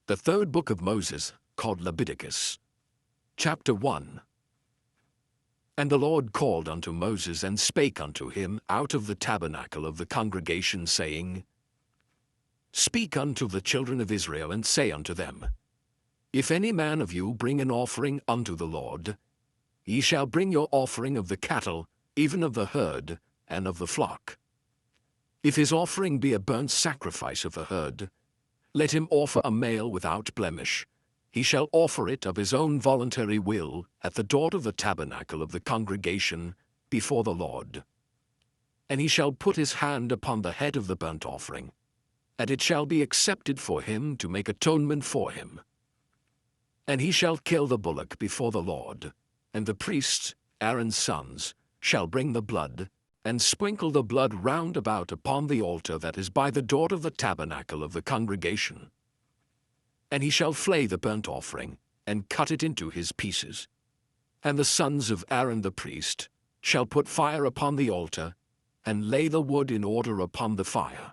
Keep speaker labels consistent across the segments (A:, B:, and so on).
A: The third book of Moses, called Leviticus. Chapter 1. And the Lord called unto Moses, and spake unto him out of the tabernacle of the congregation, saying, Speak unto the children of Israel, and say unto them, If any man of you bring an offering unto the Lord, ye shall bring your offering of the cattle, even of the herd, and of the flock. If his offering be a burnt sacrifice of the herd, let him offer a male without blemish. He shall offer it of his own voluntary will at the door of the tabernacle of the congregation before the Lord. And he shall put his hand upon the head of the burnt offering, and it shall be accepted for him to make atonement for him. And he shall kill the bullock before the Lord, and the priests, Aaron's sons, shall bring the blood, and sprinkle the blood round about upon the altar that is by the door of the tabernacle of the congregation. And he shall flay the burnt offering, and cut it into his pieces. And the sons of Aaron the priest shall put fire upon the altar, and lay the wood in order upon the fire.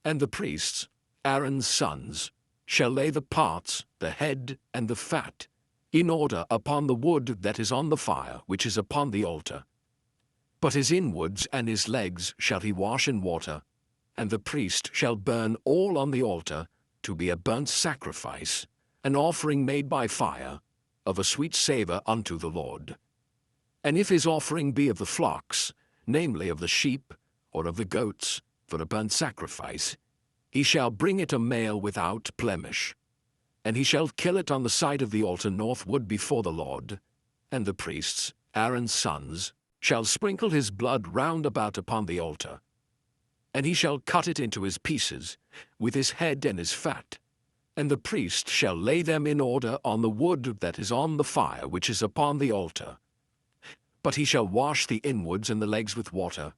A: And the priests, Aaron's sons, shall lay the parts, the head, and the fat, in order upon the wood that is on the fire which is upon the altar. But his inwards and his legs shall he wash in water, and the priest shall burn all on the altar to be a burnt sacrifice, an offering made by fire, of a sweet savour unto the Lord. And if his offering be of the flocks, namely of the sheep, or of the goats, for a burnt sacrifice, he shall bring it a male without blemish. And he shall kill it on the side of the altar northward before the Lord. And the priests, Aaron's sons, shall sprinkle his blood round about upon the altar. And he shall cut it into his pieces, with his head and his fat. And the priest shall lay them in order on the wood that is on the fire which is upon the altar. But he shall wash the inwards and the legs with water,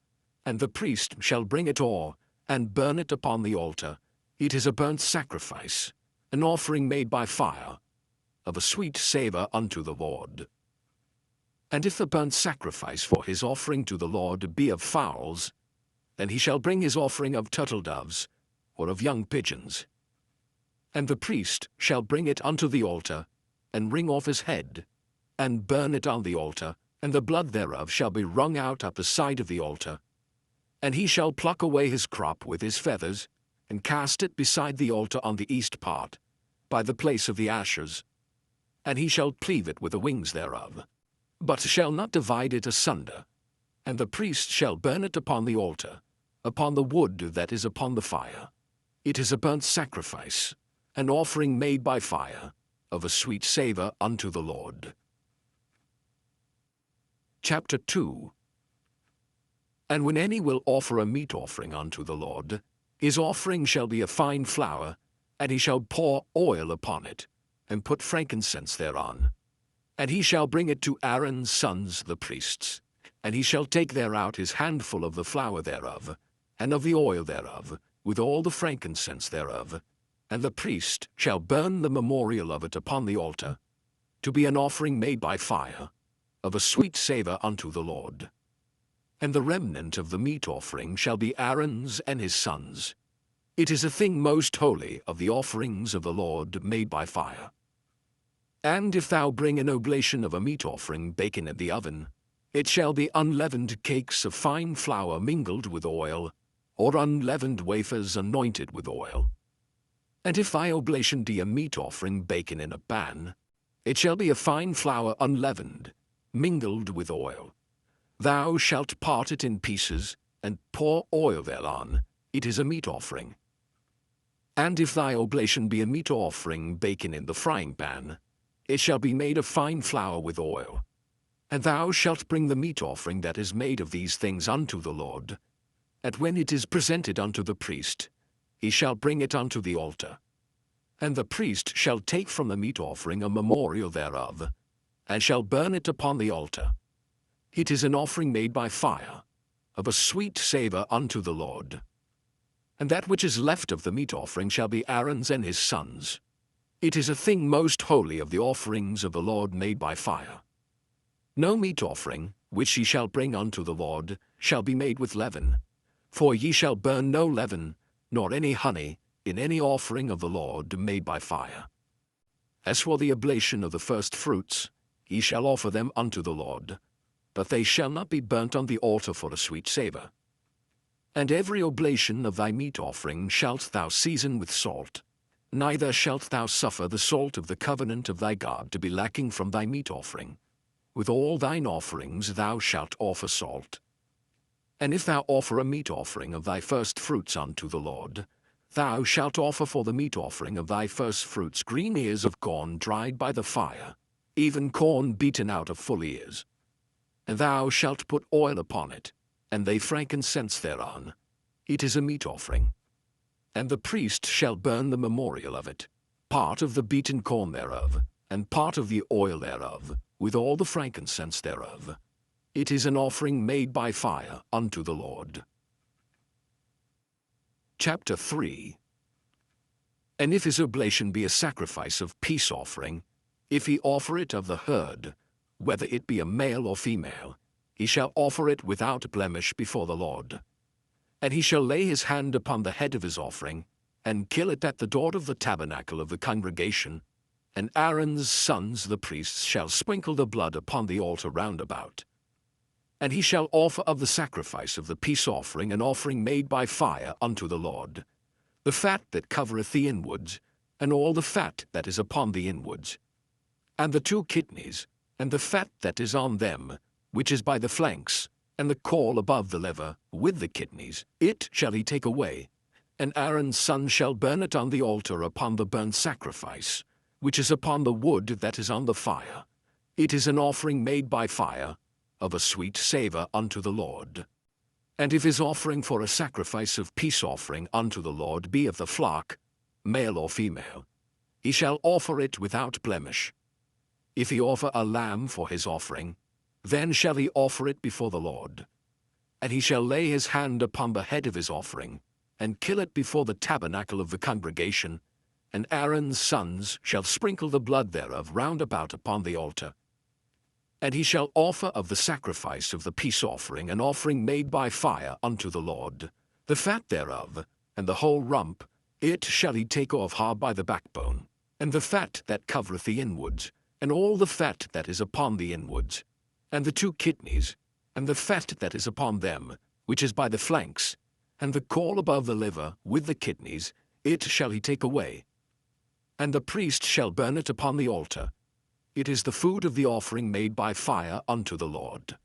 A: and the priest shall bring it o'er, and burn it upon the altar. It is a burnt sacrifice, an offering made by fire, of a sweet savour unto the Lord. And if the burnt sacrifice for his offering to the Lord be of fowls, then he shall bring his offering of turtle-doves, or of young pigeons. And the priest shall bring it unto the altar, and wring off his head, and burn it on the altar, and the blood thereof shall be wrung out at the side of the altar. And he shall pluck away his crop with his feathers, and cast it beside the altar on the east part, by the place of the ashes. And he shall cleave it with the wings thereof, but shall not divide it asunder. And the priest shall burn it upon the altar, upon the wood that is upon the fire. It is a burnt sacrifice, an offering made by fire, of a sweet savour unto the Lord. Chapter 2. And when any will offer a meat offering unto the Lord, his offering shall be a fine flour, and he shall pour oil upon it, and put frankincense thereon. And he shall bring it to Aaron's sons the priests, and he shall take thereout his handful of the flour thereof, and of the oil thereof, with all the frankincense thereof, and the priest shall burn the memorial of it upon the altar, to be an offering made by fire, of a sweet savour unto the Lord. And the remnant of the meat offering shall be Aaron's and his sons. It is a thing most holy of the offerings of the Lord made by fire. And if thou bring an oblation of a meat offering baken in the oven, it shall be unleavened cakes of fine flour mingled with oil, or unleavened wafers anointed with oil. And if thy oblation be a meat offering baken in a pan, it shall be a fine flour unleavened, mingled with oil. Thou shalt part it in pieces, and pour oil thereon. It is a meat offering. And if thy oblation be a meat offering baken in the frying pan, it shall be made of fine flour with oil. And thou shalt bring the meat offering that is made of these things unto the Lord. And when it is presented unto the priest, he shall bring it unto the altar. And the priest shall take from the meat offering a memorial thereof, and shall burn it upon the altar. It is an offering made by fire, of a sweet savour unto the Lord. And that which is left of the meat offering shall be Aaron's and his sons. It is a thing most holy of the offerings of the Lord made by fire. No meat offering, which ye shall bring unto the Lord, shall be made with leaven. For ye shall burn no leaven, nor any honey, in any offering of the Lord made by fire. As for the oblation of the first fruits, he shall offer them unto the Lord, but they shall not be burnt on the altar for a sweet savour. And every oblation of thy meat offering shalt thou season with salt, neither shalt thou suffer the salt of the covenant of thy God to be lacking from thy meat offering. With all thine offerings thou shalt offer salt. And if thou offer a meat offering of thy first fruits unto the Lord, thou shalt offer for the meat offering of thy first fruits green ears of corn dried by the fire, even corn beaten out of full ears. And thou shalt put oil upon it, and lay frankincense thereon. It is a meat offering. And the priest shall burn the memorial of it, part of the beaten corn thereof, and part of the oil thereof, with all the frankincense thereof. It is an offering made by fire unto the Lord. Chapter 3. And if his oblation be a sacrifice of peace offering, if he offer it of the herd, whether it be a male or female, he shall offer it without blemish before the Lord. And he shall lay his hand upon the head of his offering, and kill it at the door of the tabernacle of the congregation, and Aaron's sons the priests shall sprinkle the blood upon the altar round about. And he shall offer of the sacrifice of the peace offering an offering made by fire unto the Lord, the fat that covereth the inwards, and all the fat that is upon the inwards, and the 2 kidneys, and the fat that is on them, which is by the flanks, and the caul above the liver, with the kidneys, it shall he take away, and Aaron's son shall burn it on the altar upon the burnt sacrifice, which is upon the wood that is on the fire. It is an offering made by fire, of a sweet savour unto the Lord. And if his offering for a sacrifice of peace offering unto the Lord be of the flock, male or female, he shall offer it without blemish. If he offer a lamb for his offering, then shall he offer it before the Lord. And he shall lay his hand upon the head of his offering, and kill it before the tabernacle of the congregation, and Aaron's sons shall sprinkle the blood thereof round about upon the altar. And he shall offer of the sacrifice of the peace offering an offering made by fire unto the Lord, the fat thereof, and the whole rump, it shall he take off hard by the backbone, and the fat that covereth the inwards, and all the fat that is upon the inwards, and the 2 kidneys, and the fat that is upon them, which is by the flanks, and the caul above the liver, with the kidneys, it shall he take away. And the priest shall burn it upon the altar. It is the food of the offering made by fire unto the Lord.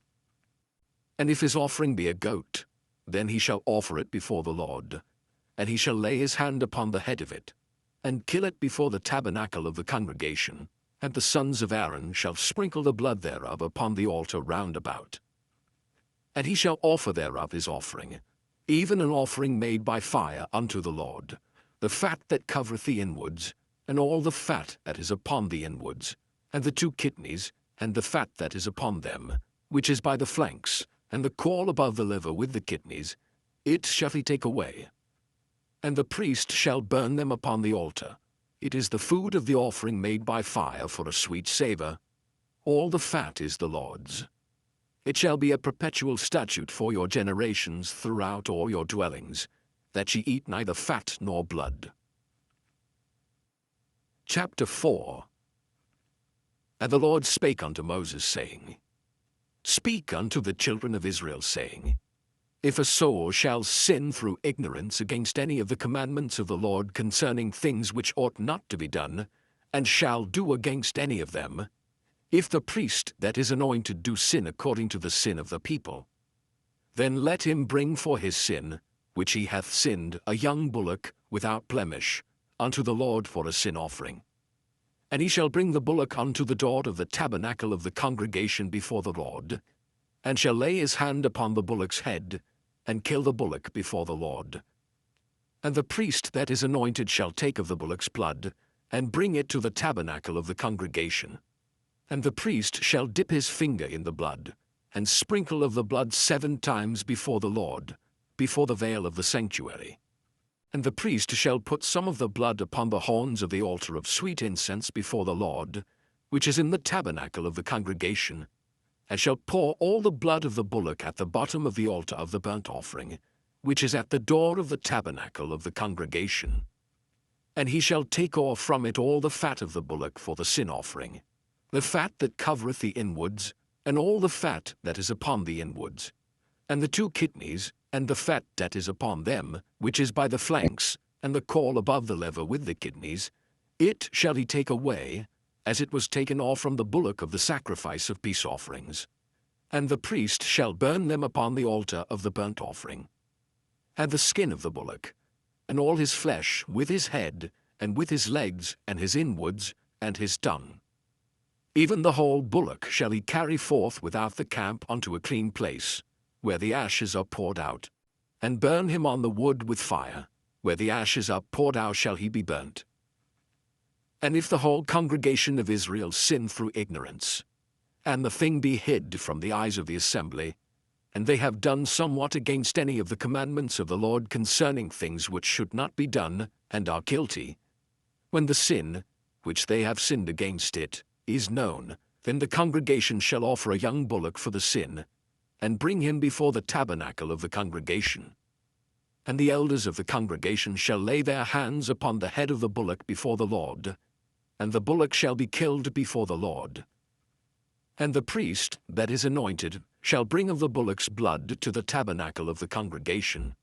A: And if his offering be a goat, then he shall offer it before the Lord, and he shall lay his hand upon the head of it, and kill it before the tabernacle of the congregation, and the sons of Aaron shall sprinkle the blood thereof upon the altar round about. And he shall offer thereof his offering, even an offering made by fire unto the Lord, the fat that covereth the inwards, and all the fat that is upon the inwards, and the 2 kidneys, and the fat that is upon them, which is by the flanks, and the caul above the liver with the kidneys, it shall he take away. And the priest shall burn them upon the altar. It is the food of the offering made by fire for a sweet savour. All the fat is the Lord's. It shall be a perpetual statute for your generations throughout all your dwellings, that ye eat neither fat nor blood. Chapter 4. And the Lord spake unto Moses, saying, Speak unto the children of Israel, saying, If a soul shall sin through ignorance against any of the commandments of the Lord concerning things which ought not to be done, and shall do against any of them, if the priest that is anointed do sin according to the sin of the people, then let him bring for his sin, which he hath sinned, a young bullock without blemish, unto the Lord for a sin offering. And he shall bring the bullock unto the door of the tabernacle of the congregation before the Lord, and shall lay his hand upon the bullock's head, and kill the bullock before the Lord. And the priest that is anointed shall take of the bullock's blood, and bring it to the tabernacle of the congregation. And the priest shall dip his finger in the blood, and sprinkle of the blood 7 times before the Lord, before the veil of the sanctuary. And the priest shall put some of the blood upon the horns of the altar of sweet incense before the Lord, which is in the tabernacle of the congregation, and shall pour all the blood of the bullock at the bottom of the altar of the burnt offering, which is at the door of the tabernacle of the congregation. And he shall take off from it all the fat of the bullock for the sin offering, the fat that covereth the inwards, and all the fat that is upon the inwards, and the 2 kidneys, and the fat that is upon them, which is by the flanks, and the caul above the lever with the kidneys, it shall he take away, as it was taken off from the bullock of the sacrifice of peace offerings. And the priest shall burn them upon the altar of the burnt offering. And the skin of the bullock, and all his flesh, with his head, and with his legs, and his inwards, and his tongue. Even the whole bullock shall he carry forth without the camp unto a clean place, where the ashes are poured out, and burn him on the wood with fire, where the ashes are poured out shall he be burnt. And if the whole congregation of Israel sin through ignorance, and the thing be hid from the eyes of the assembly, and they have done somewhat against any of the commandments of the Lord concerning things which should not be done, and are guilty, when the sin, which they have sinned against it, is known, then the congregation shall offer a young bullock for the sin, and bring him before the tabernacle of the congregation. And the elders of the congregation shall lay their hands upon the head of the bullock before the Lord, and the bullock shall be killed before the Lord. And the priest that is anointed shall bring of the bullock's blood to the tabernacle of the congregation.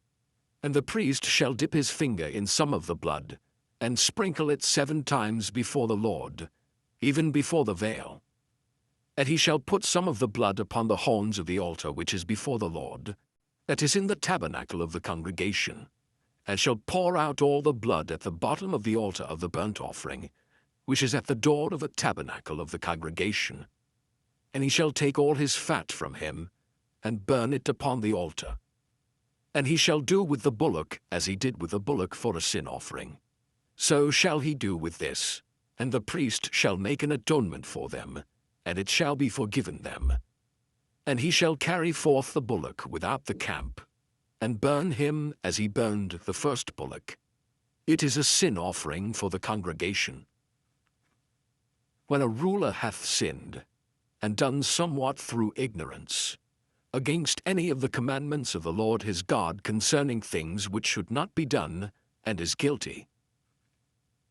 A: And the priest shall dip his finger in some of the blood, and sprinkle it 7 times before the Lord, even before the veil. And he shall put some of the blood upon the horns of the altar which is before the Lord, that is in the tabernacle of the congregation, and shall pour out all the blood at the bottom of the altar of the burnt offering, which is at the door of the tabernacle of the congregation. And he shall take all his fat from him, and burn it upon the altar. And he shall do with the bullock as he did with the bullock for a sin offering. So shall he do with this, and the priest shall make an atonement for them, and it shall be forgiven them. And he shall carry forth the bullock without the camp, and burn him as he burned the first bullock. It is a sin offering for the congregation. When a ruler hath sinned, and done somewhat through ignorance, against any of the commandments of the Lord his God concerning things which should not be done, and is guilty,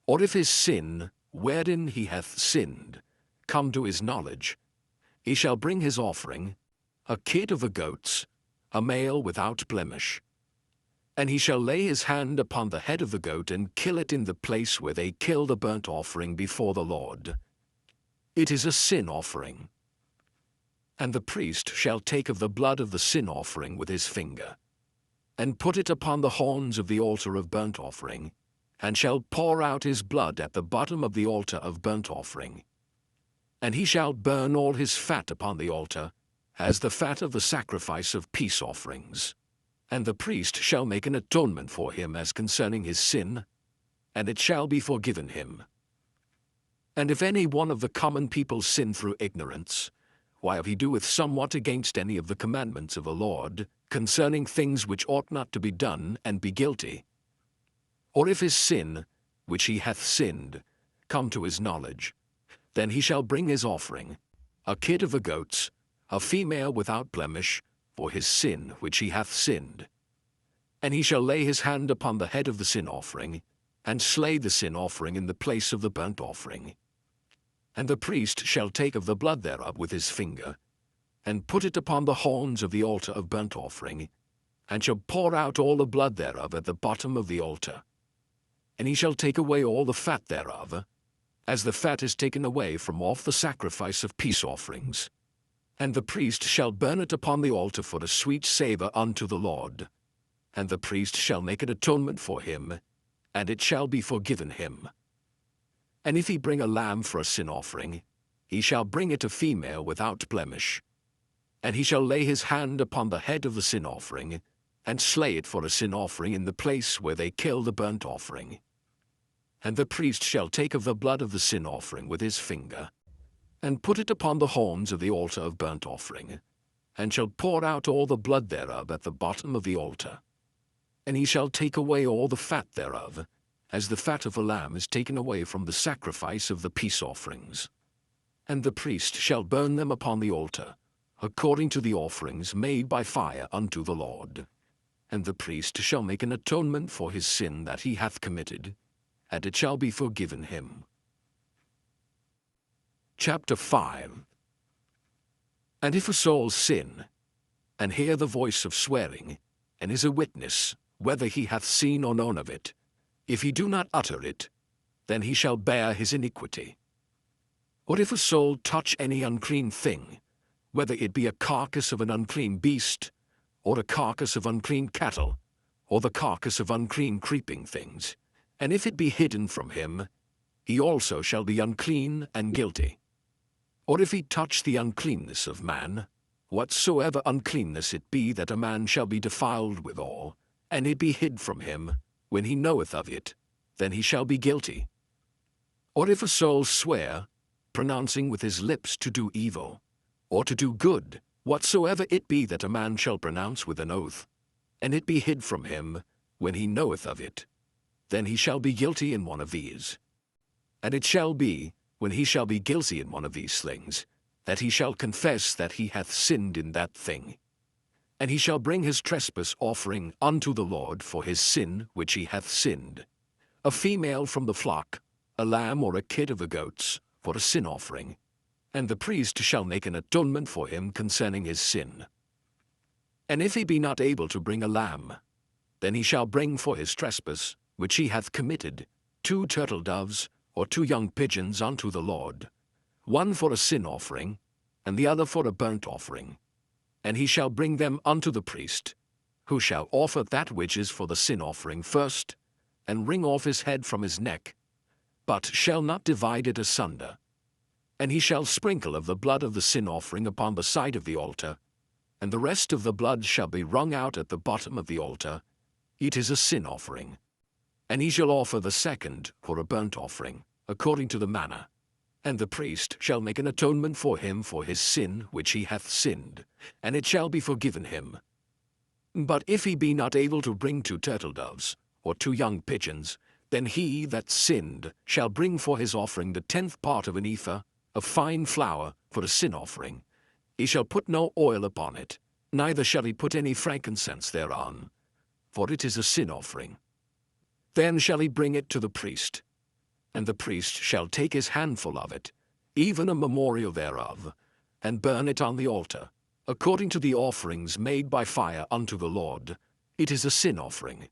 A: or if his sin, wherein he hath sinned, come to his knowledge, he shall bring his offering, a kid of the goats, a male without blemish. And he shall lay his hand upon the head of the goat and kill it in the place where they kill the burnt offering before the Lord. It is a sin offering. And the priest shall take of the blood of the sin offering with his finger, and put it upon the horns of the altar of burnt offering, and shall pour out his blood at the bottom of the altar of burnt offering. And he shall burn all his fat upon the altar, as the fat of the sacrifice of peace offerings. And the priest shall make an atonement for him as concerning his sin, and it shall be forgiven him. And if any one of the common people sin through ignorance, while he doeth somewhat against any of the commandments of the Lord, concerning things which ought not to be done, and be guilty, or if his sin, which he hath sinned, come to his knowledge, then he shall bring his offering, a kid of the goats, a female without blemish, for his sin which he hath sinned. And he shall lay his hand upon the head of the sin offering, and slay the sin offering in the place of the burnt offering. And the priest shall take of the blood thereof with his finger, and put it upon the horns of the altar of burnt offering, and shall pour out all the blood thereof at the bottom of the altar. And he shall take away all the fat thereof, as the fat is taken away from off the sacrifice of peace offerings. And the priest shall burn it upon the altar for a sweet savour unto the Lord. And the priest shall make an atonement for him, and it shall be forgiven him. And if he bring a lamb for a sin offering, he shall bring it a female without blemish. And he shall lay his hand upon the head of the sin offering, and slay it for a sin offering in the place where they kill the burnt offering. And the priest shall take of the blood of the sin offering with his finger, and put it upon the horns of the altar of burnt offering, and shall pour out all the blood thereof at the bottom of the altar. And he shall take away all the fat thereof, as the fat of a lamb is taken away from the sacrifice of the peace offerings. And the priest shall burn them upon the altar, according to the offerings made by fire unto the Lord. And the priest shall make an atonement for his sin that he hath committed, and it shall be forgiven him. Chapter 5. And if a soul sin, and hear the voice of swearing, and is a witness, whether he hath seen or known of it, if he do not utter it, then he shall bear his iniquity. Or if a soul touch any unclean thing, whether it be a carcass of an unclean beast, or a carcass of unclean cattle, or the carcass of unclean creeping things, and if it be hidden from him, he also shall be unclean and guilty. Or if he touch the uncleanness of man, whatsoever uncleanness it be that a man shall be defiled withal, and it be hid from him, when he knoweth of it, then he shall be guilty. Or if a soul swear, pronouncing with his lips to do evil, or to do good, whatsoever it be that a man shall pronounce with an oath, and it be hid from him, when he knoweth of it, then he shall be guilty in one of these. And it shall be, when he shall be guilty in one of these things, that he shall confess that he hath sinned in that thing. And he shall bring his trespass offering unto the Lord for his sin which he hath sinned, a female from the flock, a lamb or a kid of the goats, for a sin offering. And the priest shall make an atonement for him concerning his sin. And if he be not able to bring a lamb, then he shall bring for his trespass, which he hath committed, 2 turtle doves, or 2 young pigeons unto the Lord, one for a sin offering, and the other for a burnt offering. And he shall bring them unto the priest, who shall offer that which is for the sin offering first, and wring off his head from his neck, but shall not divide it asunder. And he shall sprinkle of the blood of the sin offering upon the side of the altar, and the rest of the blood shall be wrung out at the bottom of the altar. It is a sin offering. And he shall offer the second for a burnt offering, according to the manner. And the priest shall make an atonement for him for his sin which he hath sinned, and it shall be forgiven him. But if he be not able to bring 2 turtle doves, or 2 young pigeons, then he that sinned shall bring for his offering the 10th part of an ephah of fine flour for a sin offering. He shall put no oil upon it, neither shall he put any frankincense thereon, for it is a sin offering. Then shall he bring it to the priest, and the priest shall take his handful of it, even a memorial thereof, and burn it on the altar, according to the offerings made by fire unto the Lord. It is a sin offering.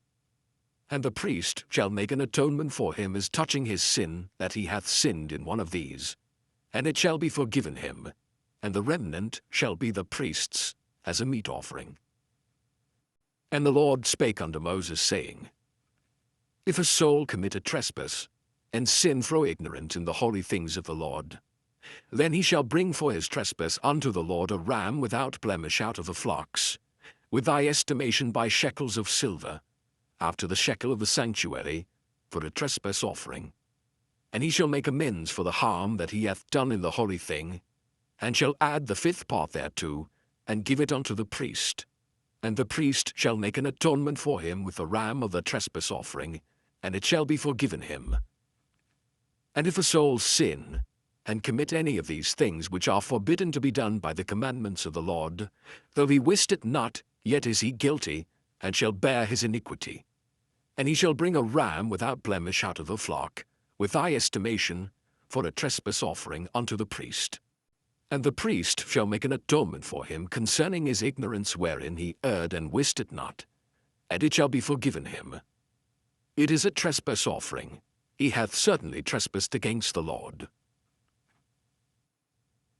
A: And the priest shall make an atonement for him as touching his sin that he hath sinned in one of these, and it shall be forgiven him, and the remnant shall be the priest's as a meat offering. And the Lord spake unto Moses, saying, If a soul commit a trespass, and sin through ignorance in the holy things of the Lord, then he shall bring for his trespass unto the Lord a ram without blemish out of the flocks, with thy estimation by shekels of silver, after the shekel of the sanctuary, for a trespass offering. And he shall make amends for the harm that he hath done in the holy thing, and shall add the 5th part thereto, and give it unto the priest. And the priest shall make an atonement for him with the ram of the trespass offering, and it shall be forgiven him. And if a soul sin, and commit any of these things which are forbidden to be done by the commandments of the Lord, though he wist it not, yet is he guilty, and shall bear his iniquity. And he shall bring a ram without blemish out of the flock, with thy estimation, for a trespass offering unto the priest. And the priest shall make an atonement for him concerning his ignorance wherein he erred and wist it not, and it shall be forgiven him. It is a trespass offering. He hath certainly trespassed against the Lord.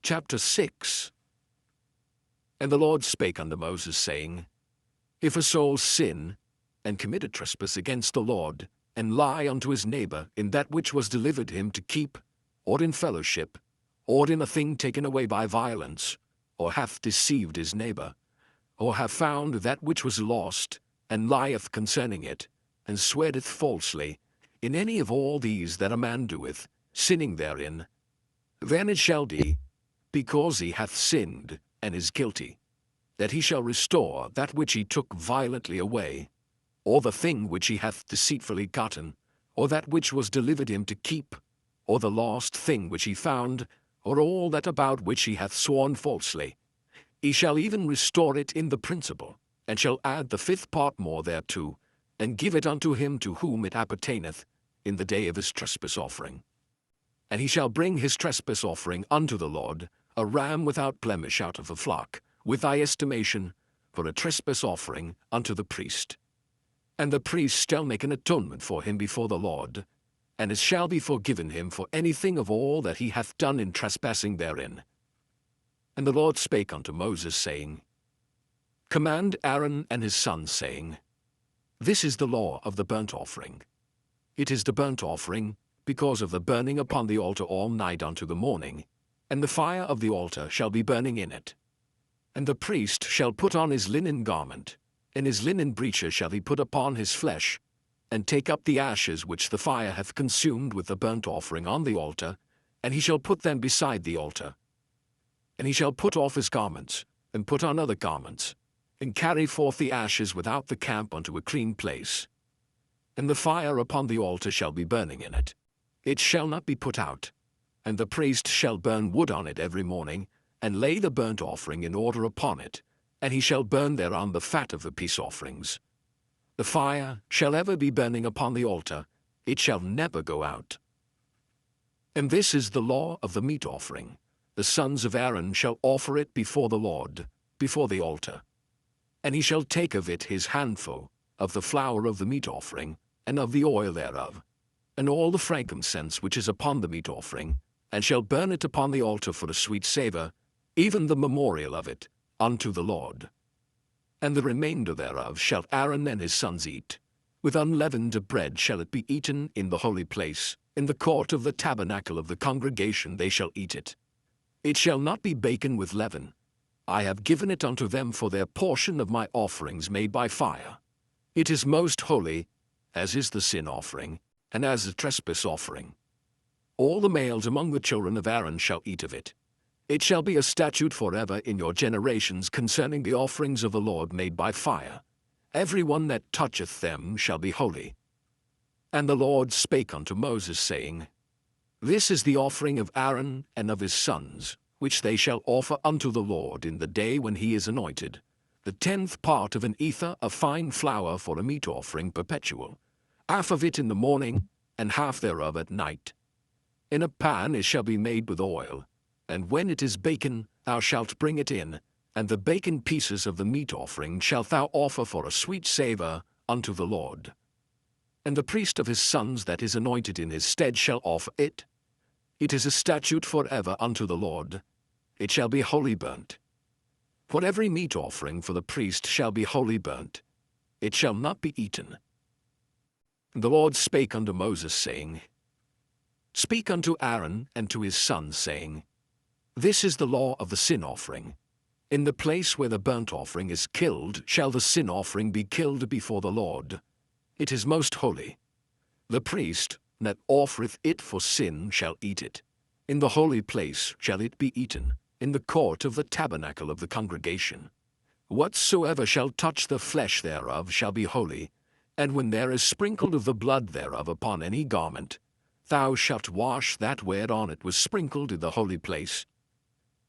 A: Chapter 6. And the Lord spake unto Moses, saying, If a soul sin, and commit a trespass against the Lord, and lie unto his neighbor in that which was delivered him to keep, or in fellowship, or in a thing taken away by violence, or hath deceived his neighbor, or hath found that which was lost, and lieth concerning it, and sweareth falsely, in any of all these that a man doeth, sinning therein, then it shall be, because he hath sinned, and is guilty, that he shall restore that which he took violently away, or the thing which he hath deceitfully gotten, or that which was delivered him to keep, or the lost thing which he found, or all that about which he hath sworn falsely. He shall even restore it in the principal, and shall add the 5th part more thereto, and give it unto him to whom it appertaineth, in the day of his trespass offering. And he shall bring his trespass offering unto the Lord, a ram without blemish out of a flock, with thy estimation, for a trespass offering unto the priest. And the priest shall make an atonement for him before the Lord, and it shall be forgiven him for anything of all that he hath done in trespassing therein. And the Lord spake unto Moses, saying, Command Aaron and his sons, saying, This is the law of the burnt offering. It is the burnt offering, because of the burning upon the altar all night unto the morning, and the fire of the altar shall be burning in it. And the priest shall put on his linen garment, and his linen breeches shall he put upon his flesh, and take up the ashes which the fire hath consumed with the burnt offering on the altar, and he shall put them beside the altar. And he shall put off his garments, and put on other garments, and carry forth the ashes without the camp unto a clean place. And the fire upon the altar shall be burning in it. It shall not be put out. And the priest shall burn wood on it every morning, and lay the burnt offering in order upon it, and he shall burn thereon the fat of the peace offerings. The fire shall ever be burning upon the altar, it shall never go out. And this is the law of the meat offering. The sons of Aaron shall offer it before the Lord, before the altar. And he shall take of it his handful, of the flour of the meat offering, and of the oil thereof, and all the frankincense which is upon the meat offering, and shall burn it upon the altar for a sweet savour, even the memorial of it, unto the Lord. And the remainder thereof shall Aaron and his sons eat. With unleavened bread shall it be eaten in the holy place, in the court of the tabernacle of the congregation they shall eat it. It shall not be baken with leaven. I have given it unto them for their portion of my offerings made by fire. It is most holy, as is the sin offering, and as the trespass offering. All the males among the children of Aaron shall eat of it. It shall be a statute forever in your generations concerning the offerings of the Lord made by fire. Every one that toucheth them shall be holy. And the Lord spake unto Moses, saying, This is the offering of Aaron and of his sons, which they shall offer unto the Lord in the day when he is anointed, the 10th part of an ephah of fine flour for a meat offering perpetual, half of it in the morning, and half thereof at night. In a pan it shall be made with oil, and when it is baken, thou shalt bring it in, and the baken pieces of the meat offering shalt thou offer for a sweet savour unto the Lord. And the priest of his sons that is anointed in his stead shall offer it. It is a statute forever unto the Lord. It shall be wholly burnt. For every meat offering for the priest shall be wholly burnt. It shall not be eaten. And the Lord spake unto Moses, saying, Speak unto Aaron and to his sons, saying, This is the law of the sin offering. In the place where the burnt offering is killed shall the sin offering be killed before the Lord. It is most holy. The priest that offereth it for sin shall eat it. In the holy place shall it be eaten, in the court of the tabernacle of the congregation. Whatsoever shall touch the flesh thereof shall be holy, and when there is sprinkled of the blood thereof upon any garment, thou shalt wash that whereon it was sprinkled in the holy place.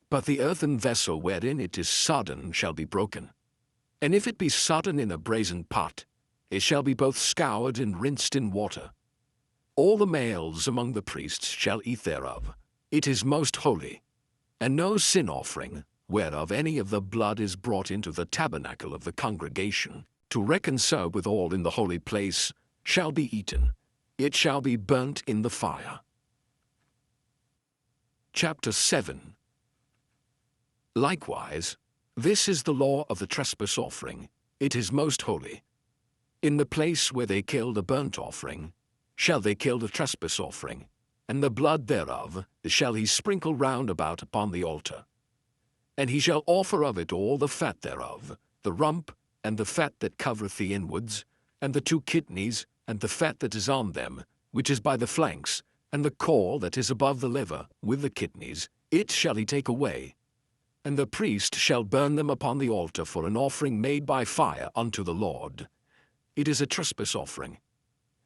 A: But the earthen vessel wherein it is sodden shall be broken. And if it be sodden in a brazen pot, it shall be both scoured and rinsed in water. All the males among the priests shall eat thereof. It is most holy. And no sin offering, whereof any of the blood is brought into the tabernacle of the congregation, to reconcile with all in the holy place, shall be eaten. It shall be burnt in the fire. Chapter 7. Likewise, this is the law of the trespass offering. It is most holy. In the place where they kill the burnt offering, shall they kill the trespass offering, and the blood thereof shall he sprinkle round about upon the altar. And he shall offer of it all the fat thereof, the rump, and the fat that covereth the inwards, and the 2 kidneys, and the fat that is on them, which is by the flanks, and the caul that is above the liver, with the kidneys, it shall he take away. And the priest shall burn them upon the altar for an offering made by fire unto the Lord. It is a trespass offering.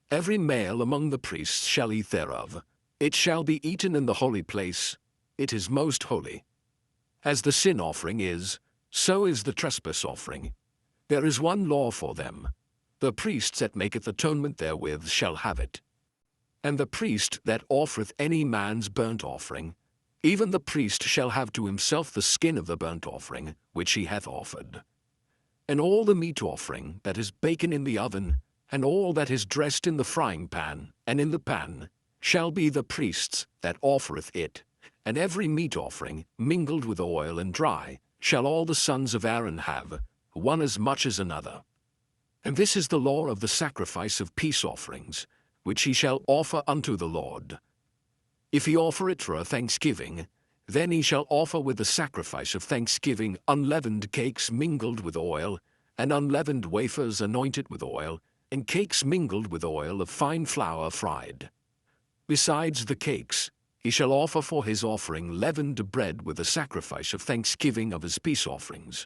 A: Every male among the priests shall eat thereof. It shall be eaten in the holy place. It is most holy. As the sin offering is, so is the trespass offering. There is one law for them. The priest that maketh atonement therewith shall have it. And the priest that offereth any man's burnt offering, even the priest shall have to himself the skin of the burnt offering which he hath offered. And all the meat offering that is baken in the oven, and all that is dressed in the frying pan and in the pan, shall be the priest's that offereth it. And every meat offering mingled with oil and dry shall all the sons of Aaron have, one as much as another. And this is the law of the sacrifice of peace offerings, which he shall offer unto the Lord. If he offer it for a thanksgiving, then he shall offer with the sacrifice of thanksgiving unleavened cakes mingled with oil, and unleavened wafers anointed with oil, and cakes mingled with oil of fine flour fried. Besides the cakes, he shall offer for his offering leavened bread with the sacrifice of thanksgiving of his peace offerings.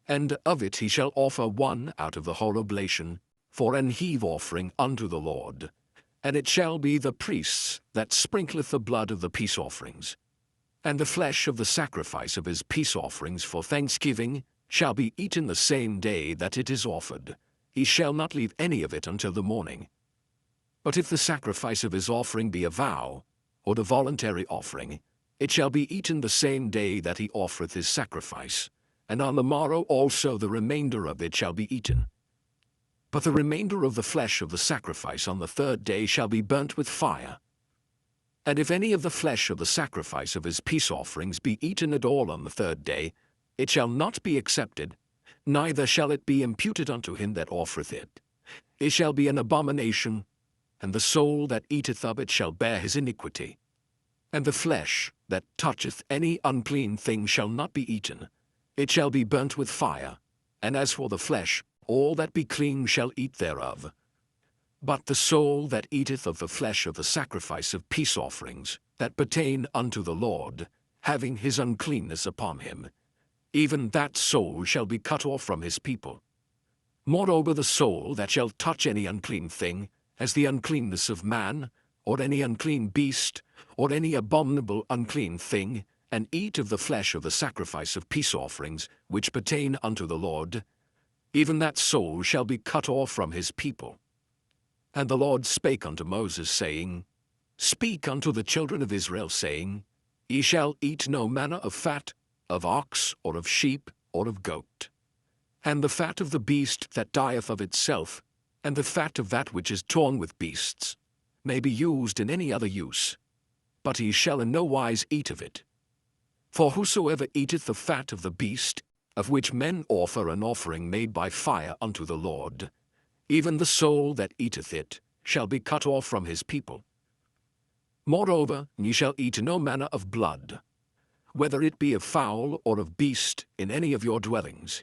A: And of it he shall offer one out of the whole oblation, for an heave offering unto the Lord. And it shall be the priest's that sprinkleth the blood of the peace offerings. And the flesh of the sacrifice of his peace offerings for thanksgiving shall be eaten the same day that it is offered. He shall not leave any of it until the morning. But if the sacrifice of his offering be a vow, or the voluntary offering, it shall be eaten the same day that he offereth his sacrifice, and on the morrow also the remainder of it shall be eaten. But the remainder of the flesh of the sacrifice on the third day shall be burnt with fire. And if any of the flesh of the sacrifice of his peace offerings be eaten at all on the third day, it shall not be accepted, neither shall it be imputed unto him that offereth it. It shall be an abomination, and the soul that eateth of it shall bear his iniquity. And the flesh that toucheth any unclean thing shall not be eaten, it shall be burnt with fire. And as for the flesh, all that be clean shall eat thereof. But the soul that eateth of the flesh of the sacrifice of peace offerings, that pertain unto the Lord, having his uncleanness upon him, even that soul shall be cut off from his people. Moreover, the soul that shall touch any unclean thing, as the uncleanness of man, or any unclean beast, or any abominable unclean thing, and eat of the flesh of the sacrifice of peace offerings, which pertain unto the Lord, even that soul shall be cut off from his people. And the Lord spake unto Moses, saying, Speak unto the children of Israel, saying, Ye shall eat no manner of fat, of ox, or of sheep, or of goat. And the fat of the beast that dieth of itself, and the fat of that which is torn with beasts, may be used in any other use, but ye shall in no wise eat of it. For whosoever eateth the fat of the beast, of which men offer an offering made by fire unto the Lord, even the soul that eateth it shall be cut off from his people. Moreover, ye shall eat no manner of blood, whether it be of fowl or of beast, in any of your dwellings.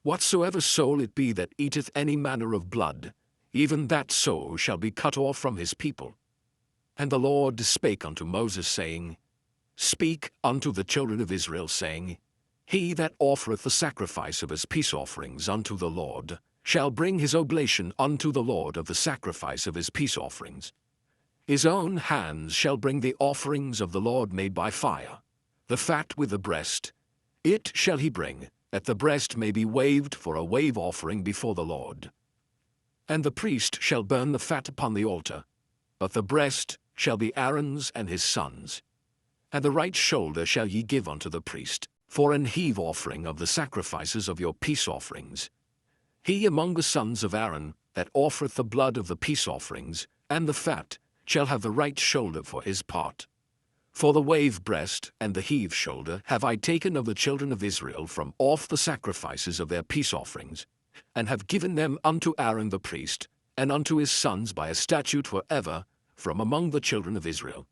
A: Whatsoever soul it be that eateth any manner of blood, even that soul shall be cut off from his people. And the Lord spake unto Moses, saying, Speak unto the children of Israel, saying, He that offereth the sacrifice of his peace offerings unto the Lord shall bring his oblation unto the Lord of the sacrifice of his peace offerings. His own hands shall bring the offerings of the Lord made by fire, the fat with the breast. It shall he bring, that the breast may be waved for a wave offering before the Lord. And the priest shall burn the fat upon the altar, but the breast shall be Aaron's and his sons'. And the right shoulder shall ye give unto the priest, for an heave offering of the sacrifices of your peace offerings. He among the sons of Aaron that offereth the blood of the peace offerings, and the fat, shall have the right shoulder for his part. For the wave breast and the heave shoulder have I taken of the children of Israel from off the sacrifices of their peace offerings, and have given them unto Aaron the priest, and unto his sons by a statute for ever, from among the children of Israel.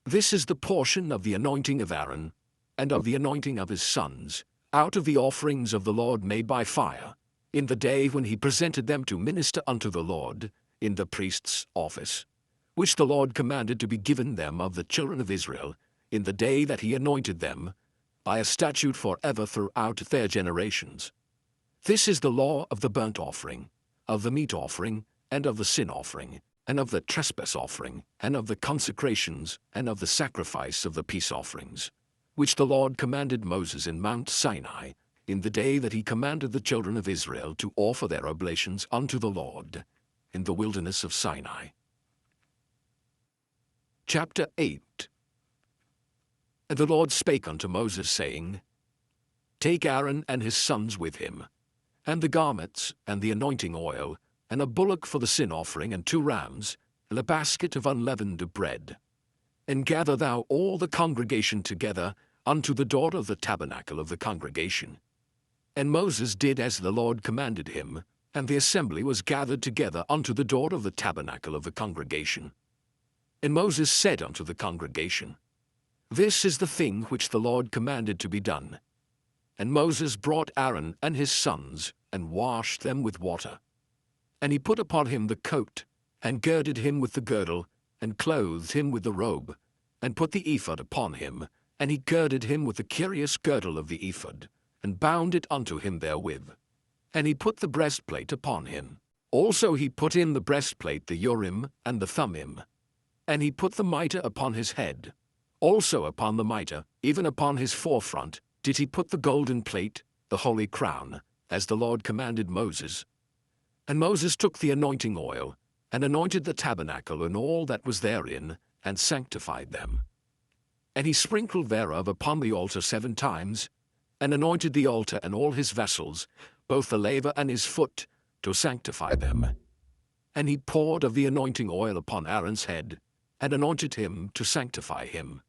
A: This is the portion of the anointing of Aaron, and of the anointing of his sons, out of the offerings of the Lord made by fire, in the day when he presented them to minister unto the Lord, in the priest's office, which the Lord commanded to be given them of the children of Israel, in the day that he anointed them, by a statute for ever throughout their generations. This is the law of the burnt offering, of the meat offering, and of the sin offering, and of the trespass offering, and of the consecrations, and of the sacrifice of the peace offerings, which the Lord commanded Moses in Mount Sinai, in the day that he commanded the children of Israel to offer their oblations unto the Lord, in the wilderness of Sinai. Chapter 8. And the Lord spake unto Moses, saying, Take Aaron and his sons with him, and the garments, and the anointing oil, and a bullock for the sin offering, and 2 rams, and a basket of unleavened bread. And gather thou all the congregation together unto the door of the tabernacle of the congregation. And Moses did as the Lord commanded him, and the assembly was gathered together unto the door of the tabernacle of the congregation. And Moses said unto the congregation, This is the thing which the Lord commanded to be done. And Moses brought Aaron and his sons, and washed them with water. And he put upon him the coat, and girded him with the girdle, and clothed him with the robe, and put the ephod upon him, and he girded him with the curious girdle of the ephod, and bound it unto him therewith. And he put the breastplate upon him. Also he put in the breastplate the Urim and the Thummim. And he put the mitre upon his head. Also upon the mitre, even upon his forefront, did he put the golden plate, the holy crown, as the Lord commanded Moses. And Moses took the anointing oil, and anointed the tabernacle and all that was therein, and sanctified them. And he sprinkled thereof upon the altar 7 times, and anointed the altar and all his vessels, both the laver and his foot, to sanctify them. And he poured of the anointing oil upon Aaron's head, and anointed him to sanctify him.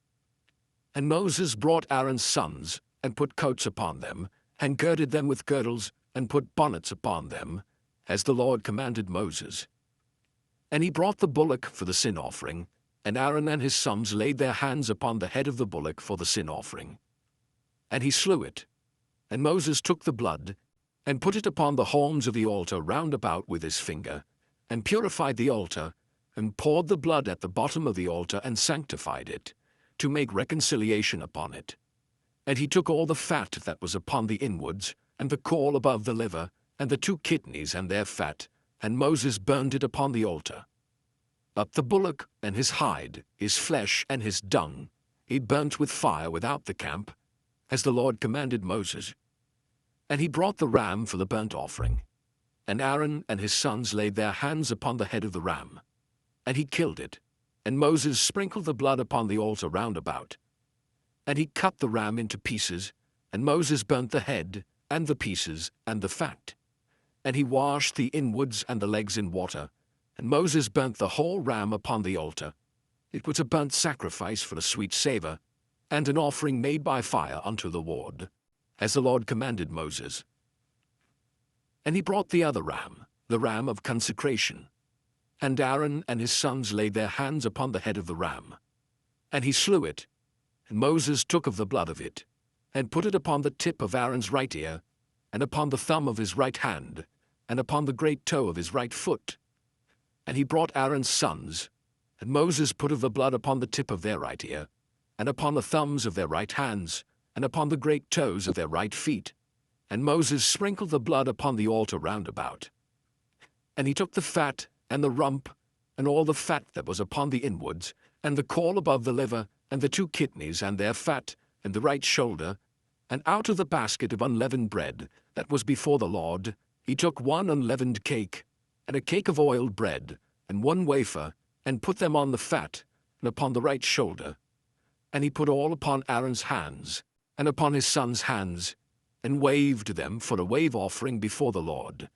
A: And Moses brought Aaron's sons, and put coats upon them, and girded them with girdles, and put bonnets upon them, as the Lord commanded Moses. And he brought the bullock for the sin offering, and Aaron and his sons laid their hands upon the head of the bullock for the sin offering. And he slew it. And Moses took the blood, and put it upon the horns of the altar round about with his finger, and purified the altar, and poured the blood at the bottom of the altar, and sanctified it, to make reconciliation upon it. And he took all the fat that was upon the inwards, and the caul above the liver, and the 2 kidneys and their fat, and Moses burned it upon the altar. But the bullock and his hide, his flesh and his dung, he burnt with fire without the camp, as the Lord commanded Moses. And he brought the ram for the burnt offering. And Aaron and his sons laid their hands upon the head of the ram. And he killed it. And Moses sprinkled the blood upon the altar round about. And he cut the ram into pieces, and Moses burnt the head, and the pieces, and the fat. And he washed the inwards and the legs in water, and Moses burnt the whole ram upon the altar. It was a burnt sacrifice for a sweet savour, and an offering made by fire unto the Lord, as the Lord commanded Moses. And he brought the other ram, the ram of consecration. And Aaron and his sons laid their hands upon the head of the ram. And he slew it, and Moses took of the blood of it, and put it upon the tip of Aaron's right ear, and upon the thumb of his right hand, and upon the great toe of his right foot. And he brought Aaron's sons, and Moses put of the blood upon the tip of their right ear, and upon the thumbs of their right hands, and upon the great toes of their right feet. And Moses sprinkled the blood upon the altar round about. And he took the fat, and the rump, and all the fat that was upon the inwards, and the caul above the liver, and the 2 kidneys and their fat, and the right shoulder, and out of the basket of unleavened bread that was before the Lord, he took 1 unleavened cake, and a cake of oiled bread, and 1 wafer, and put them on the fat, and upon the right shoulder. And he put all upon Aaron's hands, and upon his sons' hands, and waved them for a wave offering before the Lord.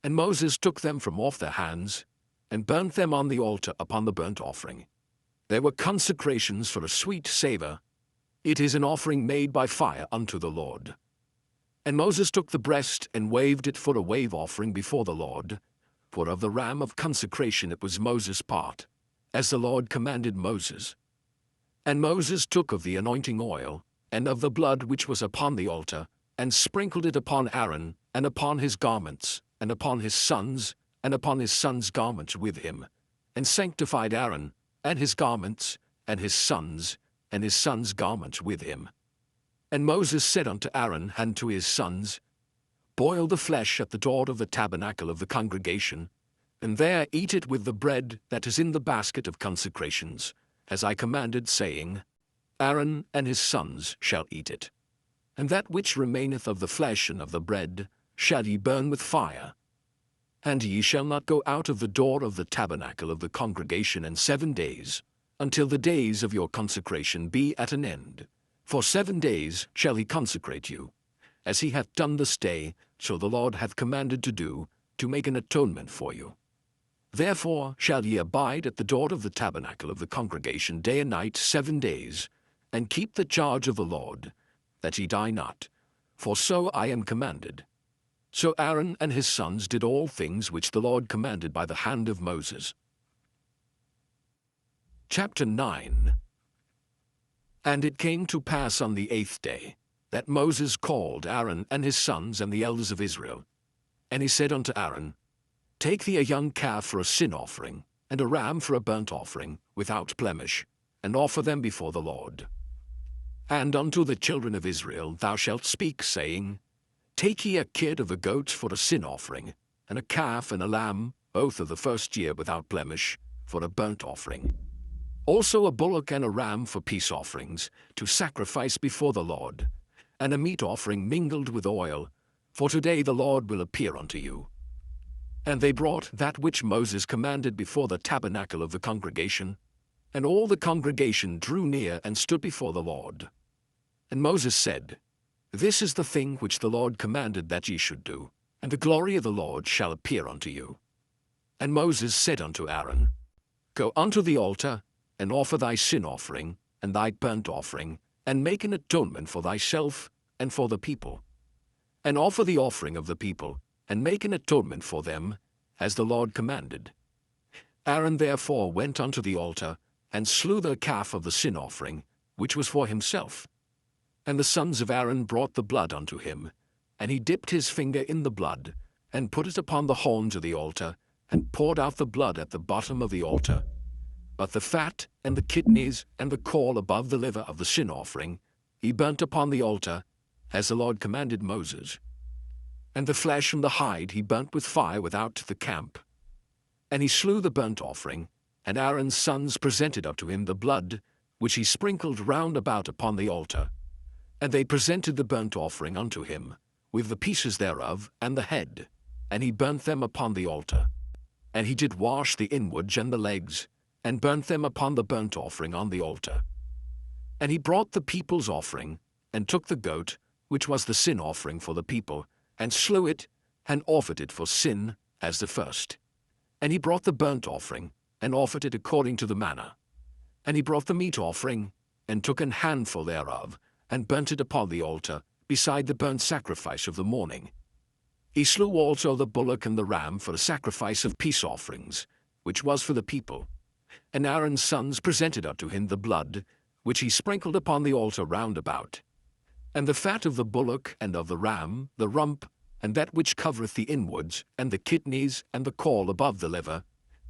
A: And Moses took them from off their hands, and burnt them on the altar upon the burnt offering. They were consecrations for a sweet savour. It is an offering made by fire unto the Lord. And Moses took the breast, and waved it for a wave offering before the Lord. For of the ram of consecration it was Moses' part, as the Lord commanded Moses. And Moses took of the anointing oil, and of the blood which was upon the altar, and sprinkled it upon Aaron, and upon his garments, and upon his sons, and upon his sons' garments with him, and sanctified Aaron, and his garments, and his sons' garments with him. And Moses said unto Aaron and to his sons, Boil the flesh at the door of the tabernacle of the congregation, and there eat it with the bread that is in the basket of consecrations, as I commanded, saying, Aaron and his sons shall eat it. And that which remaineth of the flesh and of the bread shall ye burn with fire. And ye shall not go out of the door of the tabernacle of the congregation in 7 days, until the days of your consecration be at an end. For 7 days shall he consecrate you, as he hath done this day, so the Lord hath commanded to do, to make an atonement for you. Therefore shall ye abide at the door of the tabernacle of the congregation day and night 7 days, and keep the charge of the Lord, that ye die not, for so I am commanded. So Aaron and his sons did all things which the Lord commanded by the hand of Moses. Chapter 9. And it came to pass on the 8th day, that Moses called Aaron and his sons and the elders of Israel. And he said unto Aaron, Take thee a young calf for a sin offering, and a ram for a burnt offering, without blemish, and offer them before the Lord. And unto the children of Israel thou shalt speak, saying, Take ye a kid of a goat for a sin offering, and a calf and a lamb, both of the first year without blemish, for a burnt offering. Also a bullock and a ram for peace offerings, to sacrifice before the Lord, and a meat offering mingled with oil, for today the Lord will appear unto you. And they brought that which Moses commanded before the tabernacle of the congregation, and all the congregation drew near and stood before the Lord. And Moses said, This is the thing which the Lord commanded that ye should do, and the glory of the Lord shall appear unto you. And Moses said unto Aaron, Go unto the altar, and offer thy sin offering, and thy burnt offering, and make an atonement for thyself and for the people. And offer the offering of the people, and make an atonement for them, as the Lord commanded. Aaron therefore went unto the altar, and slew the calf of the sin offering, which was for himself. And the sons of Aaron brought the blood unto him, and he dipped his finger in the blood, and put it upon the horns of the altar, and poured out the blood at the bottom of the altar. But the fat, and the kidneys, and the caul above the liver of the sin offering, he burnt upon the altar, as the Lord commanded Moses. And the flesh and the hide he burnt with fire without the camp. And he slew the burnt offering, and Aaron's sons presented unto him the blood, which he sprinkled round about upon the altar. And they presented the burnt offering unto him, with the pieces thereof, and the head, and he burnt them upon the altar. And he did wash the inwards and the legs, and burnt them upon the burnt offering on the altar. And he brought the people's offering, and took the goat, which was the sin offering for the people, and slew it, and offered it for sin, as the first. And he brought the burnt offering, and offered it according to the manner. And he brought the meat offering, and took an handful thereof, and burnt it upon the altar, beside the burnt sacrifice of the morning. He slew also the bullock and the ram for a sacrifice of peace offerings, which was for the people. And Aaron's sons presented unto him the blood, which he sprinkled upon the altar round about. And the fat of the bullock and of the ram, the rump, and that which covereth the inwards, and the kidneys, and the caul above the liver.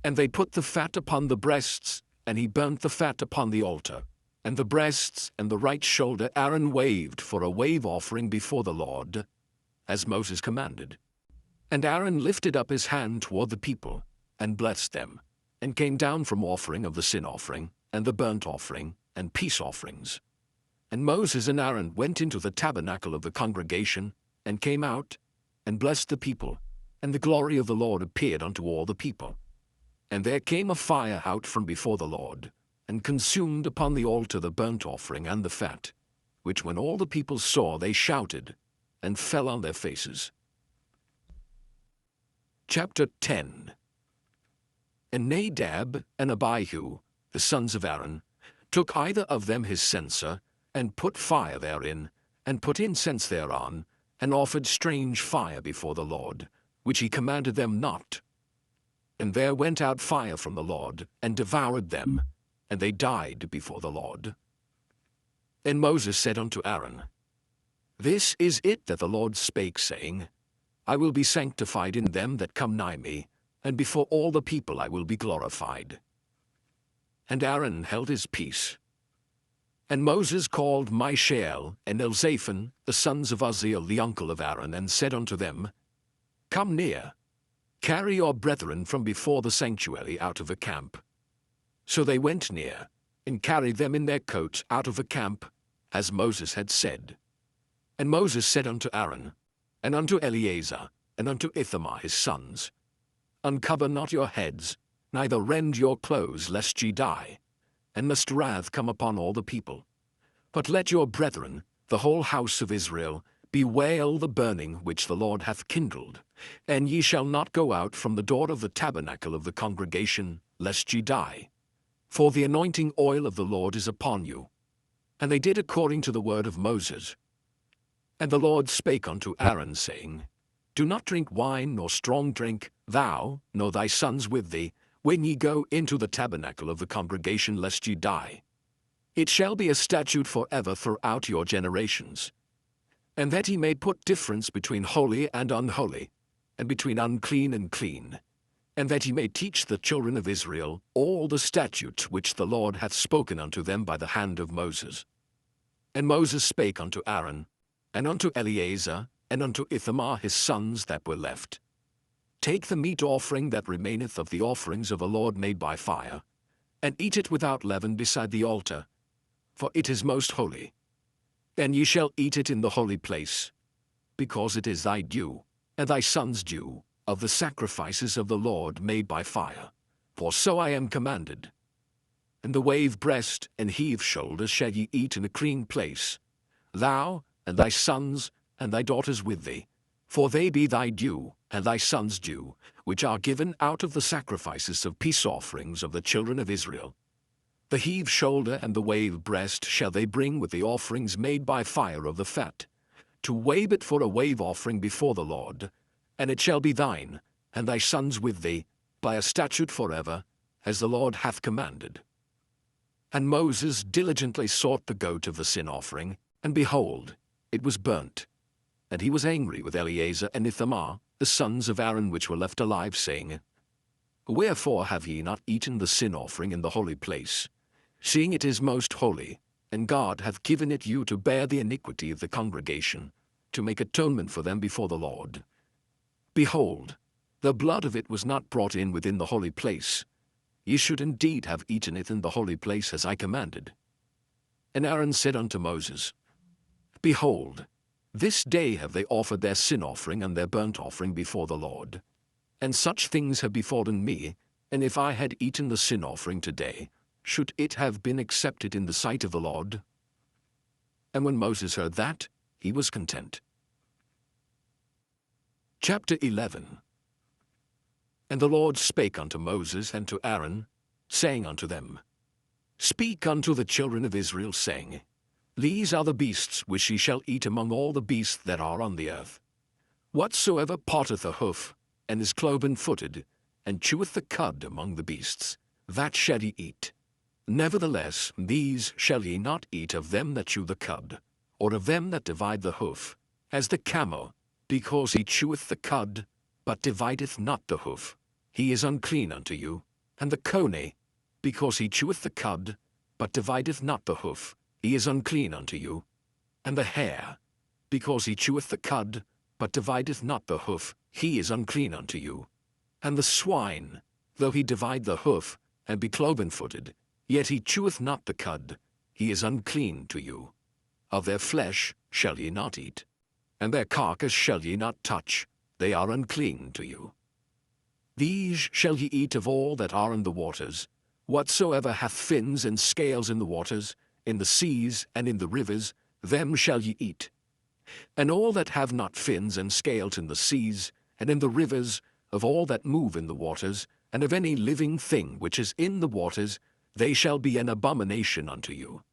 A: And they put the fat upon the breasts, and he burnt the fat upon the altar. And the breasts and the right shoulder Aaron waved for a wave offering before the Lord, as Moses commanded. And Aaron lifted up his hand toward the people, and blessed them, and came down from offering of the sin offering, and the burnt offering, and peace offerings. And Moses and Aaron went into the tabernacle of the congregation, and came out, and blessed the people, and the glory of the Lord appeared unto all the people. And there came a fire out from before the Lord, and consumed upon the altar the burnt offering and the fat, which when all the people saw, they shouted, and fell on their faces. Chapter 10. And Nadab and Abihu, the sons of Aaron, took either of them his censer, and put fire therein, and put incense thereon, and offered strange fire before the Lord, which he commanded them not. And there went out fire from the Lord, and devoured them, and they died before the Lord. And Moses said unto Aaron, This is it that the Lord spake, saying, I will be sanctified in them that come nigh me, and before all the people I will be glorified. And Aaron held his peace. And Moses called Mishael and Elzaphan, the sons of Uzziel the uncle of Aaron, and said unto them, Come near, carry your brethren from before the sanctuary out of the camp. So they went near, and carried them in their coats out of the camp, as Moses had said. And Moses said unto Aaron, and unto Eleazar, and unto Ithamar his sons, Uncover not your heads, neither rend your clothes, lest ye die. and must wrath come upon all the people. But let your brethren, the whole house of Israel, bewail the burning which the Lord hath kindled, and ye shall not go out from the door of the tabernacle of the congregation, lest ye die. For the anointing oil of the Lord is upon you. And they did according to the word of Moses. And the Lord spake unto Aaron, saying, Do not drink wine nor strong drink, thou, nor thy sons with thee, when ye go into the tabernacle of the congregation, lest ye die. It shall be a statute forever throughout your generations. And that he may put difference between holy and unholy, and between unclean and clean, and that he may teach the children of Israel all the statutes which the Lord hath spoken unto them by the hand of Moses. And Moses spake unto Aaron, and unto Eleazar, and unto Ithamar his sons that were left, Take the meat offering that remaineth of the offerings of the Lord made by fire, and eat it without leaven beside the altar, for it is most holy. And ye shall eat it in the holy place, because it is thy due, and thy son's due, of the sacrifices of the Lord made by fire, for so I am commanded. And the wave breast and heave shoulders shall ye eat in a clean place, thou, and thy sons, and thy daughters with thee, for they be thy due, and thy sons' due, which are given out of the sacrifices of peace offerings of the children of Israel. The heave shoulder and the wave breast shall they bring with the offerings made by fire of the fat, to wave it for a wave offering before the Lord, and it shall be thine, and thy sons with thee, by a statute forever, as the Lord hath commanded. And Moses diligently sought the goat of the sin offering, and behold, it was burnt. And he was angry with Eleazar and Ithamar, the sons of Aaron which were left alive, saying, Wherefore have ye not eaten the sin offering in the holy place, seeing it is most holy, and God hath given it you to bear the iniquity of the congregation, to make atonement for them before the Lord? Behold, the blood of it was not brought in within the holy place. Ye should indeed have eaten it in the holy place as I commanded. And Aaron said unto Moses, Behold, this day have they offered their sin offering and their burnt offering before the Lord. And such things have befallen me, and if I had eaten the sin offering today, should it have been accepted in the sight of the Lord? And when Moses heard that, he was content. Chapter 11. And the Lord spake unto Moses and to Aaron, saying unto them, Speak unto the children of Israel, saying, These are the beasts which ye shall eat among all the beasts that are on the earth. Whatsoever parteth a hoof, and is cloven-footed, and cheweth the cud among the beasts, that shall ye eat. Nevertheless, these shall ye not eat of them that chew the cud, or of them that divide the hoof, as the camel, because he cheweth the cud, but divideth not the hoof, he is unclean unto you, and the coney, because he cheweth the cud, but divideth not the hoof, he is unclean unto you, and the hare, because he cheweth the cud, but divideth not the hoof, he is unclean unto you, and the swine, though he divide the hoof, and be cloven-footed, yet he cheweth not the cud, he is unclean to you. Of their flesh shall ye not eat, and their carcass shall ye not touch, they are unclean to you. These shall ye eat of all that are in the waters, whatsoever hath fins and scales in the waters, in the seas and in the rivers, them shall ye eat. And all that have not fins and scales in the seas, and in the rivers, of all that move in the waters, and of any living thing which is in the waters, they shall be an abomination unto you.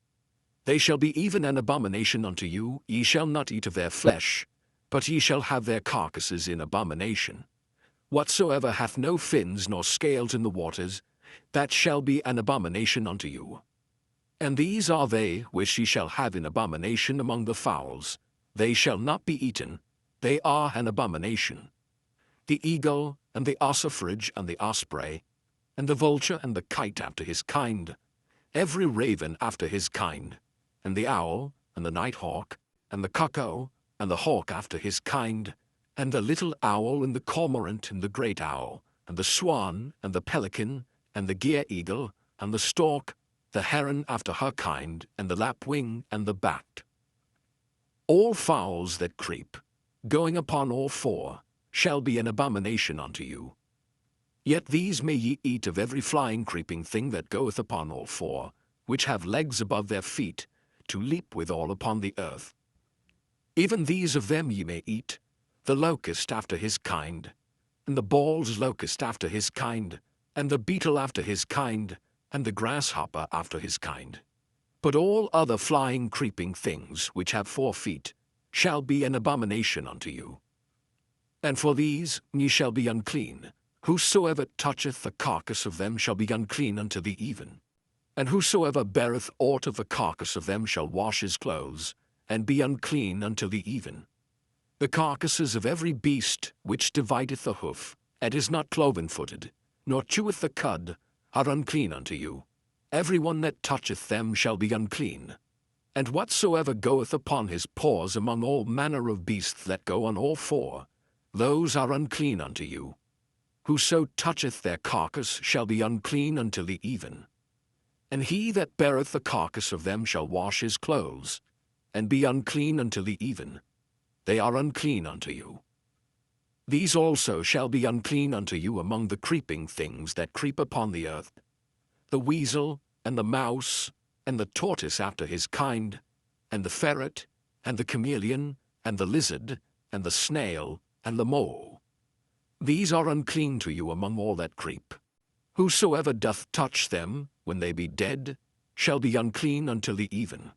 A: They shall be even an abomination unto you, ye shall not eat of their flesh, but ye shall have their carcasses in abomination. Whatsoever hath no fins nor scales in the waters, that shall be an abomination unto you. And these are they which ye shall have in abomination among the fowls. They shall not be eaten, they are an abomination. The eagle, and the ossifrage, and the osprey, and the vulture, and the kite after his kind, every raven after his kind, and the owl, and the night hawk, and the cuckoo, and the hawk after his kind, and the little owl, and the cormorant, and the great owl, and the swan, and the pelican, and the gyre-eagle, and the stork, the heron after her kind, and the lapwing, and the bat. All fowls that creep, going upon all four, shall be an abomination unto you. Yet these may ye eat of every flying creeping thing that goeth upon all four, which have legs above their feet, to leap withal upon the earth. Even these of them ye may eat, the locust after his kind, and the ball's locust after his kind, and the beetle after his kind, and the grasshopper after his kind. But all other flying creeping things which have 4 feet shall be an abomination unto you. And for these ye shall be unclean. Whosoever toucheth the carcass of them shall be unclean unto the even. And whosoever beareth aught of the carcass of them shall wash his clothes, and be unclean until the even. The carcasses of every beast which divideth the hoof, and is not cloven-footed, nor cheweth the cud, are unclean unto you. Every one that toucheth them shall be unclean. And whatsoever goeth upon his paws among all manner of beasts that go on all 4, those are unclean unto you. Whoso toucheth their carcass shall be unclean until the even. And he that beareth the carcass of them shall wash his clothes, and be unclean until the even. They are unclean unto you. These also shall be unclean unto you among the creeping things that creep upon the earth, the weasel, and the mouse, and the tortoise after his kind, and the ferret, and the chameleon, and the lizard, and the snail, and the mole. These are unclean to you among all that creep. Whosoever doth touch them, when they be dead, shall be unclean until the even.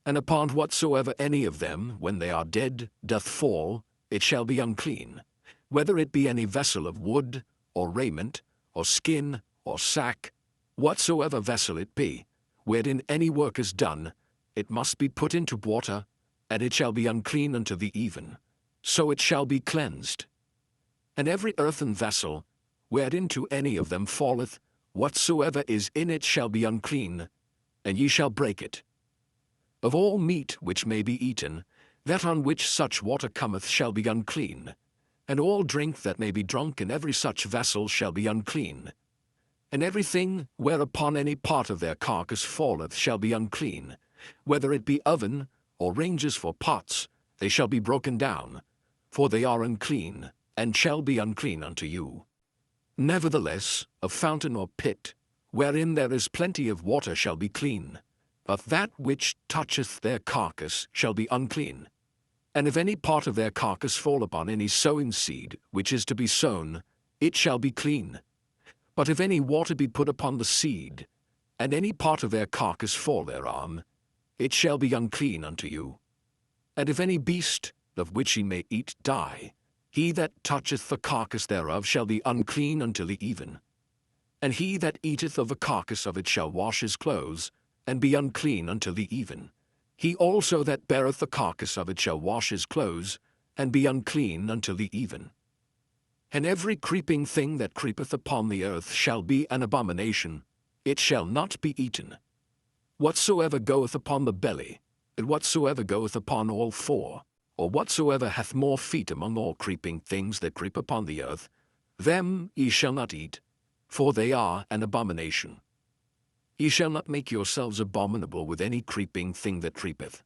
A: And upon whatsoever any of them, when they are dead, doth fall, it shall be unclean, whether it be any vessel of wood, or raiment, or skin, or sack, whatsoever vessel it be, wherein any work is done, it must be put into water, and it shall be unclean unto the even, so it shall be cleansed. And every earthen vessel, whereinto any of them falleth, whatsoever is in it shall be unclean, and ye shall break it. Of all meat which may be eaten, that on which such water cometh shall be unclean, and all drink that may be drunk in every such vessel shall be unclean. And everything whereupon any part of their carcass falleth shall be unclean, whether it be oven, or ranges for pots, they shall be broken down, for they are unclean, and shall be unclean unto you. Nevertheless, a fountain or pit, wherein there is plenty of water shall be clean, but that which toucheth their carcass shall be unclean. And if any part of their carcass fall upon any sowing seed which is to be sown, it shall be clean. But if any water be put upon the seed, and any part of their carcass fall thereon, it shall be unclean unto you. And if any beast, of which ye may eat, die, he that toucheth the carcass thereof shall be unclean until the even. And he that eateth of the carcass of it shall wash his clothes, and be unclean until the even. He also that beareth the carcass of it shall wash his clothes, and be unclean until the even. And every creeping thing that creepeth upon the earth shall be an abomination, it shall not be eaten. Whatsoever goeth upon the belly, and whatsoever goeth upon all 4, or whatsoever hath more feet among all creeping things that creep upon the earth, them ye shall not eat, for they are an abomination. Ye shall not make yourselves abominable with any creeping thing that creepeth,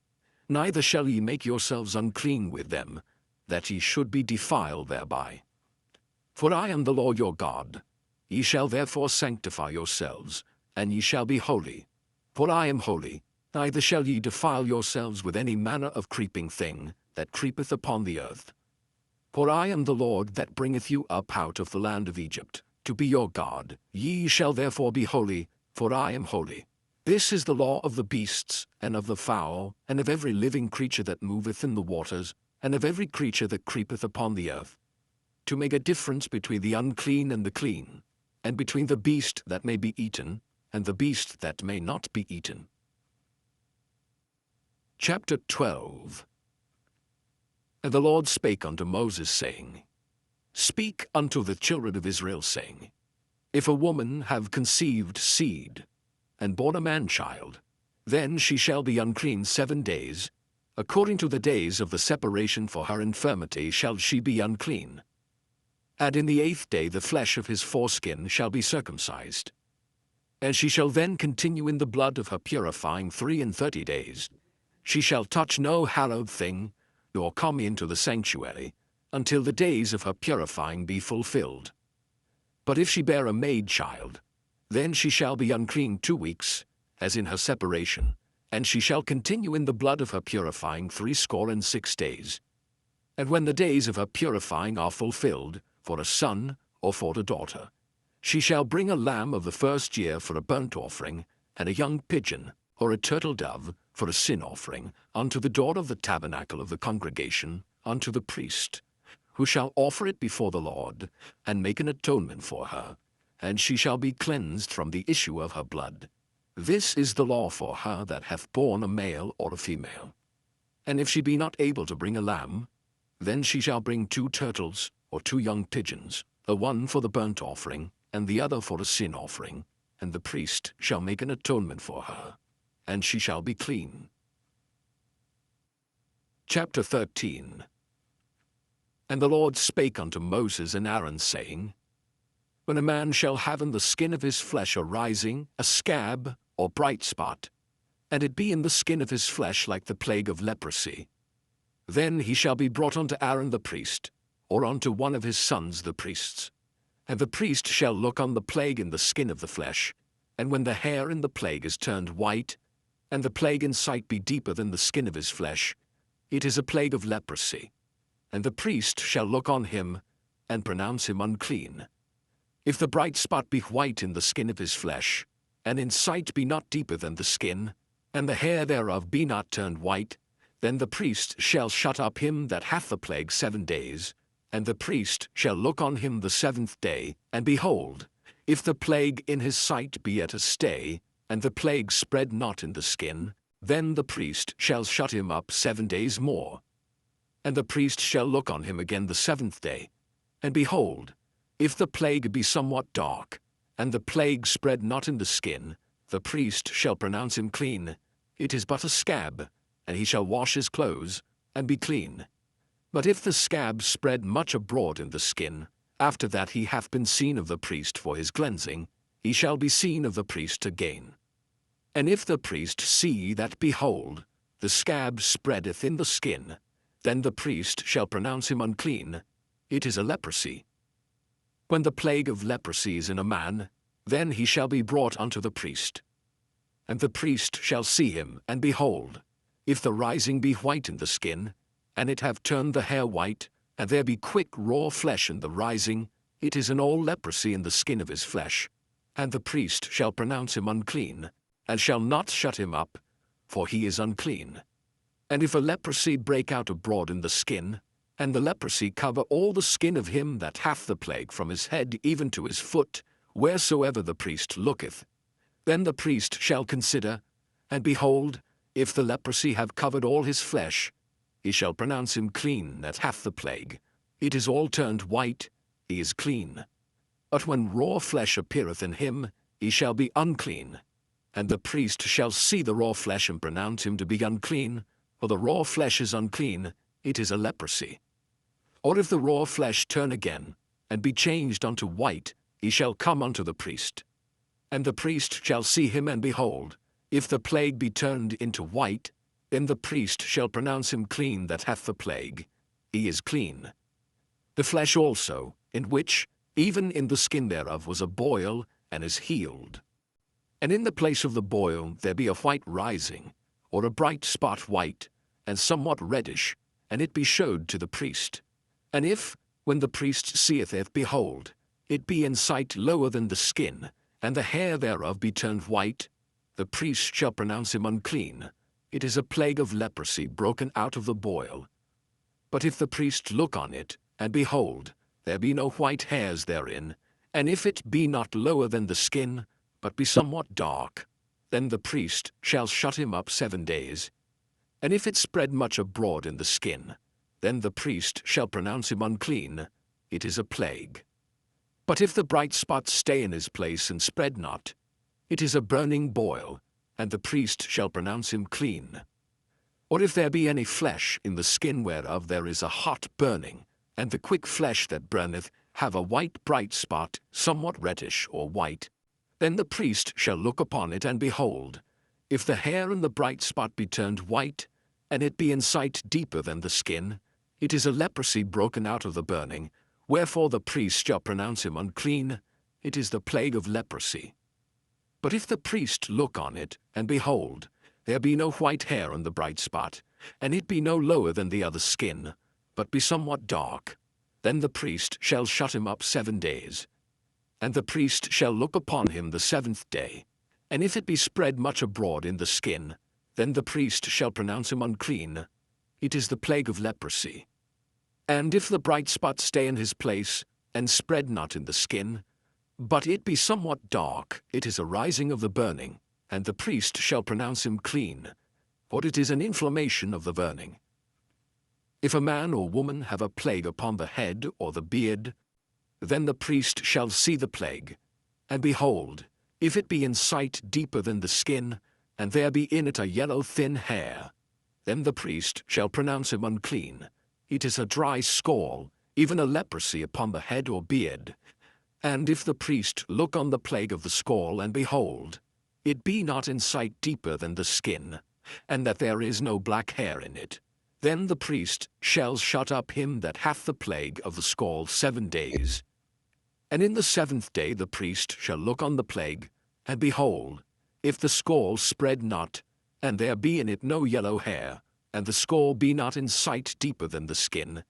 A: neither shall ye make yourselves unclean with them, that ye should be defiled thereby. For I am the Lord your God. Ye shall therefore sanctify yourselves, and ye shall be holy. For I am holy, neither shall ye defile yourselves with any manner of creeping thing that creepeth upon the earth. For I am the Lord that bringeth you up out of the land of Egypt, to be your God. Ye shall therefore be holy, for I am holy. This is the law of the beasts, and of the fowl, and of every living creature that moveth in the waters, and of every creature that creepeth upon the earth, to make a difference between the unclean and the clean, and between the beast that may be eaten, and the beast that may not be eaten. Chapter 12. And the Lord spake unto Moses, saying, Speak unto the children of Israel, saying, If a woman have conceived seed, and born a man-child, then she shall be unclean 7 days. According to the days of the separation for her infirmity shall she be unclean. And in the 8th day the flesh of his foreskin shall be circumcised. And she shall then continue in the blood of her purifying 33 days. She shall touch no hallowed thing, nor come into the sanctuary, until the days of her purifying be fulfilled. But if she bear a maid child, then she shall be unclean 2 weeks, as in her separation, and she shall continue in the blood of her purifying 66 days. And when the days of her purifying are fulfilled, for a son or for a daughter, she shall bring a lamb of the first year for a burnt offering, and a young pigeon or a turtle dove for a sin offering, unto the door of the tabernacle of the congregation, unto the priest, who shall offer it before the Lord, and make an atonement for her, and she shall be cleansed from the issue of her blood. This is the law for her that hath borne a male or a female. And if she be not able to bring a lamb, then she shall bring 2 turtles or 2 young pigeons, the one for the burnt offering, and the other for a sin offering, and the priest shall make an atonement for her, and she shall be clean. Chapter 13. And the Lord spake unto Moses and Aaron, saying, When a man shall have in the skin of his flesh a rising, a scab, or bright spot, and it be in the skin of his flesh like the plague of leprosy, then he shall be brought unto Aaron the priest, or unto one of his sons the priests. And the priest shall look on the plague in the skin of the flesh, and when the hair in the plague is turned white, and the plague in sight be deeper than the skin of his flesh, it is a plague of leprosy. And the priest shall look on him, and pronounce him unclean. If the bright spot be white in the skin of his flesh, and in sight be not deeper than the skin, and the hair thereof be not turned white, then the priest shall shut up him that hath the plague 7 days, and the priest shall look on him the 7th day, and behold, if the plague in his sight be at a stay, and the plague spread not in the skin, then the priest shall shut him up 7 days more. And the priest shall look on him again the 7th day, and behold, if the plague be somewhat dark, and the plague spread not in the skin, the priest shall pronounce him clean. It is but a scab, and he shall wash his clothes, and be clean. But if the scab spread much abroad in the skin, after that he hath been seen of the priest for his cleansing, he shall be seen of the priest again. And if the priest see that, behold, the scab spreadeth in the skin, then the priest shall pronounce him unclean. It is a leprosy. When the plague of leprosy is in a man, then he shall be brought unto the priest. And the priest shall see him, and behold, if the rising be white in the skin, and it have turned the hair white, and there be quick raw flesh in the rising, it is an old leprosy in the skin of his flesh. And the priest shall pronounce him unclean, and shall not shut him up, for he is unclean. And if a leprosy break out abroad in the skin, and the leprosy cover all the skin of him that hath the plague from his head even to his foot, wheresoever the priest looketh, then the priest shall consider, and behold, if the leprosy have covered all his flesh, he shall pronounce him clean that hath the plague. It is all turned white, he is clean. But when raw flesh appeareth in him, he shall be unclean. And the priest shall see the raw flesh and pronounce him to be unclean, for the raw flesh is unclean, it is a leprosy. Or if the raw flesh turn again, and be changed unto white, he shall come unto the priest. And the priest shall see him, and behold, if the plague be turned into white, then the priest shall pronounce him clean that hath the plague. He is clean. The flesh also, in which, even in the skin thereof, was a boil, and is healed. And in the place of the boil there be a white rising, or a bright spot white, and somewhat reddish, and it be showed to the priest. And if, when the priest seeth it, behold, it be in sight lower than the skin, and the hair thereof be turned white, the priest shall pronounce him unclean. It is a plague of leprosy broken out of the boil. But if the priest look on it, and behold, there be no white hairs therein, and if it be not lower than the skin, but be somewhat dark, then the priest shall shut him up 7 days. And if it spread much abroad in the skin, then the priest shall pronounce him unclean. It is a plague. But if the bright spot stay in his place and spread not, it is a burning boil, and the priest shall pronounce him clean. Or if there be any flesh in the skin whereof there is a hot burning, and the quick flesh that burneth have a white bright spot, somewhat reddish or white, then the priest shall look upon it, and behold, if the hair in the bright spot be turned white, and it be in sight deeper than the skin, it is a leprosy broken out of the burning, wherefore the priest shall pronounce him unclean. It is the plague of leprosy. But if the priest look on it, and behold, there be no white hair on the bright spot, and it be no lower than the other skin, but be somewhat dark, then the priest shall shut him up 7 days. And the priest shall look upon him the 7th day, and if it be spread much abroad in the skin, then the priest shall pronounce him unclean. It is the plague of leprosy. And if the bright spot stay in his place, and spread not in the skin, but it be somewhat dark, it is a rising of the burning, and the priest shall pronounce him clean, for it is an inflammation of the burning. If a man or woman have a plague upon the head or the beard, then the priest shall see the plague, and behold, if it be in sight deeper than the skin, and there be in it a yellow thin hair, then the priest shall pronounce him unclean. It is a dry scall, even a leprosy upon the head or beard. And if the priest look on the plague of the scall, and behold, it be not in sight deeper than the skin, and that there is no black hair in it, then the priest shall shut up him that hath the plague of the scall 7 days. And in the 7th day the priest shall look on the plague, and behold, if the scall spread not, and there be in it no yellow hair, and the scall be not in sight deeper than the skin,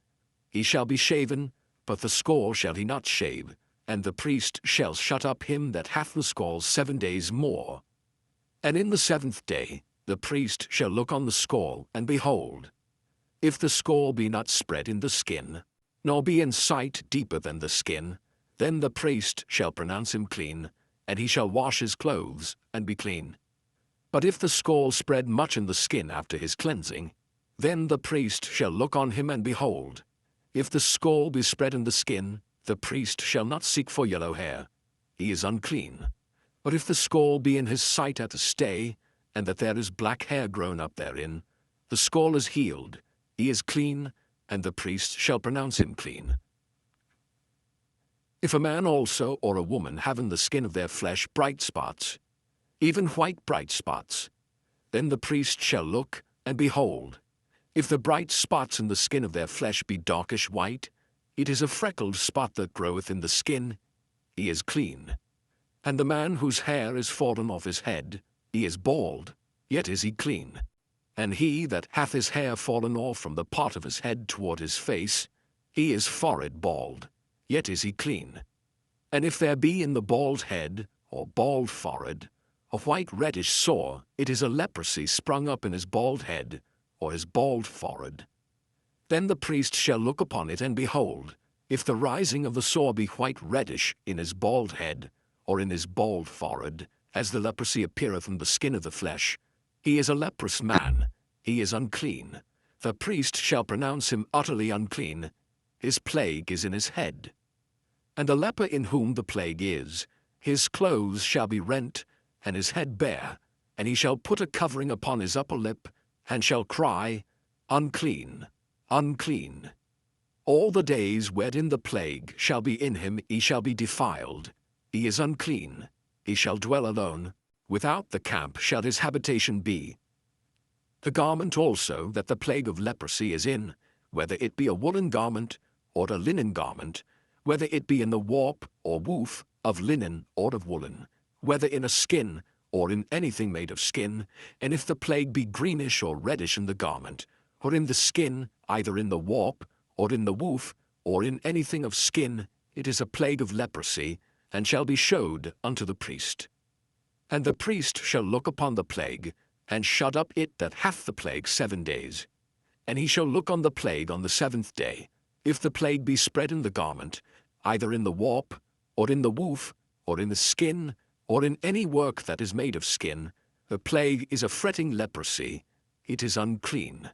A: he shall be shaven, but the scall shall he not shave, and the priest shall shut up him that hath the scall 7 days more. And in the 7th day the priest shall look on the scall, and behold, if the scall be not spread in the skin, nor be in sight deeper than the skin, then the priest shall pronounce him clean, and he shall wash his clothes, and be clean. But if the scall spread much in the skin after his cleansing, then the priest shall look on him, and behold, if the scall be spread in the skin, the priest shall not seek for yellow hair. He is unclean. But if the scall be in his sight at a stay, and that there is black hair grown up therein, the scall is healed, he is clean, and the priest shall pronounce him clean. If a man also or a woman have in the skin of their flesh bright spots, even white bright spots, then the priest shall look, and behold, if the bright spots in the skin of their flesh be darkish white, it is a freckled spot that groweth in the skin, he is clean. And the man whose hair is fallen off his head, he is bald, yet is he clean. And he that hath his hair fallen off from the part of his head toward his face, he is forehead bald, yet is he clean. And if there be in the bald head, or bald forehead, a white reddish sore, it is a leprosy sprung up in his bald head, or his bald forehead. Then the priest shall look upon it, and behold, if the rising of the sore be white reddish in his bald head, or in his bald forehead, as the leprosy appeareth in the skin of the flesh, he is a leprous man, he is unclean. The priest shall pronounce him utterly unclean, his plague is in his head. And the leper in whom the plague is, his clothes shall be rent, and his head bare, and he shall put a covering upon his upper lip, and shall cry, Unclean, unclean. All the days wherein the plague shall be in him he shall be defiled, he is unclean, he shall dwell alone, without the camp shall his habitation be. The garment also that the plague of leprosy is in, whether it be a woolen garment, or a linen garment, whether it be in the warp or woof of linen or of woolen, whether in a skin or in anything made of skin, and if the plague be greenish or reddish in the garment, or in the skin, either in the warp, or in the woof, or in anything of skin, it is a plague of leprosy, and shall be showed unto the priest. And the priest shall look upon the plague, and shut up it that hath the plague 7 days. And he shall look on the plague on the 7th day. If the plague be spread in the garment, either in the warp, or in the woof, or in the skin, or in any work that is made of skin, the plague is a fretting leprosy, it is unclean.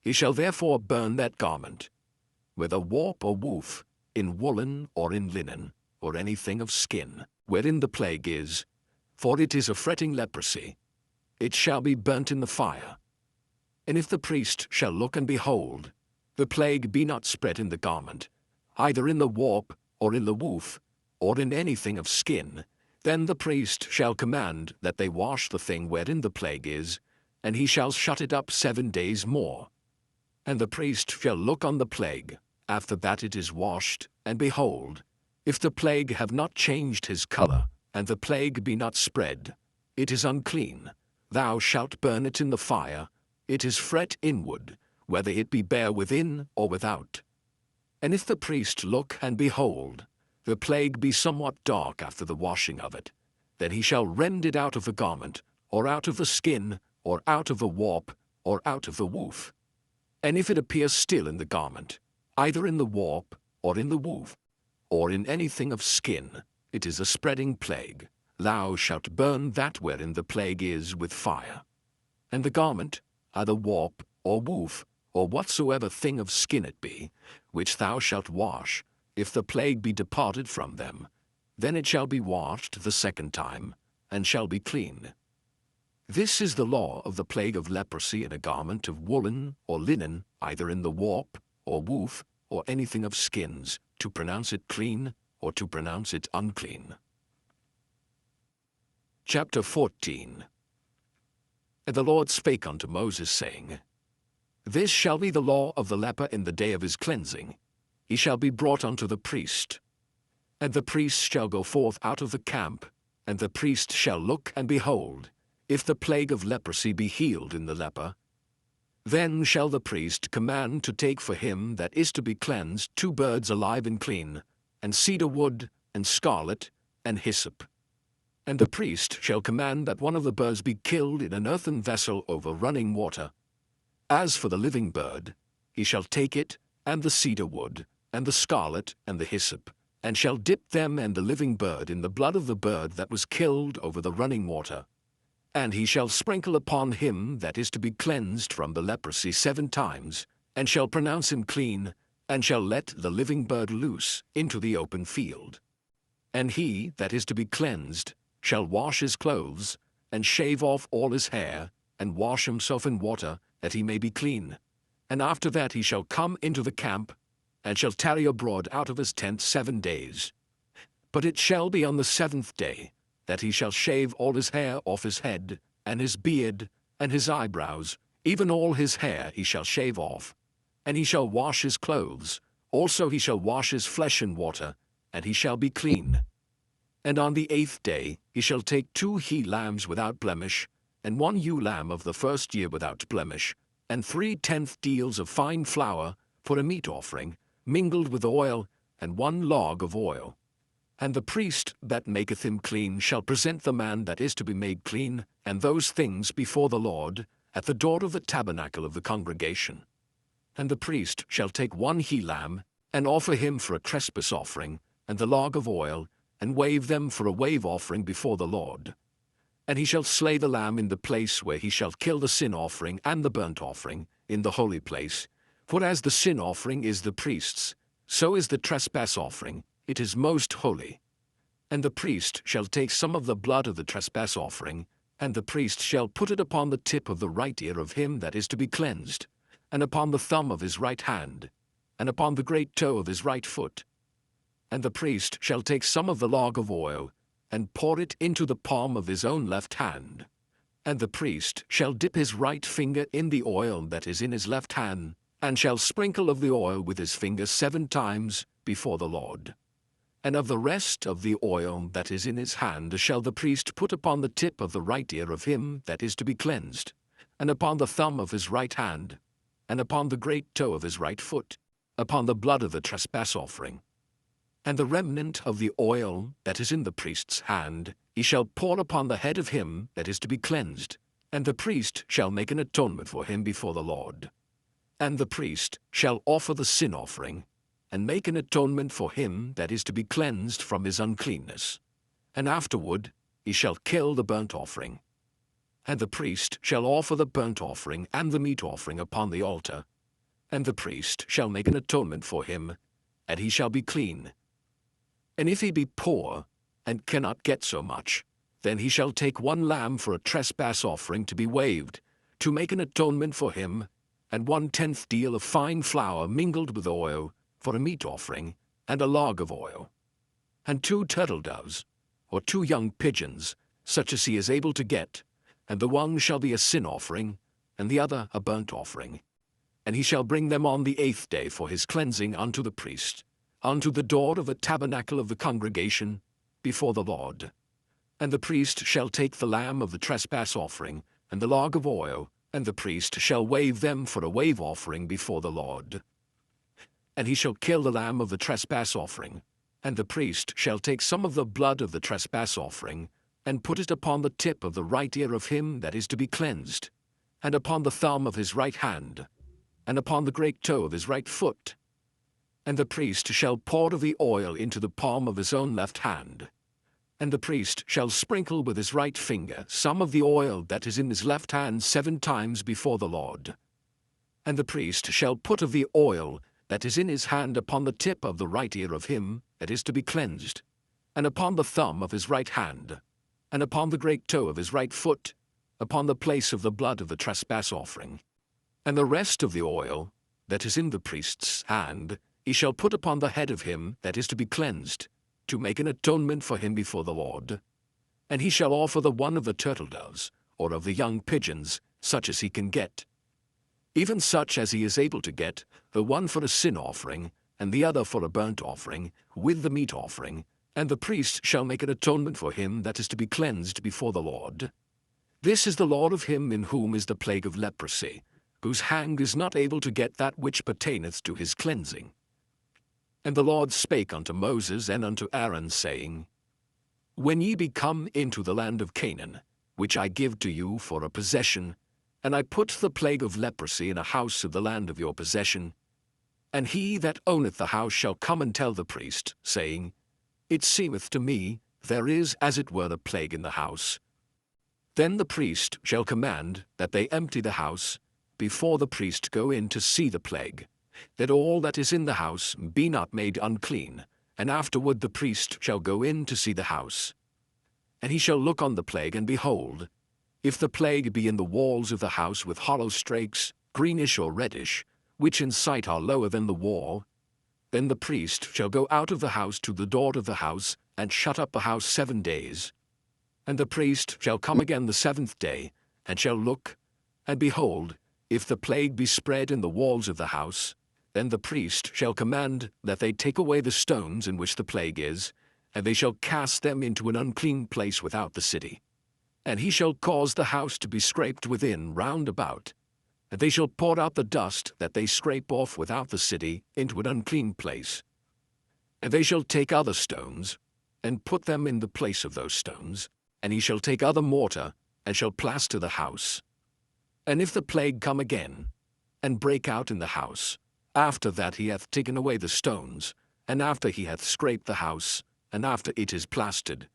A: He shall therefore burn that garment, whether warp or woof, in woolen or in linen, or anything of skin, wherein the plague is, for it is a fretting leprosy. It shall be burnt in the fire. And if the priest shall look and behold, the plague be not spread in the garment, either in the warp, or in the woof, or in anything of skin, then the priest shall command that they wash the thing wherein the plague is, and he shall shut it up 7 days more. And the priest shall look on the plague, after that it is washed, and behold, if the plague have not changed his color, and the plague be not spread, it is unclean. Thou shalt burn it in the fire. It is fret inward, whether it be bare within or without. And if the priest look and behold, the plague be somewhat dark after the washing of it, then he shall rend it out of the garment, or out of the skin, or out of the warp, or out of the woof. And if it appear still in the garment, either in the warp, or in the woof, or in anything of skin, it is a spreading plague. Thou shalt burn that wherein the plague is with fire. And the garment, either warp, or woof, or whatsoever thing of skin it be, which thou shalt wash, if the plague be departed from them, then it shall be washed the second time, and shall be clean. This is the law of the plague of leprosy in a garment of woolen or linen, either in the warp, or woof, or anything of skins, to pronounce it clean, or to pronounce it unclean. Chapter 14. And the Lord spake unto Moses, saying, This shall be the law of the leper in the day of his cleansing. He shall be brought unto the priest. And the priest shall go forth out of the camp, and the priest shall look and behold, if the plague of leprosy be healed in the leper. Then shall the priest command to take for him that is to be cleansed 2 birds alive and clean, and cedar wood, and scarlet, and hyssop. And the priest shall command that one of the birds be killed in an earthen vessel over running water. As for the living bird, he shall take it, and the cedar wood, and the scarlet, and the hyssop, and shall dip them and the living bird in the blood of the bird that was killed over the running water. And he shall sprinkle upon him that is to be cleansed from the leprosy 7 times, and shall pronounce him clean, and shall let the living bird loose into the open field. And he that is to be cleansed shall wash his clothes, and shave off all his hair, and wash himself in water, that he may be clean. And after that he shall come into the camp, and shall tarry abroad out of his tent 7 days. But it shall be on the 7th day, that he shall shave all his hair off his head, and his beard, and his eyebrows, even all his hair he shall shave off. And he shall wash his clothes, also he shall wash his flesh in water, and he shall be clean. And on the 8th day he shall take 2 he-lambs without blemish, and 1 ewe lamb of the 1st year without blemish, and 3/10 deals of fine flour for a meat offering, mingled with oil, and 1 log of oil. And the priest that maketh him clean shall present the man that is to be made clean, and those things before the Lord, at the door of the tabernacle of the congregation. And the priest shall take 1 he-lamb, and offer him for a trespass offering, and the log of oil, and wave them for a wave offering before the Lord. And he shall slay the lamb in the place where he shall kill the sin offering and the burnt offering, in the holy place. For as the sin offering is the priest's, so is the trespass offering, it is most holy. And the priest shall take some of the blood of the trespass offering, and the priest shall put it upon the tip of the right ear of him that is to be cleansed, and upon the thumb of his right hand, and upon the great toe of his right foot. And the priest shall take some of the log of oil, and pour it into the palm of his own left hand. And the priest shall dip his right finger in the oil that is in his left hand, and shall sprinkle of the oil with his finger 7 times before the Lord. And of the rest of the oil that is in his hand shall the priest put upon the tip of the right ear of him that is to be cleansed, and upon the thumb of his right hand, and upon the great toe of his right foot, upon the blood of the trespass offering. And the remnant of the oil that is in the priest's hand he shall pour upon the head of him that is to be cleansed, and the priest shall make an atonement for him before the Lord. And the priest shall offer the sin offering, and make an atonement for him that is to be cleansed from his uncleanness. And afterward he shall kill the burnt offering. And the priest shall offer the burnt offering and the meat offering upon the altar. And the priest shall make an atonement for him, and he shall be clean. And if he be poor, and cannot get so much, then he shall take 1 lamb for a trespass offering to be waved, to make an atonement for him, and 1/10 deal of fine flour mingled with oil, for a meat offering, and a log of oil. And 2 turtle doves, or 2 young pigeons, such as he is able to get, and the one shall be a sin offering, and the other a burnt offering. And he shall bring them on the 8th day for his cleansing unto the priest, unto the door of the tabernacle of the congregation, before the Lord. And the priest shall take the lamb of the trespass offering, and the log of oil, and the priest shall wave them for a wave offering before the Lord. And he shall kill the lamb of the trespass offering, and the priest shall take some of the blood of the trespass offering, and put it upon the tip of the right ear of him that is to be cleansed, and upon the thumb of his right hand, and upon the great toe of his right foot. And the priest shall pour of the oil into the palm of his own left hand. And the priest shall sprinkle with his right finger some of the oil that is in his left hand 7 times before the Lord. And the priest shall put of the oil that is in his hand upon the tip of the right ear of him that is to be cleansed, and upon the thumb of his right hand, and upon the great toe of his right foot, upon the place of the blood of the trespass offering. And the rest of the oil that is in the priest's hand he shall put upon the head of him that is to be cleansed, to make an atonement for him before the Lord. And he shall offer the one of the turtle doves, or of the young pigeons, such as he can get, even such as he is able to get, the one for a sin offering, and the other for a burnt offering, with the meat offering, and the priest shall make an atonement for him that is to be cleansed before the Lord. This is the law of him in whom is the plague of leprosy, whose hand is not able to get that which pertaineth to his cleansing. And the Lord spake unto Moses and unto Aaron, saying, When ye be come into the land of Canaan, which I give to you for a possession, and I put the plague of leprosy in a house of the land of your possession, and he that owneth the house shall come and tell the priest, saying, It seemeth to me there is as it were a plague in the house. Then the priest shall command that they empty the house, before the priest go in to see the plague, that all that is in the house be not made unclean, and afterward the priest shall go in to see the house. And he shall look on the plague, and behold, if the plague be in the walls of the house with hollow strakes, greenish or reddish, which in sight are lower than the wall, then the priest shall go out of the house to the door of the house, and shut up the house 7 days. And the priest shall come again the 7th day, and shall look, and behold, if the plague be spread in the walls of the house, then the priest shall command that they take away the stones in which the plague is, and they shall cast them into an unclean place without the city. And he shall cause the house to be scraped within round about, and they shall pour out the dust that they scrape off without the city into an unclean place. And they shall take other stones, and put them in the place of those stones, and he shall take other mortar, and shall plaster the house. And if the plague come again, and break out in the house, after that he hath taken away the stones, and after he hath scraped the house, and after it is plastered,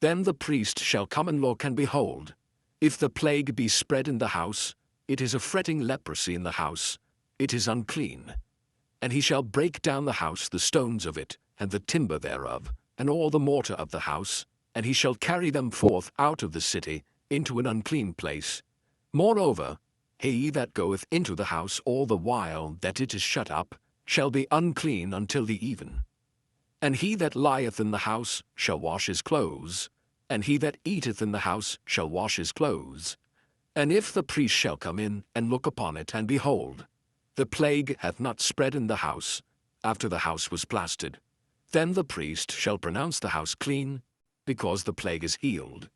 A: then the priest shall come and look, and behold, if the plague be spread in the house, it is a fretting leprosy in the house, it is unclean. And he shall break down the house, the stones of it, and the timber thereof, and all the mortar of the house, and he shall carry them forth out of the city into an unclean place. Moreover, he that goeth into the house all the while that it is shut up shall be unclean until the even. And he that lieth in the house shall wash his clothes, and he that eateth in the house shall wash his clothes. And if the priest shall come in and look upon it, and behold, the plague hath not spread in the house, after the house was plastered, then the priest shall pronounce the house clean, because the plague is healed.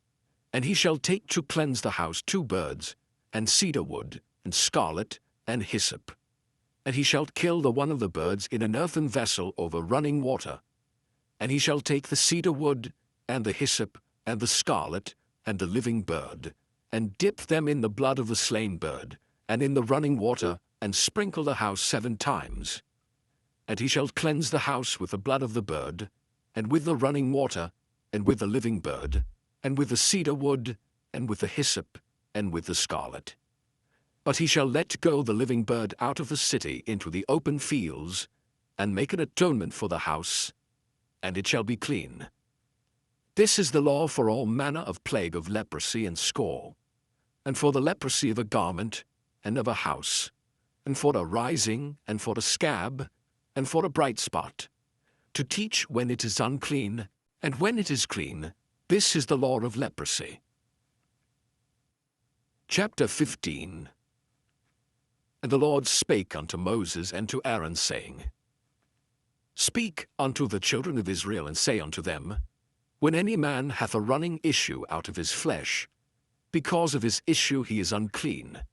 A: And he shall take to cleanse the house 2 birds, and cedar wood, and scarlet, and hyssop. And he shall kill the one of the birds in an earthen vessel over running water. And he shall take the cedar wood, and the hyssop, and the scarlet, and the living bird, and dip them in the blood of the slain bird, and in the running water, and sprinkle the house 7 times. And he shall cleanse the house with the blood of the bird, and with the running water, and with the living bird, and with the cedar wood, and with the hyssop, and with the scarlet. But he shall let go the living bird out of the city into the open fields, and make an atonement for the house, and it shall be clean. This is the law for all manner of plague of leprosy and score, and for the leprosy of a garment, and of a house, and for a rising, and for a scab, and for a bright spot, to teach when it is unclean, and when it is clean. This is the law of leprosy. Chapter 15. And the Lord spake unto Moses and to Aaron, saying, Speak unto the children of Israel, and say unto them, When any man hath a running issue out of his flesh, because of his issue he is unclean.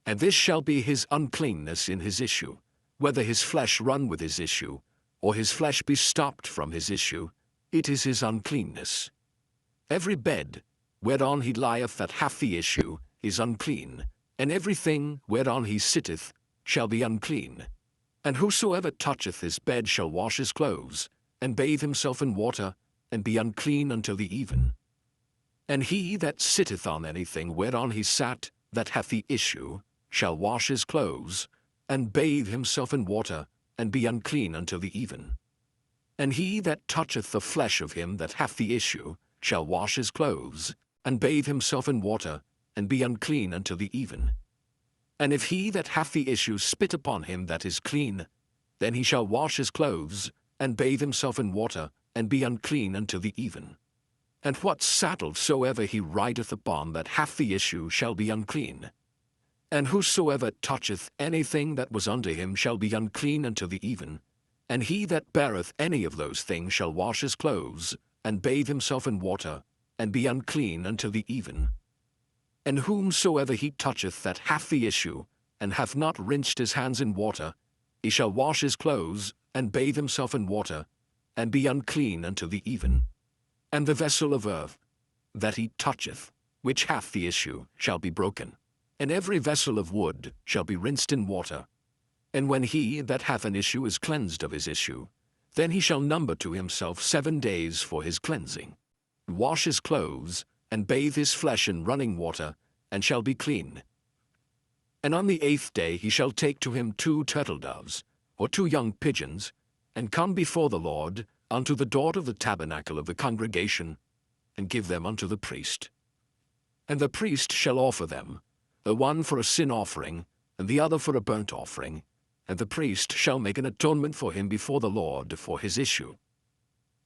A: And this shall be his uncleanness in his issue, whether his flesh run with his issue, or his flesh be stopped from his issue, it is his uncleanness. Every bed whereon he lieth that hath the issue is unclean, and everything whereon he sitteth shall be unclean. And whosoever toucheth his bed shall wash his clothes, and bathe himself in water, and be unclean until the even. And he that sitteth on anything whereon he sat that hath the issue shall wash his clothes, and bathe himself in water, and be unclean until the even. And he that toucheth the flesh of him that hath the issue shall wash his clothes, and bathe himself in water, and be unclean until the even. And if he that hath the issue spit upon him that is clean, then he shall wash his clothes, and bathe himself in water, and be unclean until the even. And what saddle soever he rideth upon that hath the issue shall be unclean. And whosoever toucheth anything that was under him shall be unclean until the even. And he that beareth any of those things shall wash his clothes, and bathe himself in water, and be unclean until the even. And whomsoever he toucheth that hath the issue, and hath not rinsed his hands in water, he shall wash his clothes, and bathe himself in water, and be unclean until the even. And the vessel of earth that he toucheth, which hath the issue, shall be broken. And every vessel of wood shall be rinsed in water. And when he that hath an issue is cleansed of his issue, then he shall number to himself 7 days for his cleansing, wash his clothes, and bathe his flesh in running water, and shall be clean. And on the 8th day he shall take to him 2 turtle-doves, or 2 young pigeons, and come before the Lord unto the door of the tabernacle of the congregation, and give them unto the priest. And the priest shall offer them, the one for a sin offering, and the other for a burnt offering, and the priest shall make an atonement for him before the Lord for his issue.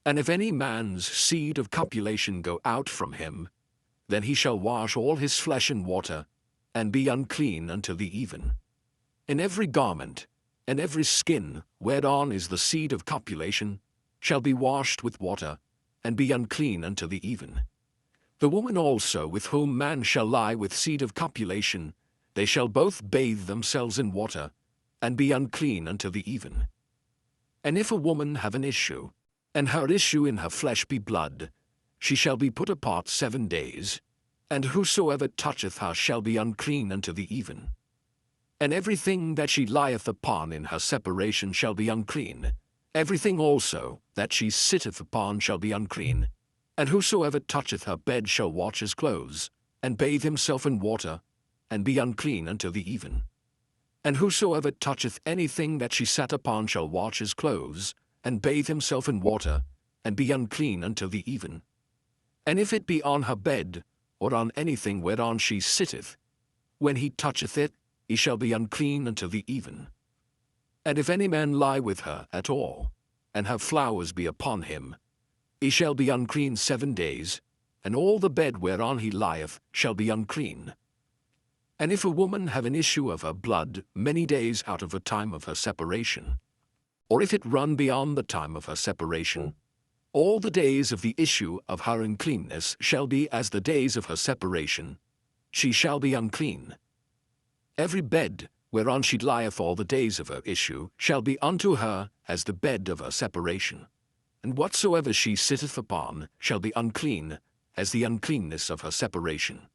A: And if any man's seed of copulation go out from him, then he shall wash all his flesh in water, and be unclean until the even. And every garment, and every skin whereon is the seed of copulation, shall be washed with water, and be unclean until the even. The woman also with whom man shall lie with seed of copulation, they shall both bathe themselves in water, and be unclean until the even. And if a woman have an issue, and her issue in her flesh be blood, she shall be put apart 7 days, and whosoever toucheth her shall be unclean until the even. And everything that she lieth upon in her separation shall be unclean. Everything also that she sitteth upon shall be unclean. And whosoever toucheth her bed shall wash his clothes, and bathe himself in water, and be unclean until the even. And whosoever toucheth anything that she sat upon shall wash his clothes, and bathe himself in water, and be unclean until the even. And if it be on her bed, or on anything whereon she sitteth, when he toucheth it, he shall be unclean until the even. And if any man lie with her at all, and her flowers be upon him, he shall be unclean 7 days, and all the bed whereon he lieth shall be unclean. And if a woman have an issue of her blood many days out of the time of her separation, or if it run beyond the time of her separation, all the days of the issue of her uncleanness shall be as the days of her separation. She shall be unclean. Every bed whereon she lieth all the days of her issue shall be unto her as the bed of her separation. And whatsoever she sitteth upon shall be unclean as the uncleanness of her separation.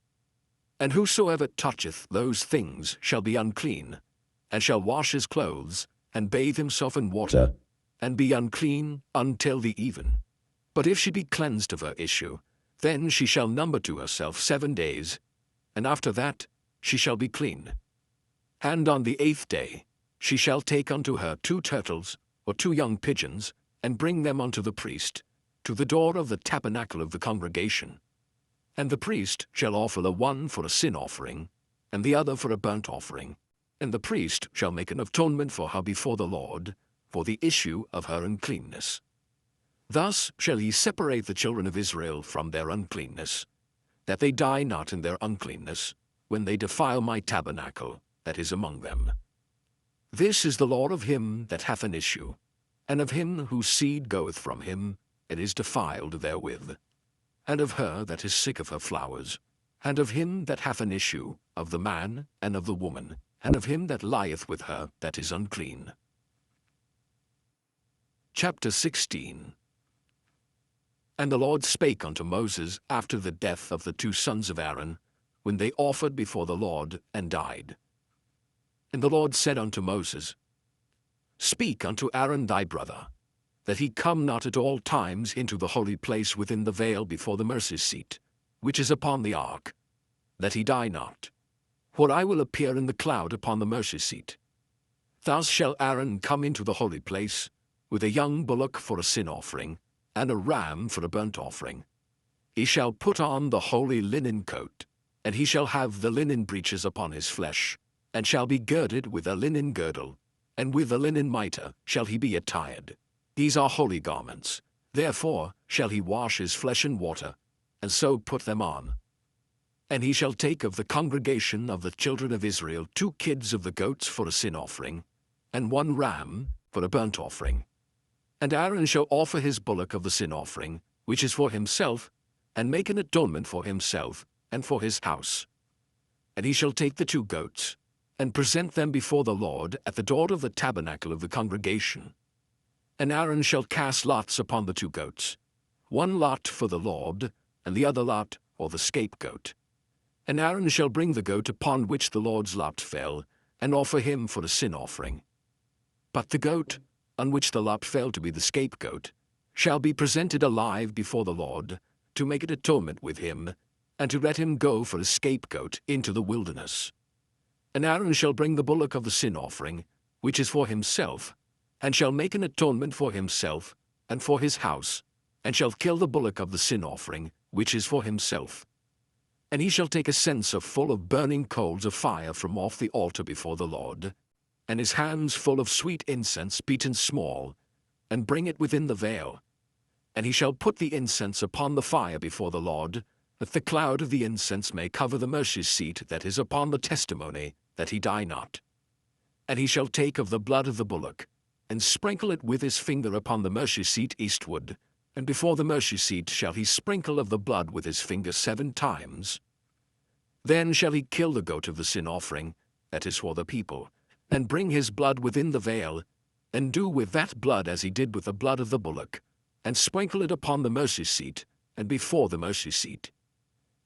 A: And whosoever toucheth those things shall be unclean, and shall wash his clothes, and bathe himself in water, and be unclean until the even. But if she be cleansed of her issue, then she shall number to herself 7 days, and after that she shall be clean. And on the 8th day she shall take unto her 2 turtles, or 2 young pigeons, and bring them unto the priest, to the door of the tabernacle of the congregation. And the priest shall offer the one for a sin offering, and the other for a burnt offering. And the priest shall make an atonement for her before the Lord, for the issue of her uncleanness. Thus shall he separate the children of Israel from their uncleanness, that they die not in their uncleanness, when they defile my tabernacle that is among them. This is the law of him that hath an issue, and of him whose seed goeth from him, and is defiled therewith. and of her that is sick of her flowers, and of him that hath an issue, of the man and of the woman, and of him that lieth with her that is unclean. Chapter 16. And the Lord spake unto Moses after the death of the two sons of Aaron, when they offered before the Lord, and died. And the Lord said unto Moses, Speak unto Aaron thy brother, that he come not at all times into the holy place within the veil before the mercy seat, which is upon the ark, that he die not. For I will appear in the cloud upon the mercy seat. Thus shall Aaron come into the holy place, with a young bullock for a sin offering, and a ram for a burnt offering. He shall put on the holy linen coat, and he shall have the linen breeches upon his flesh, and shall be girded with a linen girdle, and with a linen mitre shall he be attired. These are holy garments. Therefore shall he wash his flesh in water, and so put them on. And he shall take of the congregation of the children of Israel 2 kids of the goats for a sin offering, and 1 ram for a burnt offering. And Aaron shall offer his bullock of the sin offering, which is for himself, and make an atonement for himself and for his house. And he shall take the 2 goats, and present them before the Lord at the door of the tabernacle of the congregation. And Aaron shall cast lots upon the 2 goats, 1 lot for the Lord, and the other lot for the scapegoat. And Aaron shall bring the goat upon which the Lord's lot fell, and offer him for a sin offering. But the goat, on which the lot fell to be the scapegoat, shall be presented alive before the Lord, to make an atonement with him, and to let him go for a scapegoat into the wilderness. And Aaron shall bring the bullock of the sin offering, which is for himself, and shall make an atonement for himself and for his house, and shall kill the bullock of the sin offering, which is for himself. And he shall take a censer full of burning coals of fire from off the altar before the Lord, and his hands full of sweet incense beaten small, and bring it within the veil. And he shall put the incense upon the fire before the Lord, that the cloud of the incense may cover the mercy seat that is upon the testimony, that he die not. And he shall take of the blood of the bullock, and sprinkle it with his finger upon the mercy seat eastward, and before the mercy seat shall he sprinkle of the blood with his finger 7 times. Then shall he kill the goat of the sin offering, that is for the people, and bring his blood within the veil, and do with that blood as he did with the blood of the bullock, and sprinkle it upon the mercy seat, and before the mercy seat.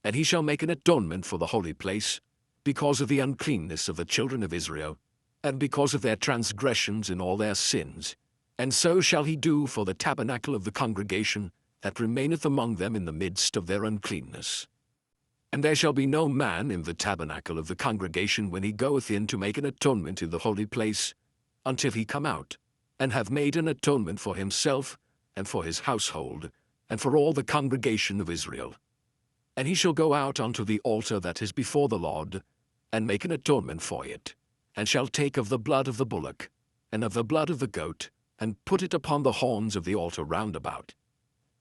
A: And he shall make an atonement for the holy place, because of the uncleanness of the children of Israel, and because of their transgressions in all their sins. And so shall he do for the tabernacle of the congregation that remaineth among them in the midst of their uncleanness. And there shall be no man in the tabernacle of the congregation when he goeth in to make an atonement in the holy place, until he come out, and have made an atonement for himself, and for his household, and for all the congregation of Israel. And he shall go out unto the altar that is before the Lord, and make an atonement for it, and shall take of the blood of the bullock, and of the blood of the goat, and put it upon the horns of the altar round about.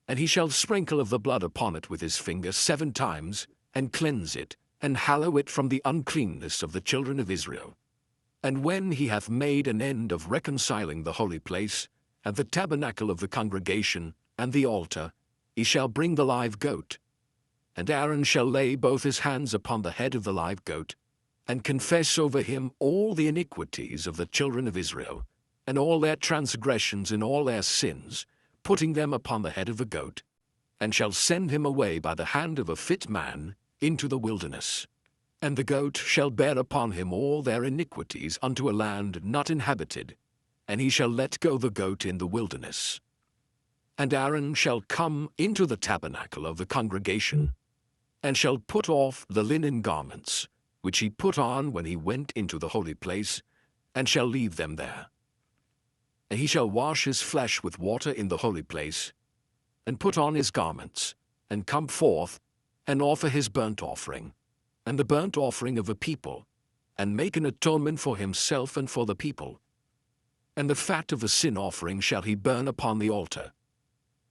A: And he shall sprinkle of the blood upon it with his finger 7 times, and cleanse it, and hallow it from the uncleanness of the children of Israel. And when he hath made an end of reconciling the holy place, and the tabernacle of the congregation, and the altar, he shall bring the live goat. And Aaron shall lay both his hands upon the head of the live goat, and confess over him all the iniquities of the children of Israel, and all their transgressions and all their sins, putting them upon the head of the goat, and shall send him away by the hand of a fit man into the wilderness. And the goat shall bear upon him all their iniquities unto a land not inhabited, and he shall let go the goat in the wilderness. And Aaron shall come into the tabernacle of the congregation, and shall put off the linen garments, which he put on when he went into the holy place, and shall leave them there. And he shall wash his flesh with water in the holy place, and put on his garments, and come forth, and offer his burnt offering, and the burnt offering of the people, and make an atonement for himself and for the people. And the fat of the sin offering shall he burn upon the altar.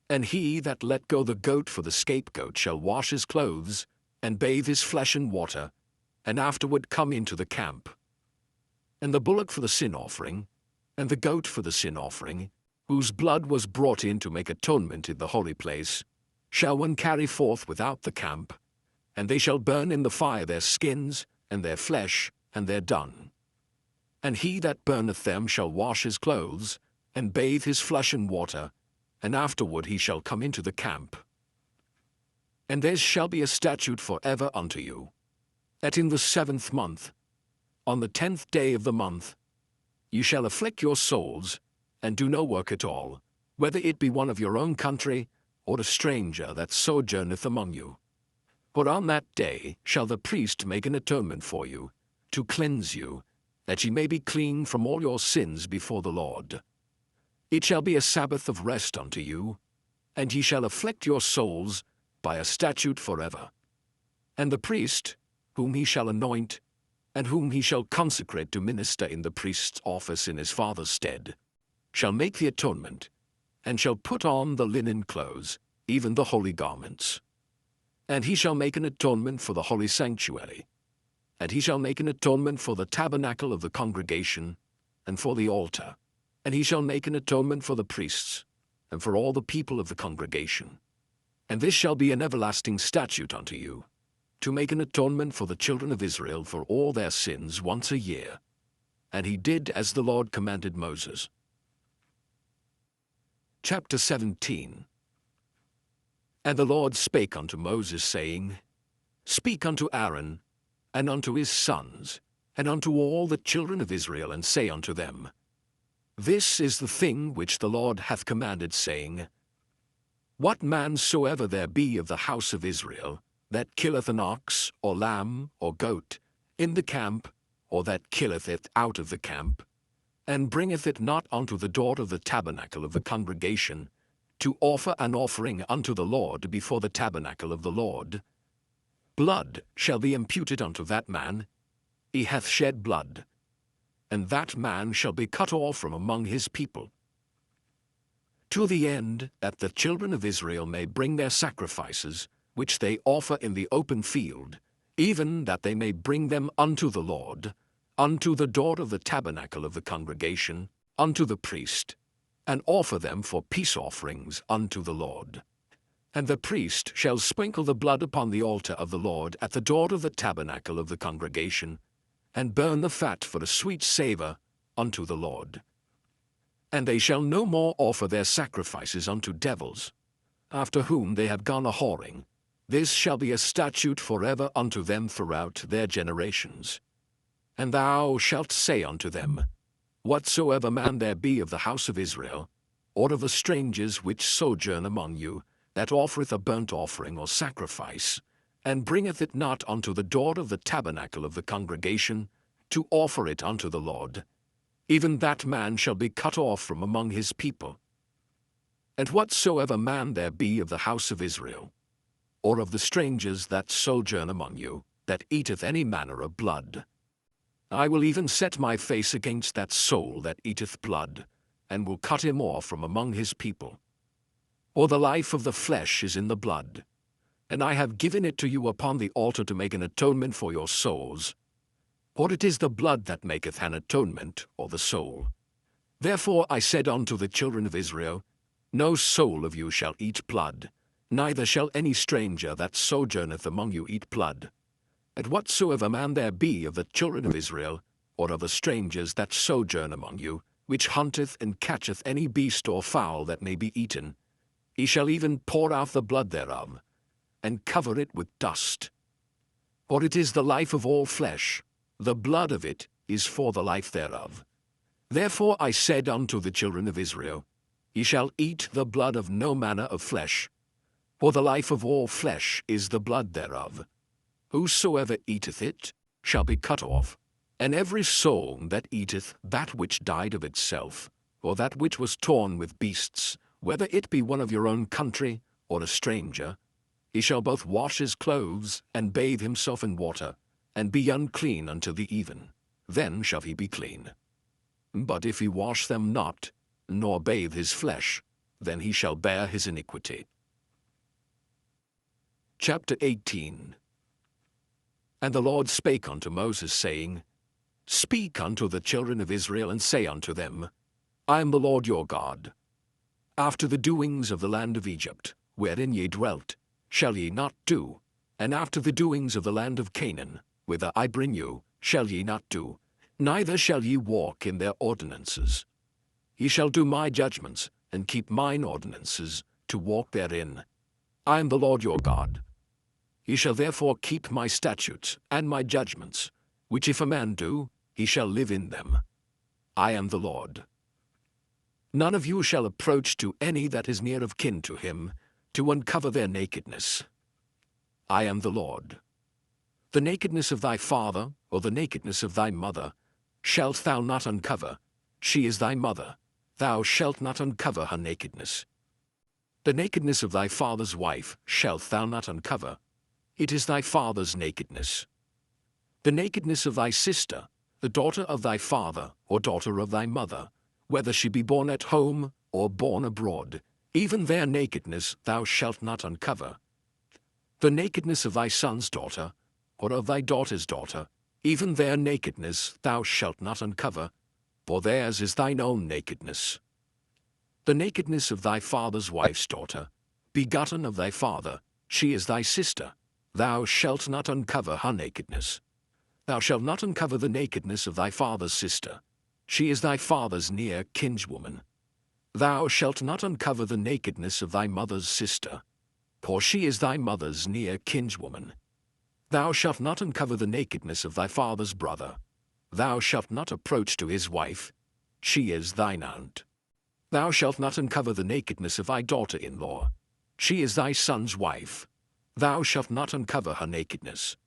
A: And he that let go the goat for the scapegoat shall wash his clothes, and bathe his flesh in water, and afterward come into the camp. And the bullock for the sin offering, and the goat for the sin offering, whose blood was brought in to make atonement in the holy place, shall one carry forth without the camp, and they shall burn in the fire their skins, and their flesh, and their dung. And he that burneth them shall wash his clothes, and bathe his flesh in water, and afterward he shall come into the camp. And there shall be a statute for ever unto you, that in the 7th month, on the 10th day of the month, you shall afflict your souls, and do no work at all, whether it be one of your own country, or a stranger that sojourneth among you. For on that day shall the priest make an atonement for you, to cleanse you, that ye may be clean from all your sins before the Lord. It shall be a Sabbath of rest unto you, and ye shall afflict your souls by a statute forever. And the priest, whom he shall anoint, and whom he shall consecrate to minister in the priest's office in his father's stead, shall make the atonement, and shall put on the linen clothes, even the holy garments. And he shall make an atonement for the holy sanctuary, and he shall make an atonement for the tabernacle of the congregation, and for the altar, and he shall make an atonement for the priests, and for all the people of the congregation. And this shall be an everlasting statute unto you, to make an atonement for the children of Israel for all their sins once a year. And he did as the Lord commanded Moses. Chapter 17. And the Lord spake unto Moses, saying, Speak unto Aaron, and unto his sons, and unto all the children of Israel, and say unto them, This is the thing which the Lord hath commanded, saying, What man soever there be of the house of Israel, that killeth an ox, or lamb, or goat, in the camp, or that killeth it out of the camp, and bringeth it not unto the door of the tabernacle of the congregation, to offer an offering unto the Lord before the tabernacle of the Lord, blood shall be imputed unto that man. He hath shed blood, and that man shall be cut off from among his people, to the end that the children of Israel may bring their sacrifices, which they offer in the open field, even that they may bring them unto the Lord, unto the door of the tabernacle of the congregation, unto the priest, and offer them for peace offerings unto the Lord. And the priest shall sprinkle the blood upon the altar of the Lord at the door of the tabernacle of the congregation, and burn the fat for a sweet savour unto the Lord. And they shall no more offer their sacrifices unto devils, after whom they have gone a-whoring. This shall be a statute forever unto them throughout their generations. And thou shalt say unto them, Whatsoever man there be of the house of Israel, or of the strangers which sojourn among you, that offereth a burnt offering or sacrifice, and bringeth it not unto the door of the tabernacle of the congregation, to offer it unto the Lord, even that man shall be cut off from among his people. And whatsoever man there be of the house of Israel, or of the strangers that sojourn among you, that eateth any manner of blood, I will even set my face against that soul that eateth blood, and will cut him off from among his people. For the life of the flesh is in the blood, and I have given it to you upon the altar to make an atonement for your souls. For it is the blood that maketh an atonement for the soul. Therefore I said unto the children of Israel, No soul of you shall eat blood, neither shall any stranger that sojourneth among you eat blood. And whatsoever man there be of the children of Israel, or of the strangers that sojourn among you, which hunteth and catcheth any beast or fowl that may be eaten, he shall even pour out the blood thereof, and cover it with dust. For it is the life of all flesh, the blood of it is for the life thereof. Therefore I said unto the children of Israel, Ye shall eat the blood of no manner of flesh, for the life of all flesh is the blood thereof. Whosoever eateth it shall be cut off, and every soul that eateth that which died of itself, or that which was torn with beasts, whether it be one of your own country or a stranger, he shall both wash his clothes and bathe himself in water, and be unclean until the even. Then shall he be clean. But if he wash them not, nor bathe his flesh, then he shall bear his iniquity. Chapter 18. And the Lord spake unto Moses, saying, Speak unto the children of Israel, and say unto them, I am the Lord your God. After the doings of the land of Egypt, wherein ye dwelt, shall ye not do, and after the doings of the land of Canaan, whither I bring you, shall ye not do, neither shall ye walk in their ordinances. Ye shall do my judgments, and keep mine ordinances, to walk therein. I am the Lord your God. Ye shall therefore keep my statutes and my judgments, which if a man do, he shall live in them. I am the Lord. None of you shall approach to any that is near of kin to him, to uncover their nakedness. I am the Lord. The nakedness of thy father, or the nakedness of thy mother, shalt thou not uncover. She is thy mother. Thou shalt not uncover her nakedness. The nakedness of thy father's wife shalt thou not uncover. It is thy father's nakedness. The nakedness of thy sister, the daughter of thy father, or daughter of thy mother, whether she be born at home or born abroad, even their nakedness thou shalt not uncover. The nakedness of thy son's daughter, or of thy daughter's daughter, even their nakedness thou shalt not uncover, for theirs is thine own nakedness. The nakedness of thy father's wife's daughter, begotten of thy father, she is thy sister. Thou shalt not uncover her nakedness. Thou shalt not uncover the nakedness of thy father's sister. She is thy father's near kinswoman. Thou shalt not uncover the nakedness of thy mother's sister, for she is thy mother's near kinswoman. Thou shalt not uncover the nakedness of thy father's brother. Thou shalt not approach to his wife. She is thine aunt. Thou shalt not uncover the nakedness of thy daughter-in-law. She is thy son's wife. Thou shalt not uncover her nakedness.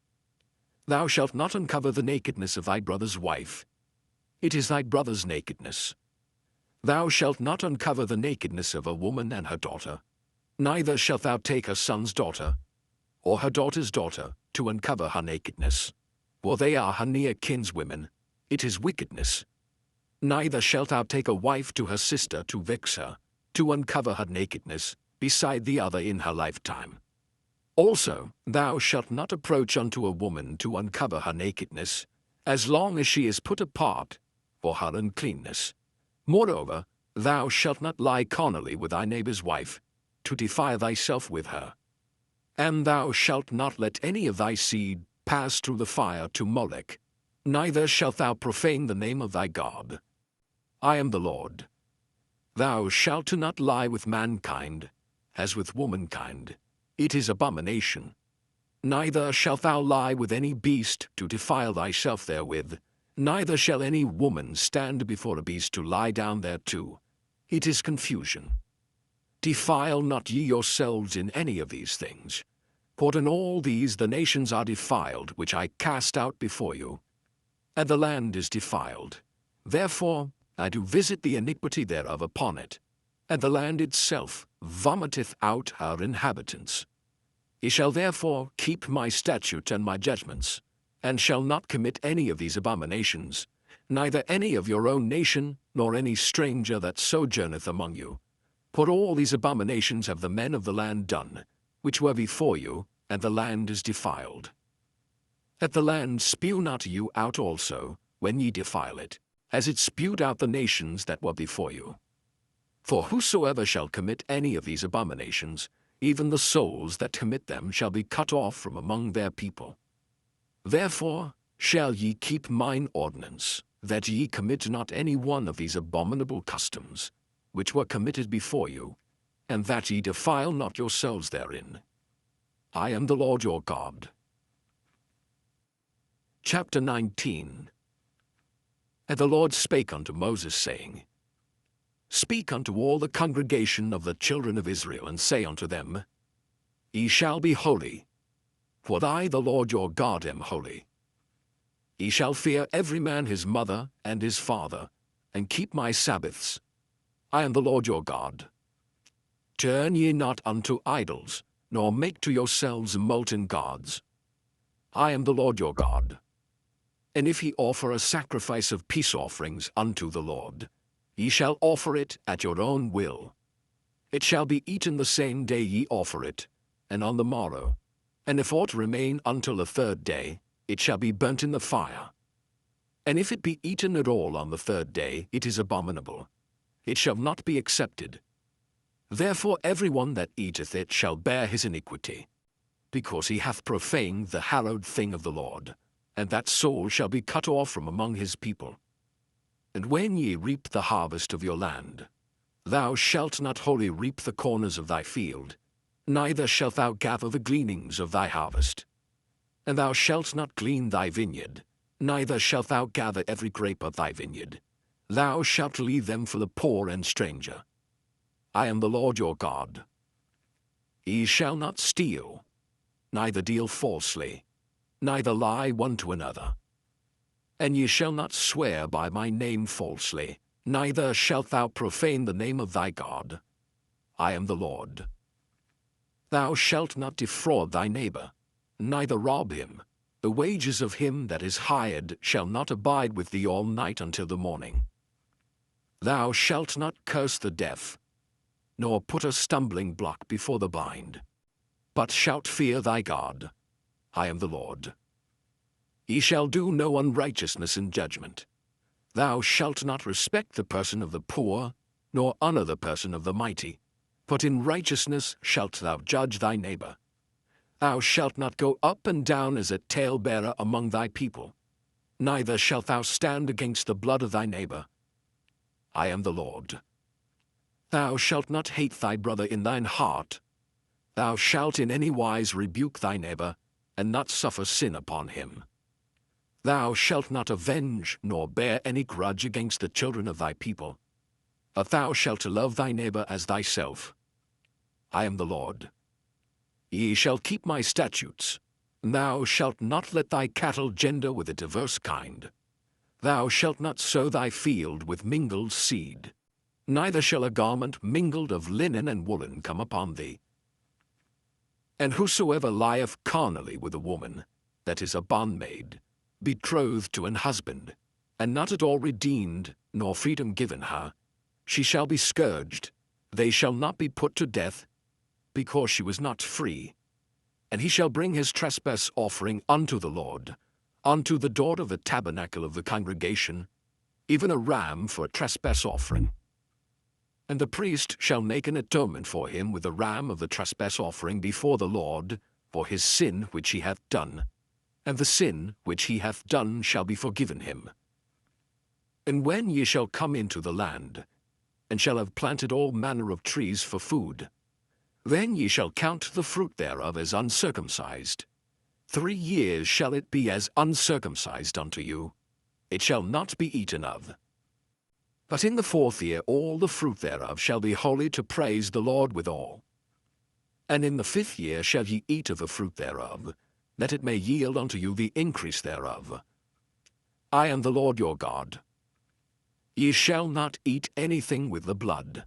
A: Thou shalt not uncover the nakedness of thy brother's wife. It is thy brother's nakedness. Thou shalt not uncover the nakedness of a woman and her daughter. Neither shalt thou take her son's daughter, or her daughter's daughter, to uncover her nakedness. For they are her near kinswomen. It is wickedness. Neither shalt thou take a wife to her sister to vex her, to uncover her nakedness, beside the other in her lifetime. Also, thou shalt not approach unto a woman to uncover her nakedness, as long as she is put apart for her uncleanness. Moreover, thou shalt not lie carnally with thy neighbor's wife, to defile thyself with her. And thou shalt not let any of thy seed pass through the fire to Molech, neither shalt thou profane the name of thy God. I am the Lord. Thou shalt not lie with mankind, as with womankind. It is abomination. Neither shalt thou lie with any beast to defile thyself therewith, neither shall any woman stand before a beast to lie down thereto. It is confusion. Defile not ye yourselves in any of these things, for in all these the nations are defiled, which I cast out before you, and the land is defiled. Therefore I do visit the iniquity thereof upon it, and the land itself vomiteth out her inhabitants. Ye shall therefore keep my statutes and my judgments, and shall not commit any of these abominations, neither any of your own nation, nor any stranger that sojourneth among you. For all these abominations have the men of the land done, which were before you, and the land is defiled. That the land spew not you out also, when ye defile it, as it spewed out the nations that were before you. For whosoever shall commit any of these abominations, even the souls that commit them shall be cut off from among their people. Therefore shall ye keep mine ordinance, that ye commit not any one of these abominable customs, which were committed before you, and that ye defile not yourselves therein. I am the Lord your God. Chapter 19. And the Lord spake unto Moses, saying, Speak unto all the congregation of the children of Israel, and say unto them, Ye shall be holy, for I, the Lord your God, am holy. Ye shall fear every man his mother and his father, and keep my Sabbaths. I am the Lord your God. Turn ye not unto idols, nor make to yourselves molten gods. I am the Lord your God. And if ye offer a sacrifice of peace offerings unto the Lord, ye shall offer it at your own will. It shall be eaten the same day ye offer it, and on the morrow. And if aught remain until the third day, it shall be burnt in the fire. And if it be eaten at all on the third day, it is abominable. It shall not be accepted. Therefore every one that eateth it shall bear his iniquity, because he hath profaned the hallowed thing of the Lord, and that soul shall be cut off from among his people. And when ye reap the harvest of your land, thou shalt not wholly reap the corners of thy field, neither shalt thou gather the gleanings of thy harvest. And thou shalt not glean thy vineyard, neither shalt thou gather every grape of thy vineyard. Thou shalt leave them for the poor and stranger. I am the Lord your God. Ye shall not steal, neither deal falsely, neither lie one to another. And ye shall not swear by my name falsely, neither shalt thou profane the name of thy God. I am the Lord. Thou shalt not defraud thy neighbor, neither rob him. The wages of him that is hired shall not abide with thee all night until the morning. Thou shalt not curse the deaf, nor put a stumbling block before the blind, but shalt fear thy God. I am the Lord. Ye shall do no unrighteousness in judgment. Thou shalt not respect the person of the poor, nor honor the person of the mighty, but in righteousness shalt thou judge thy neighbor. Thou shalt not go up and down as a talebearer among thy people, neither shalt thou stand against the blood of thy neighbor. I am the Lord. Thou shalt not hate thy brother in thine heart. Thou shalt in any wise rebuke thy neighbor, and not suffer sin upon him. Thou shalt not avenge nor bear any grudge against the children of thy people, but thou shalt love thy neighbor as thyself. I am the Lord. Ye shall keep my statutes. Thou shalt not let thy cattle gender with a diverse kind. Thou shalt not sow thy field with mingled seed, neither shall a garment mingled of linen and woolen come upon thee. And whosoever lieth carnally with a woman, that is a bondmaid, betrothed to an husband, and not at all redeemed, nor freedom given her, she shall be scourged. They shall not be put to death, because she was not free. And he shall bring his trespass offering unto the Lord, unto the door of the tabernacle of the congregation, even a ram for a trespass offering. And the priest shall make an atonement for him with the ram of the trespass offering before the Lord, for his sin which he hath done, and the sin which he hath done shall be forgiven him. And when ye shall come into the land, and shall have planted all manner of trees for food, then ye shall count the fruit thereof as uncircumcised. 3 years shall it be as uncircumcised unto you. It shall not be eaten of. But in the 4th year all the fruit thereof shall be holy to praise the Lord withal. And in the 5th year shall ye eat of the fruit thereof, that it may yield unto you the increase thereof. I am the Lord your God. Ye shall not eat anything with the blood,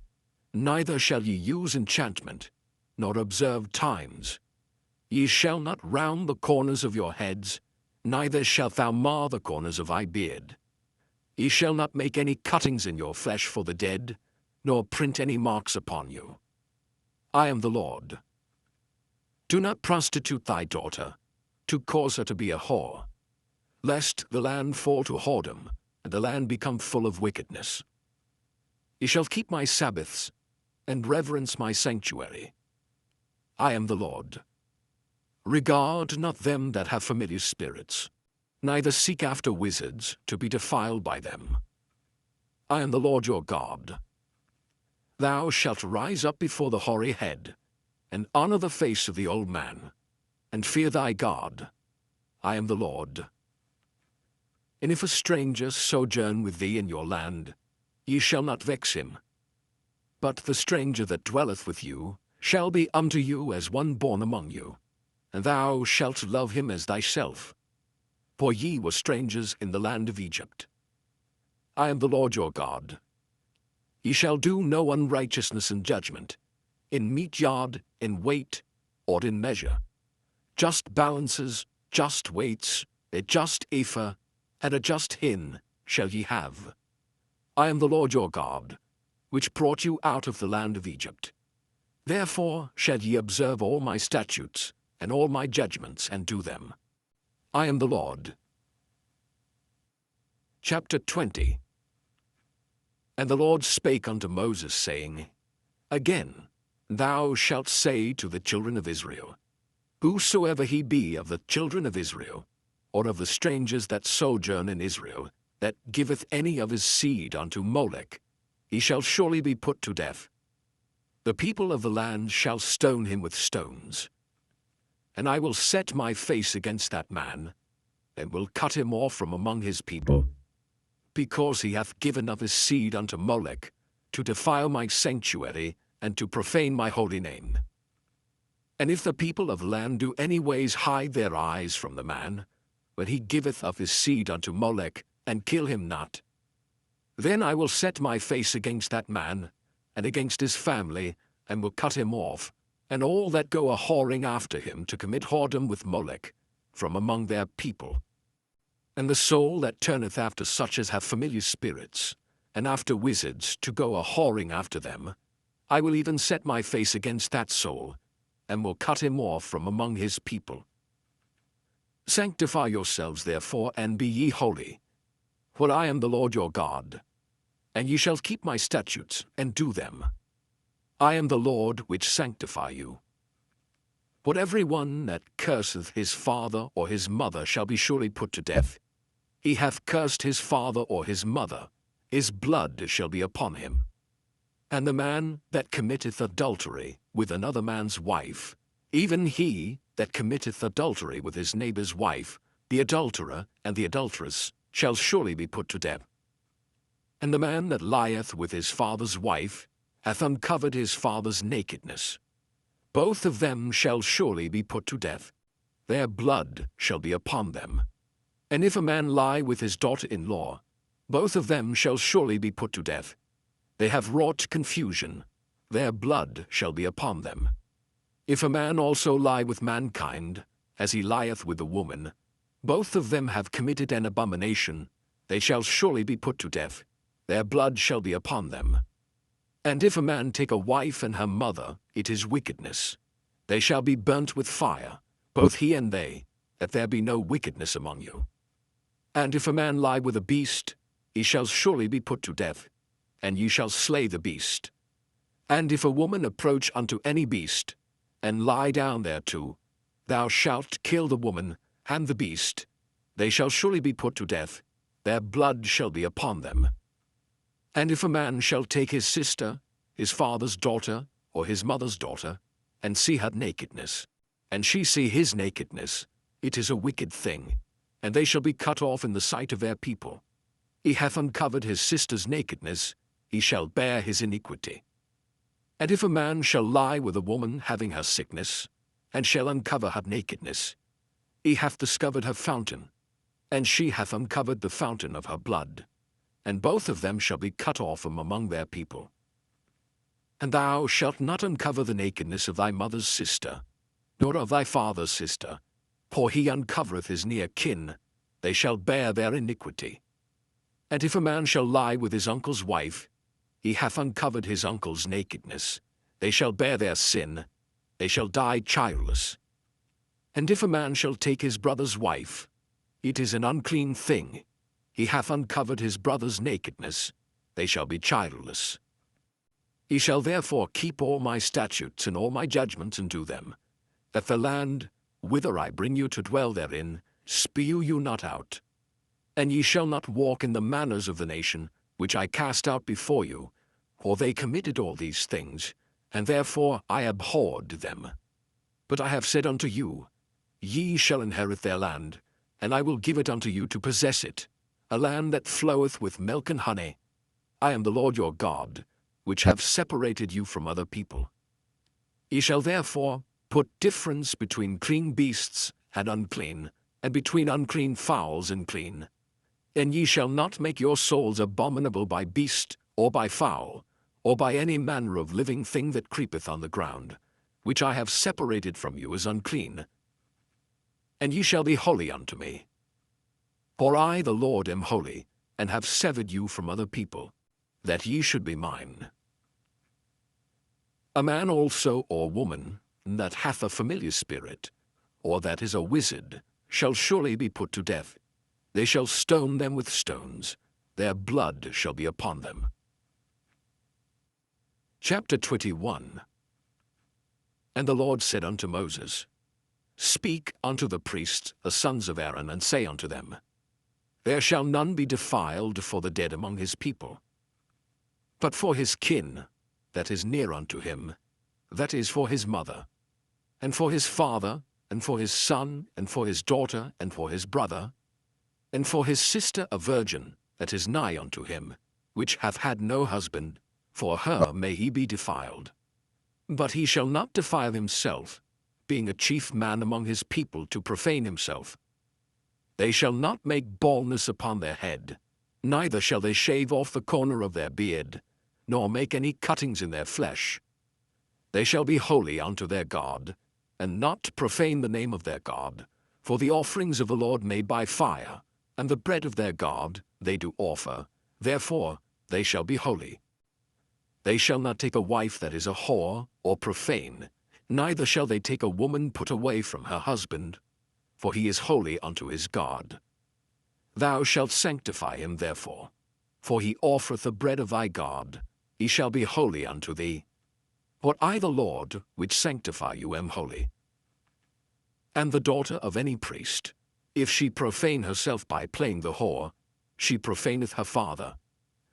A: neither shall ye use enchantment, nor observe times. Ye shall not round the corners of your heads, neither shalt thou mar the corners of thy beard. Ye shall not make any cuttings in your flesh for the dead, nor print any marks upon you. I am the Lord. Do not prostitute thy daughter, to cause her to be a whore, lest the land fall to whoredom, and the land become full of wickedness. Ye shall keep my Sabbaths, and reverence my sanctuary. I am the Lord. Regard not them that have familiar spirits, neither seek after wizards to be defiled by them. I am the Lord your God. Thou shalt rise up before the hoary head, and honor the face of the old man, and fear thy God. I am the Lord. And if a stranger sojourn with thee in your land, ye shall not vex him. But the stranger that dwelleth with you shall be unto you as one born among you, and thou shalt love him as thyself. For ye were strangers in the land of Egypt. I am the Lord your God. Ye shall do no unrighteousness in judgment, in meat yard, in weight, or in measure. Just balances, just weights, a just ephah, and a just hin shall ye have. I am the Lord your God, which brought you out of the land of Egypt. Therefore shall ye observe all my statutes, and all my judgments, and do them. I am the Lord. Chapter 20. And the Lord spake unto Moses, saying, Again, Thou shalt say to the children of Israel, Whosoever he be of the children of Israel, or of the strangers that sojourn in Israel, that giveth any of his seed unto Molech, he shall surely be put to death. The people of the land shall stone him with stones. And I will set my face against that man, and will cut him off from among his people, because he hath given of his seed unto Molech, to defile my sanctuary, and to profane my holy name. And if the people of the land do any ways hide their eyes from the man, when he giveth of his seed unto Molech, and kill him not, then I will set my face against that man, and against his family, and will cut him off, and all that go a-whoring after him to commit whoredom with Molech, from among their people. And the soul that turneth after such as have familiar spirits, and after wizards to go a-whoring after them, I will even set my face against that soul, and will cut him off from among his people. Sanctify yourselves therefore, and be ye holy, for I am the Lord your God. And ye shall keep my statutes, and do them. I am the Lord which sanctify you. But every one that curseth his father or his mother shall be surely put to death. He hath cursed his father or his mother, his blood shall be upon him. And the man that committeth adultery with another man's wife, even he that committeth adultery with his neighbour's wife, the adulterer and the adulteress, shall surely be put to death. And the man that lieth with his father's wife hath uncovered his father's nakedness. Both of them shall surely be put to death. Their blood shall be upon them. And if a man lie with his daughter-in-law, both of them shall surely be put to death. They have wrought confusion. Their blood shall be upon them. If a man also lie with mankind, as he lieth with a woman, both of them have committed an abomination. They shall surely be put to death. Their blood shall be upon them. And if a man take a wife and her mother, it is wickedness. They shall be burnt with fire, both he and they, that there be no wickedness among you. And if a man lie with a beast, he shall surely be put to death, and ye shall slay the beast. And if a woman approach unto any beast, and lie down thereto, thou shalt kill the woman and the beast. They shall surely be put to death. Their blood shall be upon them. And if a man shall take his sister, his father's daughter, or his mother's daughter, and see her nakedness, and she see his nakedness, it is a wicked thing, and they shall be cut off in the sight of their people. He hath uncovered his sister's nakedness, he shall bear his iniquity. And if a man shall lie with a woman having her sickness, and shall uncover her nakedness, he hath discovered her fountain, and she hath uncovered the fountain of her blood, and both of them shall be cut off from among their people. And thou shalt not uncover the nakedness of thy mother's sister, nor of thy father's sister, for he uncovereth his near kin, they shall bear their iniquity. And if a man shall lie with his uncle's wife, he hath uncovered his uncle's nakedness, they shall bear their sin, they shall die childless. And if a man shall take his brother's wife, it is an unclean thing, he hath uncovered his brother's nakedness, they shall be childless. He shall therefore keep all my statutes and all my judgments and do them, that the land, whither I bring you to dwell therein, spew you not out. And ye shall not walk in the manners of the nation, which I cast out before you, for they committed all these things, and therefore I abhorred them. But I have said unto you, Ye shall inherit their land, and I will give it unto you to possess it, a land that floweth with milk and honey. I am the Lord your God, which have separated you from other people. Ye shall therefore put difference between clean beasts and unclean, and between unclean fowls and clean. And ye shall not make your souls abominable by beast, or by fowl, or by any manner of living thing that creepeth on the ground, which I have separated from you as unclean. And ye shall be holy unto me. For I, the Lord, am holy, and have severed you from other people, that ye should be mine. A man also or woman that hath a familiar spirit, or that is a wizard, shall surely be put to death. They shall stone them with stones. Their blood shall be upon them. Chapter 21. And the Lord said unto Moses, Speak unto the priests, the sons of Aaron, and say unto them, There shall none be defiled for the dead among his people, but for his kin that is near unto him, that is for his mother, and for his father, and for his son, and for his daughter, and for his brother, and for his sister a virgin that is nigh unto him, which hath had no husband, for her may he be defiled. But he shall not defile himself, being a chief man among his people, to profane himself. They shall not make baldness upon their head, neither shall they shave off the corner of their beard, nor make any cuttings in their flesh. They shall be holy unto their God, and not profane the name of their God, for the offerings of the Lord made by fire, and the bread of their God they do offer, therefore they shall be holy. They shall not take a wife that is a whore or profane, neither shall they take a woman put away from her husband, for he is holy unto his God. Thou shalt sanctify him therefore, for he offereth the bread of thy God, he shall be holy unto thee. For I the Lord, which sanctify you, am holy. And the daughter of any priest, if she profane herself by playing the whore, she profaneth her father,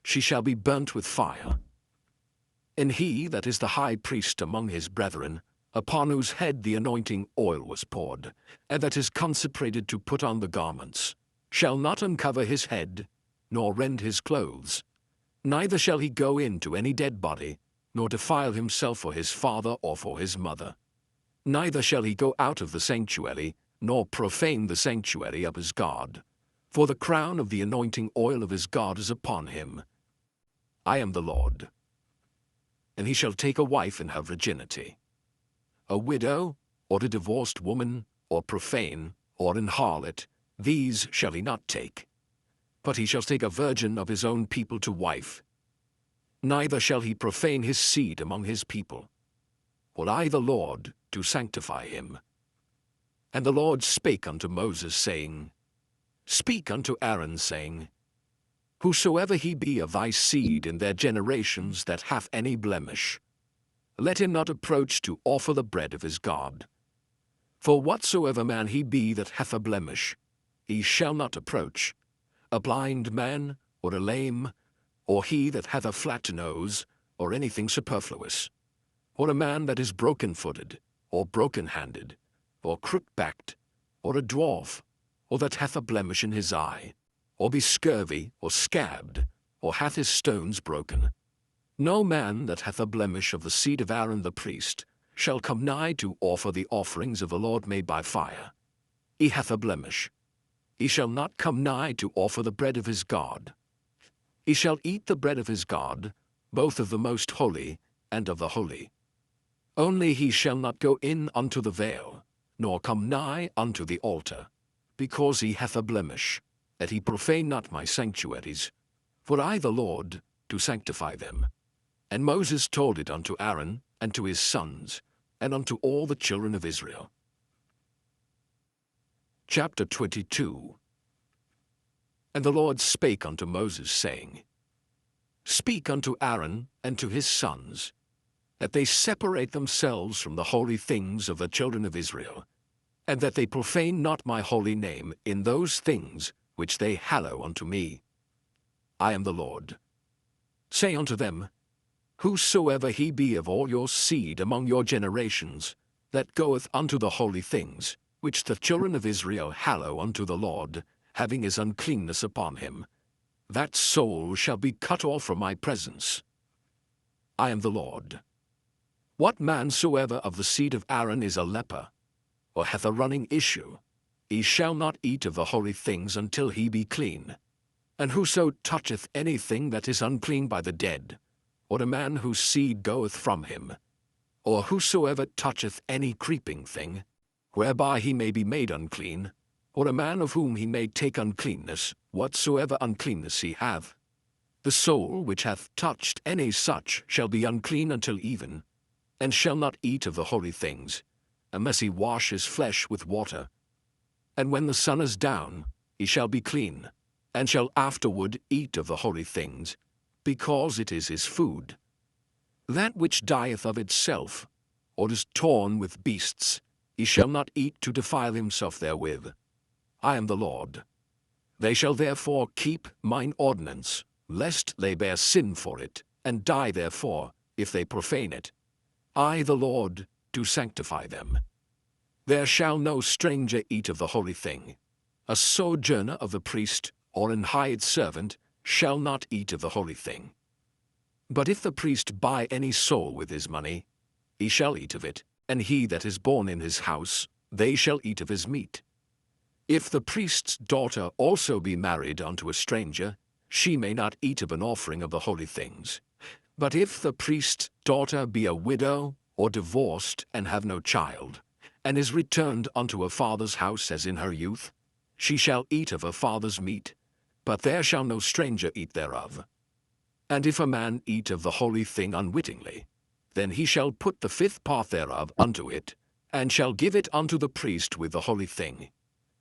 A: she shall be burnt with fire. And he that is the high priest among his brethren, upon whose head the anointing oil was poured, and that is consecrated to put on the garments, shall not uncover his head, nor rend his clothes, neither shall he go in to any dead body, nor defile himself for his father or for his mother. Neither shall he go out of the sanctuary, nor profane the sanctuary of his God, for the crown of the anointing oil of his God is upon him. I am the Lord. And he shall take a wife in her virginity. A widow, or a divorced woman, or profane, or an harlot, these shall he not take. But he shall take a virgin of his own people to wife. Neither shall he profane his seed among his people. For I the Lord do sanctify him. And the Lord spake unto Moses, saying, Speak unto Aaron, saying, Whosoever he be of thy seed in their generations that hath any blemish, let him not approach to offer the bread of his God. For whatsoever man he be that hath a blemish, he shall not approach, a blind man, or a lame, or he that hath a flat nose, or anything superfluous, or a man that is broken-footed, or broken-handed, or crook-backed, or a dwarf, or that hath a blemish in his eye, or be scurvy, or scabbed, or hath his stones broken. No man that hath a blemish of the seed of Aaron the priest shall come nigh to offer the offerings of the Lord made by fire. He hath a blemish. He shall not come nigh to offer the bread of his God. He shall eat the bread of his God, both of the most holy and of the holy. Only he shall not go in unto the veil, nor come nigh unto the altar, because he hath a blemish, that he profane not my sanctuaries, for I the Lord do sanctify them. And Moses told it unto Aaron, and to his sons, and unto all the children of Israel. Chapter 22. And the Lord spake unto Moses, saying, Speak unto Aaron and to his sons, that they separate themselves from the holy things of the children of Israel, and that they profane not my holy name in those things which they hallow unto me. I am the Lord. Say unto them, Whosoever he be of all your seed among your generations, that goeth unto the holy things, which the children of Israel hallow unto the Lord, having his uncleanness upon him, that soul shall be cut off from my presence. I am the Lord. What man soever of the seed of Aaron is a leper, or hath a running issue, he shall not eat of the holy things until he be clean. And whoso toucheth anything that is unclean by the dead, or a man whose seed goeth from him, or whosoever toucheth any creeping thing, whereby he may be made unclean, or a man of whom he may take uncleanness, whatsoever uncleanness he have, the soul which hath touched any such shall be unclean until even, and shall not eat of the holy things, unless he wash his flesh with water. And when the sun is down, he shall be clean, and shall afterward eat of the holy things, because it is his food. That which dieth of itself, or is torn with beasts, he shall not eat to defile himself therewith. I am the Lord. They shall therefore keep mine ordinance, lest they bear sin for it, and die therefore, if they profane it. I, the Lord, do sanctify them. There shall no stranger eat of the holy thing. A sojourner of the priest, or an hired servant, shall not eat of the holy thing. But if the priest buy any soul with his money, he shall eat of it, and he that is born in his house, they shall eat of his meat. If the priest's daughter also be married unto a stranger, she may not eat of an offering of the holy things. But if the priest's daughter be a widow, or divorced, and have no child, and is returned unto her father's house as in her youth, she shall eat of her father's meat, but there shall no stranger eat thereof. And if a man eat of the holy thing unwittingly, then he shall put the fifth part thereof unto it, and shall give it unto the priest with the holy thing.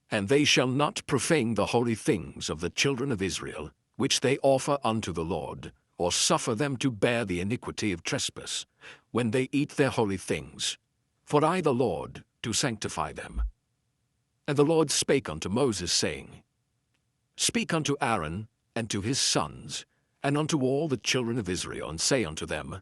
A: And they shall not profane the holy things of the children of Israel, which they offer unto the Lord, or suffer them to bear the iniquity of trespass, when they eat their holy things. For I, the Lord, do sanctify them. And the Lord spake unto Moses, saying, Speak unto Aaron, and to his sons, and unto all the children of Israel, and say unto them,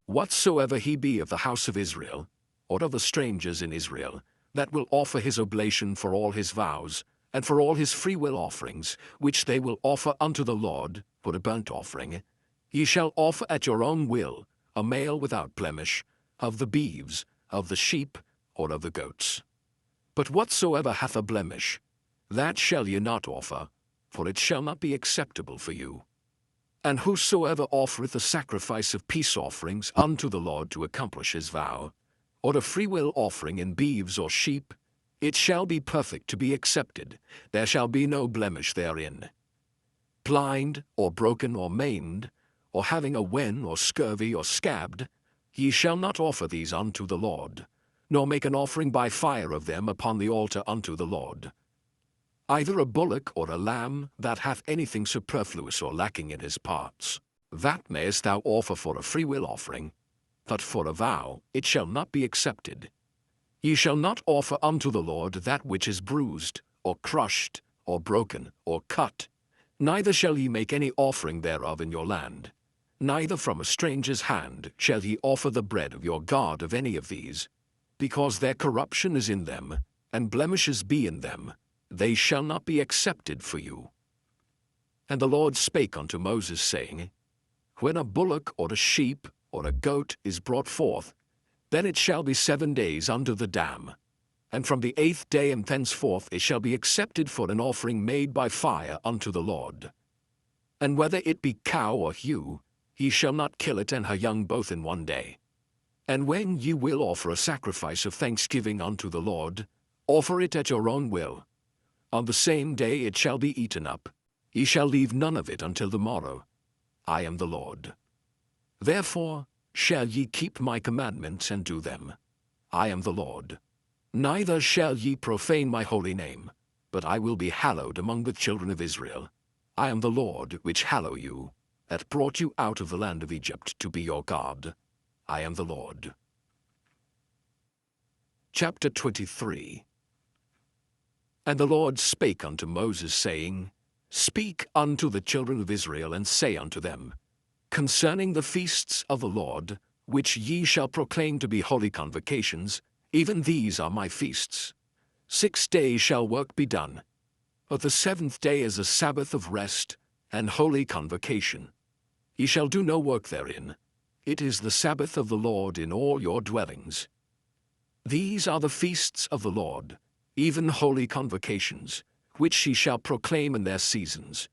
A: Whatsoever he be of the house of Israel, or of the strangers in Israel, that will offer his oblation for all his vows, and for all his freewill offerings, which they will offer unto the Lord, for a burnt offering, ye shall offer at your own will a male without blemish, of the beeves, of the sheep, or of the goats. But whatsoever hath a blemish, that shall ye not offer, for it shall not be acceptable for you. And whosoever offereth a sacrifice of peace offerings unto the Lord to accomplish his vow, or a freewill offering in beeves or sheep, it shall be perfect to be accepted, there shall be no blemish therein. Blind, or broken, or maimed, or having a wen, or scurvy, or scabbed, ye shall not offer these unto the Lord, nor make an offering by fire of them upon the altar unto the Lord. Either a bullock or a lamb that hath anything superfluous or lacking in his parts, that mayest thou offer for a freewill offering, but for a vow it shall not be accepted. Ye shall not offer unto the Lord that which is bruised, or crushed, or broken, or cut, neither shall ye make any offering thereof in your land. Neither from a stranger's hand shall ye offer the bread of your God of any of these, because their corruption is in them, and blemishes be in them, they shall not be accepted for you. And the Lord spake unto Moses, saying, When a bullock or a sheep or a goat is brought forth, then it shall be 7 days under the dam, and from the 8th day and thenceforth it shall be accepted for an offering made by fire unto the Lord. And whether it be cow or ewe, ye shall not kill it and her young both in 1 day. And when ye will offer a sacrifice of thanksgiving unto the Lord, offer it at your own will. On the same day it shall be eaten up. Ye shall leave none of it until the morrow. I am the Lord. Therefore shall ye keep my commandments and do them. I am the Lord. Neither shall ye profane my holy name, but I will be hallowed among the children of Israel. I am the Lord which hallow you, that brought you out of the land of Egypt to be your God. I am the Lord. Chapter 23. And the Lord spake unto Moses, saying, Speak unto the children of Israel, and say unto them, Concerning the feasts of the Lord, which ye shall proclaim to be holy convocations, even these are my feasts. 6 days shall work be done, but the 7th day is a Sabbath of rest and holy convocation. Ye shall do no work therein. It is the Sabbath of the Lord in all your dwellings. These are the feasts of the Lord, even holy convocations, which ye shall proclaim in their seasons.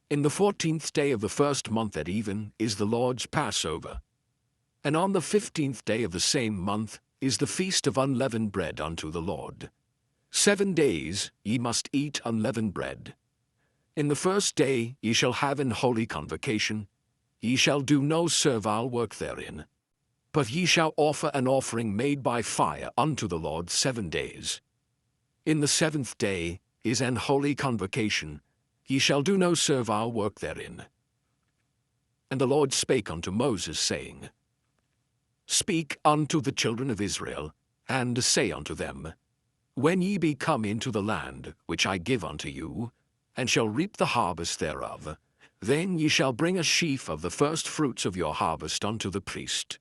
A: In the 14th day of the 1st month at even is the Lord's Passover. And on the 15th day of the same month is the feast of unleavened bread unto the Lord. 7 days ye must eat unleavened bread. In the 1st day ye shall have an holy convocation. Ye shall do no servile work therein, but ye shall offer an offering made by fire unto the Lord 7 days. In the 7th day is an holy convocation. Ye shall do no servile work therein. And the Lord spake unto Moses, saying, Speak unto the children of Israel, and say unto them, When ye be come into the land which I give unto you, and shall reap the harvest thereof, then ye shall bring a sheaf of the first fruits of your harvest unto the priest.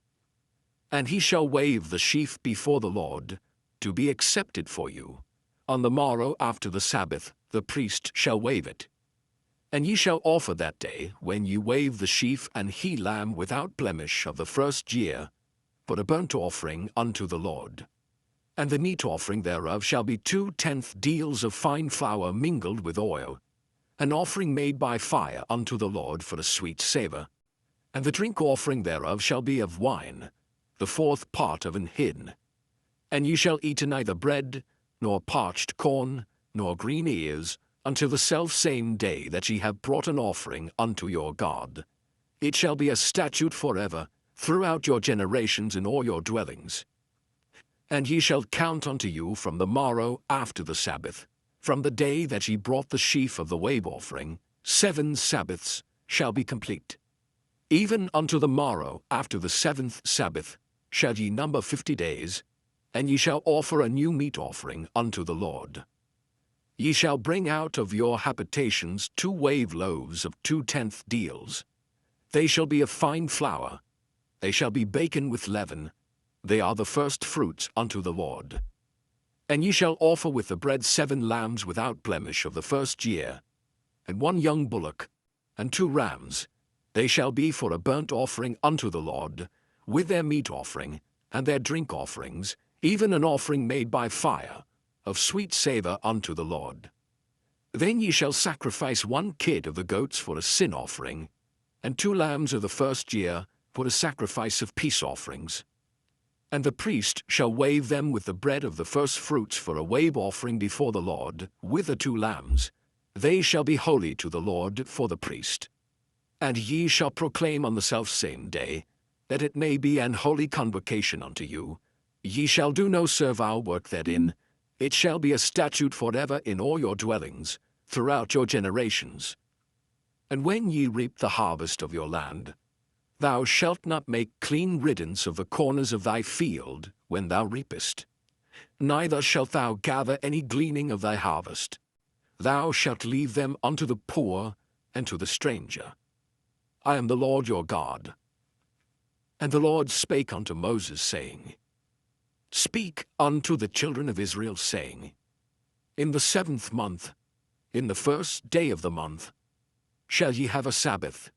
A: And he shall wave the sheaf before the Lord, to be accepted for you. On the morrow after the Sabbath the priest shall wave it. And ye shall offer that day, when ye wave the sheaf, an he-lamb without blemish of the first year, for a burnt offering unto the Lord. And the meat offering thereof shall be 2/10 deals of fine flour mingled with oil, an offering made by fire unto the Lord for a sweet savour. And the drink offering thereof shall be of wine, the 4th part of an hin. And ye shall eat neither bread, nor parched corn, nor green ears, until the selfsame day that ye have brought an offering unto your God. It shall be a statute forever, throughout your generations in all your dwellings. And ye shall count unto you from the morrow after the Sabbath, from the day that ye brought the sheaf of the wave offering, 7 Sabbaths shall be complete. Even unto the morrow after the 7th Sabbath shall ye number 50 days, and ye shall offer a new meat offering unto the Lord. Ye shall bring out of your habitations 2 wave loaves of 2/10 deals. They shall be of fine flour, they shall be baken with leaven, they are the first fruits unto the Lord. And ye shall offer with the bread 7 lambs without blemish of the first year, and 1 young bullock, and 2 rams. They shall be for a burnt offering unto the Lord, with their meat offering, and their drink offerings, even an offering made by fire, of sweet savour unto the Lord. Then ye shall sacrifice 1 kid of the goats for a sin offering, and 2 lambs of the first year for a sacrifice of peace offerings. And the priest shall wave them with the bread of the first fruits for a wave offering before the Lord, with the 2 lambs. They shall be holy to the Lord for the priest. And ye shall proclaim on the selfsame day, that it may be an holy convocation unto you. Ye shall do no servile work therein. It shall be a statute forever in all your dwellings, throughout your generations. And when ye reap the harvest of your land, thou shalt not make clean riddance of the corners of thy field when thou reapest. Neither shalt thou gather any gleaning of thy harvest. Thou shalt leave them unto the poor and to the stranger. I am the Lord your God. And the Lord spake unto Moses, saying, Speak unto the children of Israel, saying, In the 7th month, in the 1st day of the month, shall ye have a Sabbath,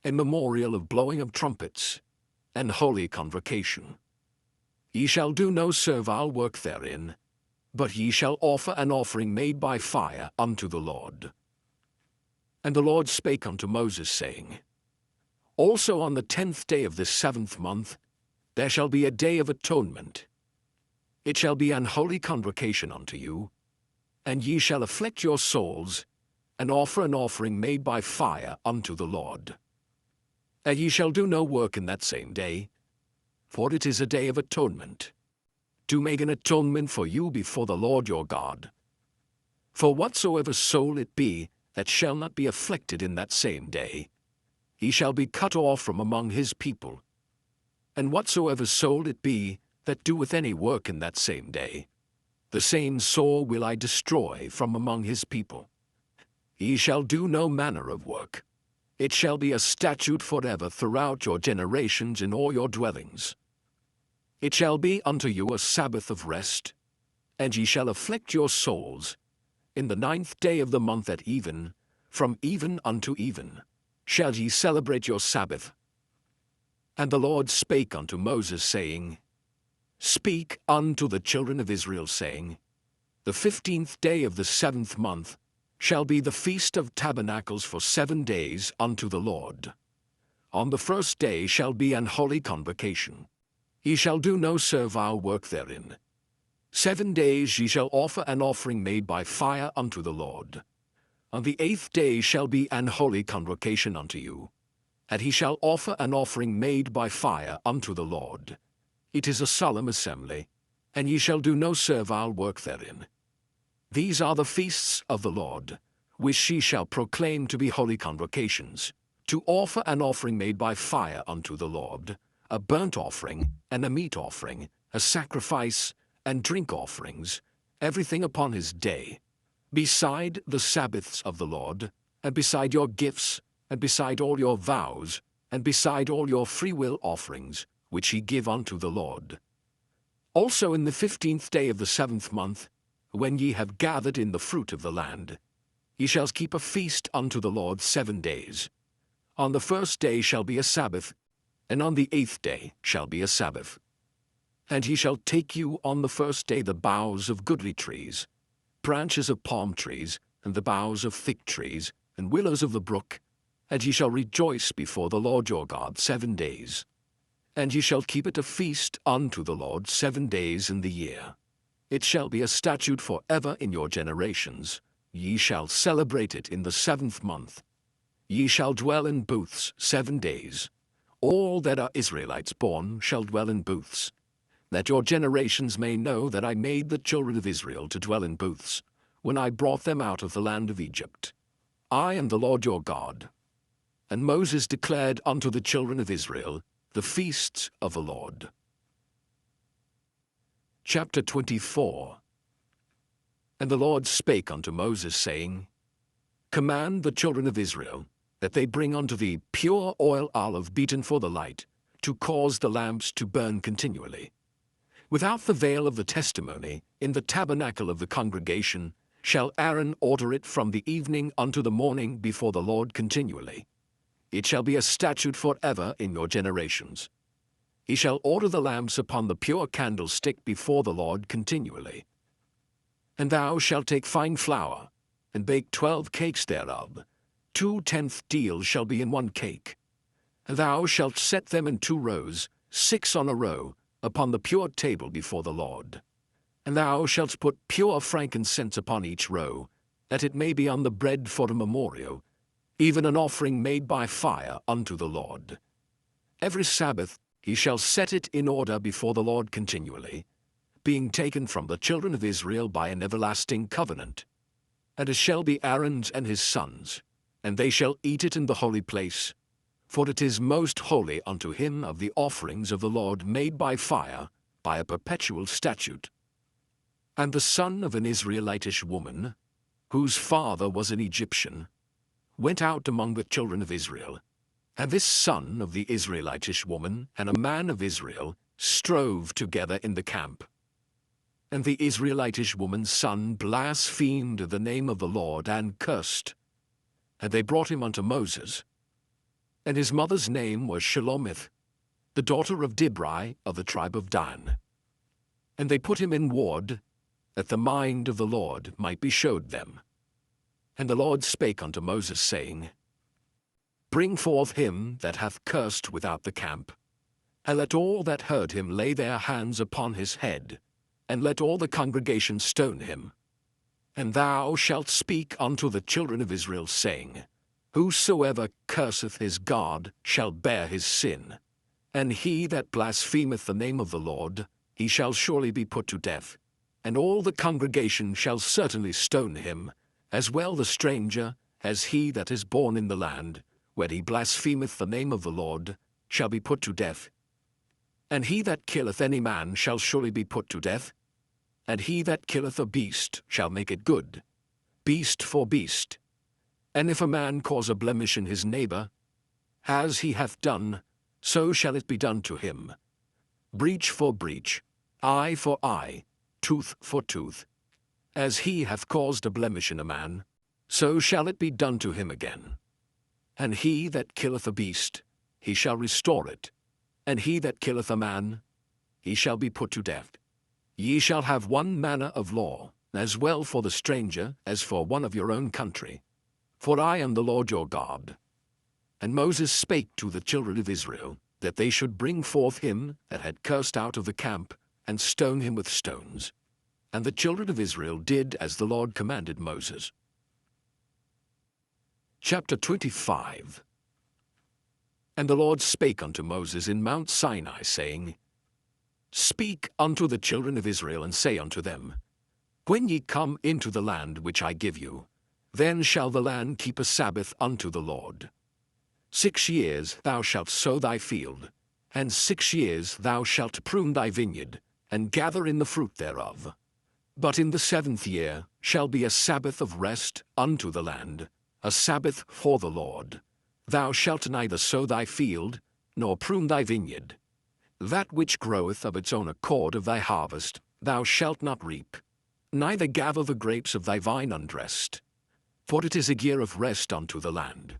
A: a memorial of blowing of trumpets, and holy convocation. Ye shall do no servile work therein, but ye shall offer an offering made by fire unto the Lord. And the Lord spake unto Moses, saying, Also on the 10th day of this 7th month there shall be a day of atonement. It shall be an holy convocation unto you, and ye shall afflict your souls, and offer an offering made by fire unto the Lord. And ye shall do no work in that same day, for it is a day of atonement, to make an atonement for you before the Lord your God. For whatsoever soul it be that shall not be afflicted in that same day, he shall be cut off from among his people. And whatsoever soul it be that doeth any work in that same day, the same soul will I destroy from among his people. He shall do no manner of work. It shall be a statute forever throughout your generations in all your dwellings. It shall be unto you a Sabbath of rest, and ye shall afflict your souls. In the 9th day of the month at even, from even unto even, shall ye celebrate your Sabbath. And the Lord spake unto Moses, saying, Speak unto the children of Israel, saying, The 15th day of the 7th month shall be the Feast of Tabernacles for 7 days unto the Lord. On the 1st day shall be an holy convocation. Ye shall do no servile work therein. 7 days ye shall offer an offering made by fire unto the Lord. On the 8th day shall be an holy convocation unto you, and he shall offer an offering made by fire unto the Lord. It is a solemn assembly, and ye shall do no servile work therein. These are the feasts of the Lord, which ye shall proclaim to be holy convocations, to offer an offering made by fire unto the Lord, a burnt offering, and a meat offering, a sacrifice, and drink offerings, everything upon his day, beside the Sabbaths of the Lord, and beside your gifts, and beside all your vows, and beside all your freewill offerings, which ye give unto the Lord. Also in the 15th day of the 7th month, when ye have gathered in the fruit of the land, ye shall keep a feast unto the Lord 7 days. On the 1st day shall be a Sabbath, and on the 8th day shall be a Sabbath. And ye shall take you on the 1st day the boughs of goodly trees, branches of palm trees, and the boughs of thick trees, and willows of the brook, and ye shall rejoice before the Lord your God 7 days. And ye shall keep it a feast unto the Lord 7 days in the year. It shall be a statute for ever in your generations. Ye shall celebrate it in the 7th month. Ye shall dwell in booths 7 days. All that are Israelites born shall dwell in booths, that your generations may know that I made the children of Israel to dwell in booths, when I brought them out of the land of Egypt. I am the Lord your God. And Moses declared unto the children of Israel the feasts of the Lord. Chapter 24. And the Lord spake unto Moses, saying, Command the children of Israel, that they bring unto thee pure oil olive beaten for the light, to cause the lamps to burn continually. Without the veil of the testimony, in the tabernacle of the congregation, shall Aaron order it from the evening unto the morning before the Lord continually. It shall be a statute for ever in your generations. He shall order the lamps upon the pure candlestick before the Lord continually. And thou shalt take fine flour, and bake 12 cakes thereof. 2/10 deals shall be in 1 cake. And thou shalt set them in 2 rows, 6 on a row, upon the pure table before the Lord. And thou shalt put pure frankincense upon each row, that it may be on the bread for a memorial, even an offering made by fire unto the Lord. Every Sabbath he shall set it in order before the Lord continually, being taken from the children of Israel by an everlasting covenant. And it shall be Aaron's and his sons, and they shall eat it in the holy place, for it is most holy unto him of the offerings of the Lord made by fire, by a perpetual statute. And the son of an Israelitish woman, whose father was an Egyptian, went out among the children of Israel. And this son of the Israelitish woman and a man of Israel strove together in the camp. And the Israelitish woman's son blasphemed the name of the Lord and cursed. And they brought him unto Moses. And his mother's name was Shelomith, the daughter of Dibri of the tribe of Dan. And they put him in ward, that the mind of the Lord might be showed them. And the Lord spake unto Moses, saying, Bring forth him that hath cursed without the camp, and let all that heard him lay their hands upon his head, and let all the congregation stone him. And thou shalt speak unto the children of Israel, saying, Whosoever curseth his God shall bear his sin, and he that blasphemeth the name of the Lord, he shall surely be put to death, and all the congregation shall certainly stone him, as well the stranger as he that is born in the land, where he blasphemeth the name of the Lord, shall be put to death. And he that killeth any man shall surely be put to death, and he that killeth a beast shall make it good, beast for beast. And if a man cause a blemish in his neighbor, as he hath done, so shall it be done to him. Breach for breach, eye for eye, tooth for tooth. As he hath caused a blemish in a man, so shall it be done to him again. And he that killeth a beast, he shall restore it. And he that killeth a man, he shall be put to death. Ye shall have one manner of law, as well for the stranger as for one of your own country. For I am the Lord your God. And Moses spake to the children of Israel, that they should bring forth him that had cursed out of the camp, and stone him with stones. And the children of Israel did as the Lord commanded Moses. Chapter 25. And the Lord spake unto Moses in Mount Sinai, saying, Speak unto the children of Israel, and say unto them, When ye come into the land which I give you, then shall the land keep a Sabbath unto the Lord. 6 years thou shalt sow thy field, And 6 years thou shalt prune thy vineyard, and gather in the fruit thereof. But in the 7th year shall be a Sabbath of rest unto the land, a Sabbath for the Lord. Thou shalt neither sow thy field, nor prune thy vineyard. That which groweth of its own accord of thy harvest thou shalt not reap, neither gather the grapes of thy vine undressed. For it is a year of rest unto the land.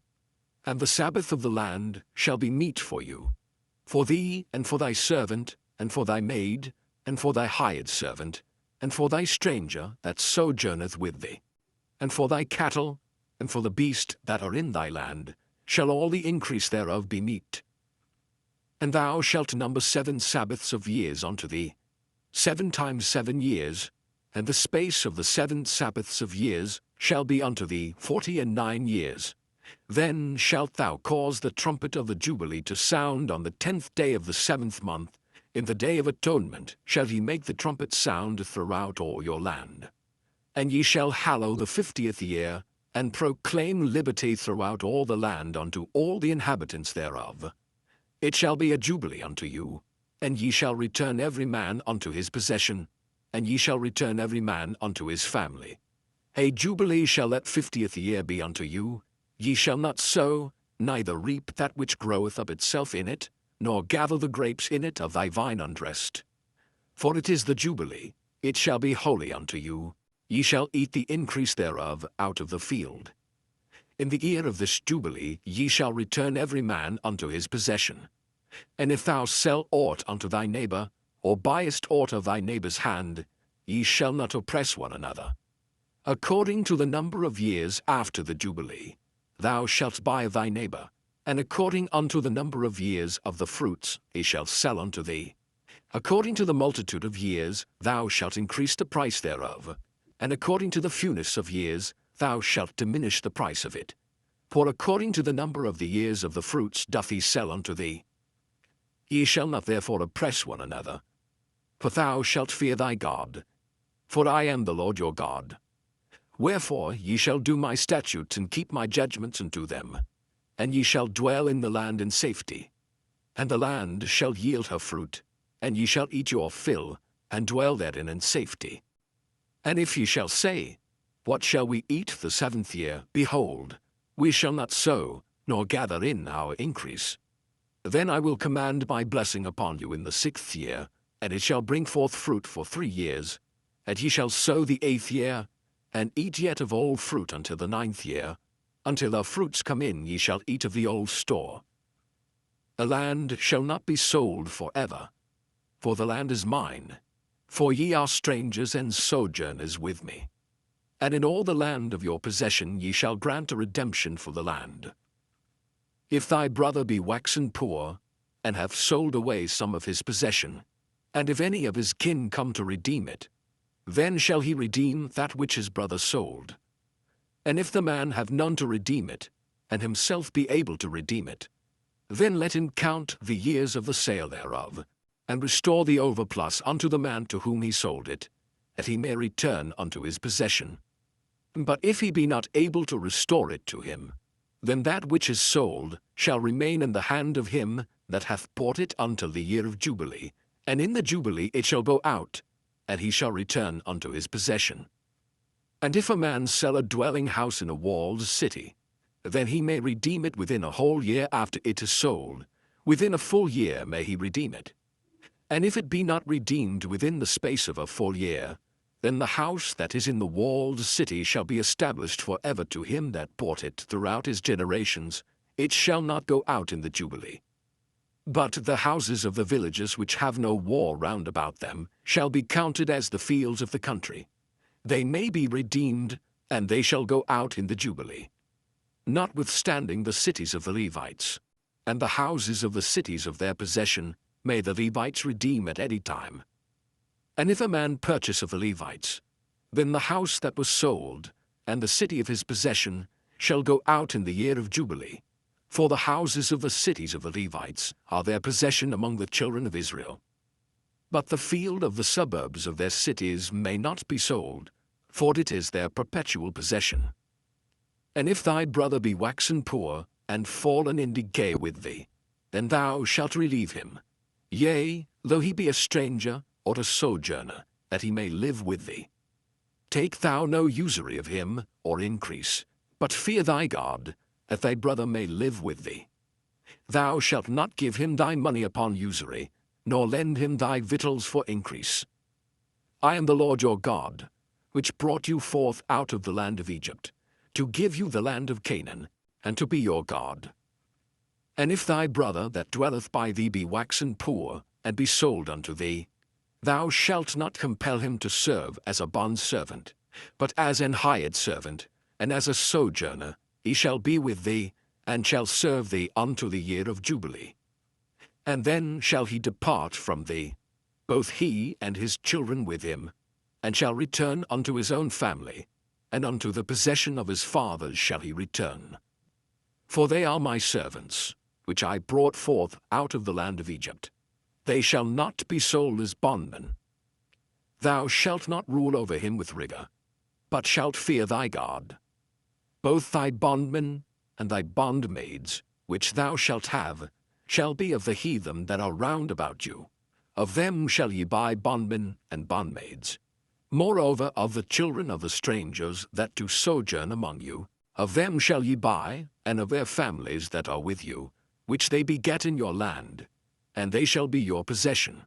A: And the Sabbath of the land shall be meat for you, for thee, and for thy servant, and for thy maid, and for thy hired servant, and for thy stranger that sojourneth with thee, and for thy cattle, and for the beast that are in thy land, shall all the increase thereof be meat. And thou shalt number 7 Sabbaths of years unto thee, 7 times 7 years, and the space of the 7 Sabbaths of years shall be unto thee 49 years. Then shalt thou cause the trumpet of the Jubilee to sound on the 10th day of the 7th month. In the day of atonement shall ye make the trumpet sound throughout all your land. And ye shall hallow the 50th year, and proclaim liberty throughout all the land unto all the inhabitants thereof. It shall be a jubilee unto you, and ye shall return every man unto his possession, and ye shall return every man unto his family. A jubilee shall that 50th year be unto you. Ye shall not sow, neither reap that which groweth of itself in it, nor gather the grapes in it of thy vine undressed. For it is the jubilee, it shall be holy unto you. Ye shall eat the increase thereof out of the field. In the year of this jubilee ye shall return every man unto his possession. And if thou sell aught unto thy neighbor, or buyest aught of thy neighbor's hand, ye shall not oppress one another. According to the number of years after the jubilee, thou shalt buy of thy neighbor, and according unto the number of years of the fruits he shall sell unto thee. According to the multitude of years thou shalt increase the price thereof, and according to the fewness of years thou shalt diminish the price of it. For according to the number of the years of the fruits doth he sell unto thee. Ye shall not therefore oppress one another, for thou shalt fear thy God. For I am the Lord your God. Wherefore ye shall do my statutes and keep my judgments and do them. And ye shall dwell in the land in safety. And the land shall yield her fruit, and ye shall eat your fill, and dwell therein in safety. And if ye shall say, What shall we eat the 7th year? Behold, we shall not sow, nor gather in our increase. Then I will command my blessing upon you in the 6th year, and it shall bring forth fruit for 3 years. And ye shall sow the 8th year, and eat yet of old fruit until the 9th year. Until our fruits come in ye shall eat of the old store. The land shall not be sold for ever, for the land is mine, for ye are strangers and sojourners with me. And in all the land of your possession ye shall grant a redemption for the land. If thy brother be waxen poor, and hath sold away some of his possession, and if any of his kin come to redeem it, then shall he redeem that which his brother sold. And if the man have none to redeem it, and himself be able to redeem it, then let him count the years of the sale thereof, and restore the overplus unto the man to whom he sold it, that he may return unto his possession. But if he be not able to restore it to him, then that which is sold shall remain in the hand of him that hath bought it until the year of Jubilee, and in the Jubilee it shall go out, and he shall return unto his possession. And if a man sell a dwelling house in a walled city, then he may redeem it within a whole year after it is sold. Within a full year may he redeem it. And if it be not redeemed within the space of a full year, then the house that is in the walled city shall be established for ever to him that bought it throughout his generations. It shall not go out in the Jubilee. But the houses of the villages which have no wall round about them shall be counted as the fields of the country. They may be redeemed, and they shall go out in the Jubilee. Notwithstanding the cities of the Levites, and the houses of the cities of their possession, may the Levites redeem at any time. And if a man purchase of the Levites, then the house that was sold, and the city of his possession, shall go out in the year of Jubilee. For the houses of the cities of the Levites are their possession among the children of Israel. But the field of the suburbs of their cities may not be sold, for it is their perpetual possession. And if thy brother be waxen poor, and fallen in decay with thee, then thou shalt relieve him. Yea, though he be a stranger or a sojourner, that he may live with thee. Take thou no usury of him, or increase, but fear thy God, that thy brother may live with thee. Thou shalt not give him thy money upon usury, nor lend him thy victuals for increase. I am the Lord your God, which brought you forth out of the land of Egypt, to give you the land of Canaan, and to be your God. And if thy brother that dwelleth by thee be waxen poor, and be sold unto thee, thou shalt not compel him to serve as a bondservant, but as an hired servant, and as a sojourner, he shall be with thee, and shall serve thee unto the year of Jubilee. And then shall he depart from thee, both he and his children with him, and shall return unto his own family, and unto the possession of his fathers shall he return. For they are my servants, which I brought forth out of the land of Egypt. They shall not be sold as bondmen. Thou shalt not rule over him with rigor, but shalt fear thy God. Both thy bondmen and thy bondmaids, which thou shalt have, shall be of the heathen that are round about you. Of them shall ye buy bondmen and bondmaids. Moreover, of the children of the strangers that do sojourn among you, of them shall ye buy, and of their families that are with you, which they beget in your land, and they shall be your possession.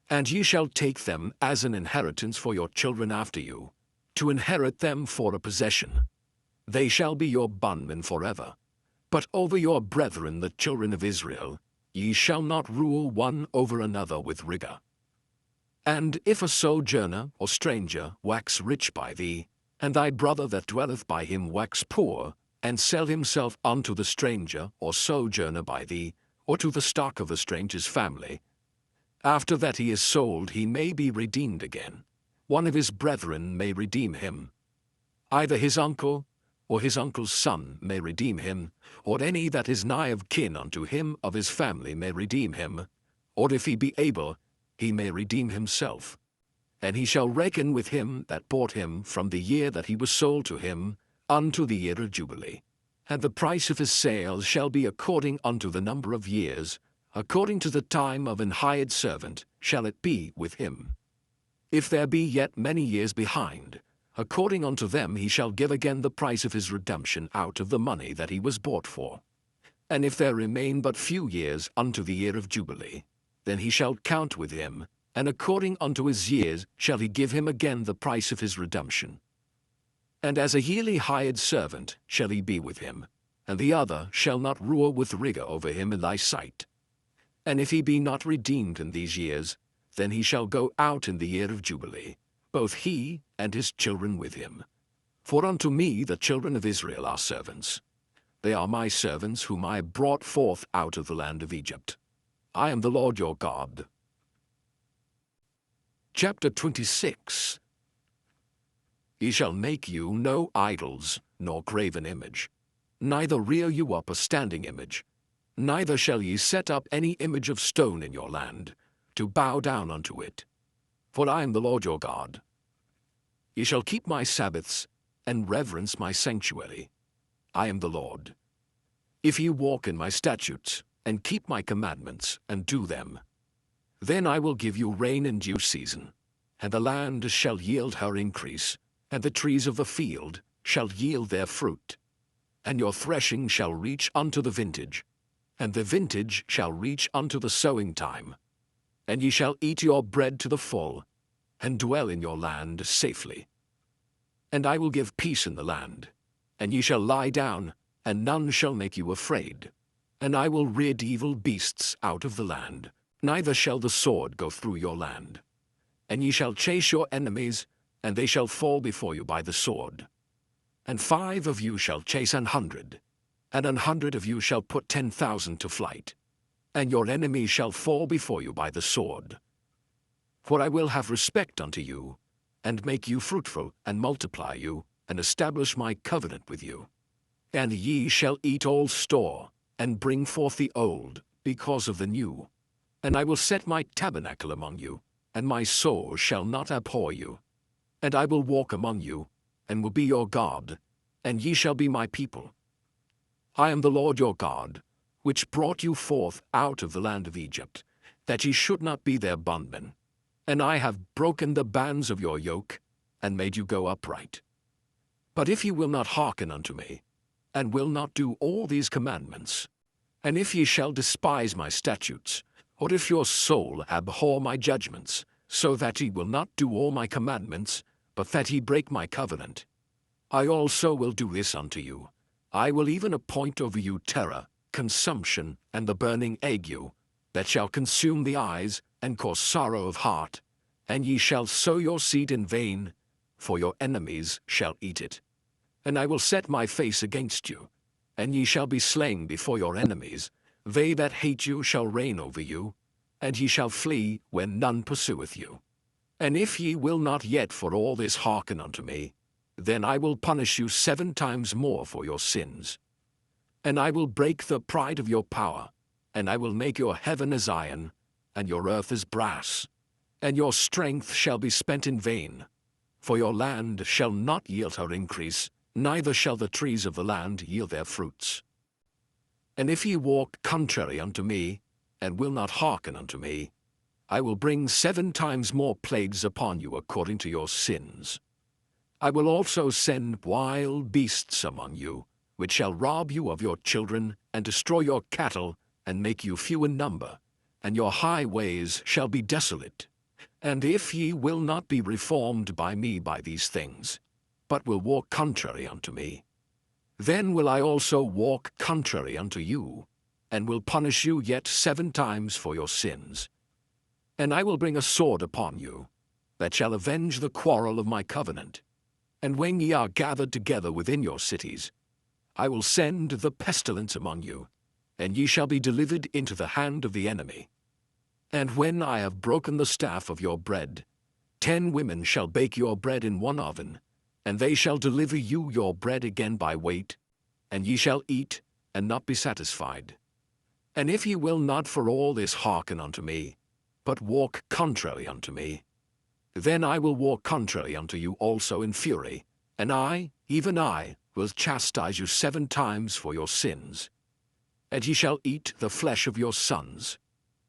A: And ye shall take them as an inheritance for your children after you, to inherit them for a possession. They shall be your bondmen forever. But over your brethren the children of Israel, ye shall not rule one over another with rigor. And if a sojourner or stranger wax rich by thee, and thy brother that dwelleth by him wax poor, and sell himself unto the stranger or sojourner by thee, or to the stock of the stranger's family, after that he is sold he may be redeemed again. One of his brethren may redeem him. Either his uncle, or his uncle's son may redeem him, or any that is nigh of kin unto him of his family may redeem him, or if he be able, he may redeem himself. And he shall reckon with him that bought him from the year that he was sold to him unto the year of Jubilee. And the price of his sale shall be according unto the number of years, according to the time of an hired servant shall it be with him. If there be yet many years behind, according unto them he shall give again the price of his redemption out of the money that he was bought for. And if there remain but few years unto the year of Jubilee, then he shall count with him, and according unto his years shall he give him again the price of his redemption. And as a yearly hired servant shall he be with him, and the other shall not rule with rigor over him in thy sight. And if he be not redeemed in these years, then he shall go out in the year of Jubilee, both he and his children with him. For unto me the children of Israel are servants. They are my servants whom I brought forth out of the land of Egypt. I am the Lord your God. Chapter 26. Ye shall make you no idols, nor graven image, neither rear you up a standing image, neither shall ye set up any image of stone in your land, to bow down unto it. For I am the Lord your God. Ye shall keep my Sabbaths, and reverence my sanctuary. I am the Lord. If ye walk in my statutes, and keep my commandments, and do them, then I will give you rain in due season, and the land shall yield her increase, and the trees of the field shall yield their fruit. And your threshing shall reach unto the vintage, and the vintage shall reach unto the sowing time. And ye shall eat your bread to the full, and dwell in your land safely. And I will give peace in the land, and ye shall lie down, and none shall make you afraid. And I will rid evil beasts out of the land, neither shall the sword go through your land. And ye shall chase your enemies, and they shall fall before you by the sword. And 5 of you shall chase 100, and 100 of you shall put 10,000 to flight. And your enemies shall fall before you by the sword. For I will have respect unto you, and make you fruitful, and multiply you, and establish my covenant with you. And ye shall eat all store, and bring forth the old, because of the new. And I will set my tabernacle among you, and my soul shall not abhor you. And I will walk among you, and will be your God, and ye shall be my people. I am the Lord your God, which brought you forth out of the land of Egypt, that ye should not be their bondmen. And I have broken the bands of your yoke, and made you go upright. But if ye will not hearken unto me, and will not do all these commandments, and if ye shall despise my statutes, or if your soul abhor my judgments, so that ye will not do all my commandments, but that ye break my covenant, I also will do this unto you. I will even appoint over you terror, consumption, and the burning ague, that shall consume the eyes, and cause sorrow of heart. And ye shall sow your seed in vain, for your enemies shall eat it. And I will set my face against you, and ye shall be slain before your enemies. They that hate you shall reign over you, and ye shall flee when none pursueth you. And if ye will not yet for all this hearken unto me, then I will punish you 7 times more for your sins. And I will break the pride of your power, and I will make your heaven as iron, and your earth as brass. And your strength shall be spent in vain, for your land shall not yield her increase, neither shall the trees of the land yield their fruits. And if ye walk contrary unto me, and will not hearken unto me, I will bring 7 times more plagues upon you according to your sins. I will also send wild beasts among you, which shall rob you of your children, and destroy your cattle, and make you few in number, and your highways shall be desolate. And if ye will not be reformed by me by these things, but will walk contrary unto me, then will I also walk contrary unto you, and will punish you yet 7 times for your sins. And I will bring a sword upon you, that shall avenge the quarrel of my covenant. And when ye are gathered together within your cities, I will send the pestilence among you, and ye shall be delivered into the hand of the enemy. And when I have broken the staff of your bread, 10 women shall bake your bread in one oven, and they shall deliver you your bread again by weight, and ye shall eat, and not be satisfied. And if ye will not for all this hearken unto me, but walk contrary unto me, then I will walk contrary unto you also in fury, and I, even I, will chastise you 7 times for your sins. And ye shall eat the flesh of your sons,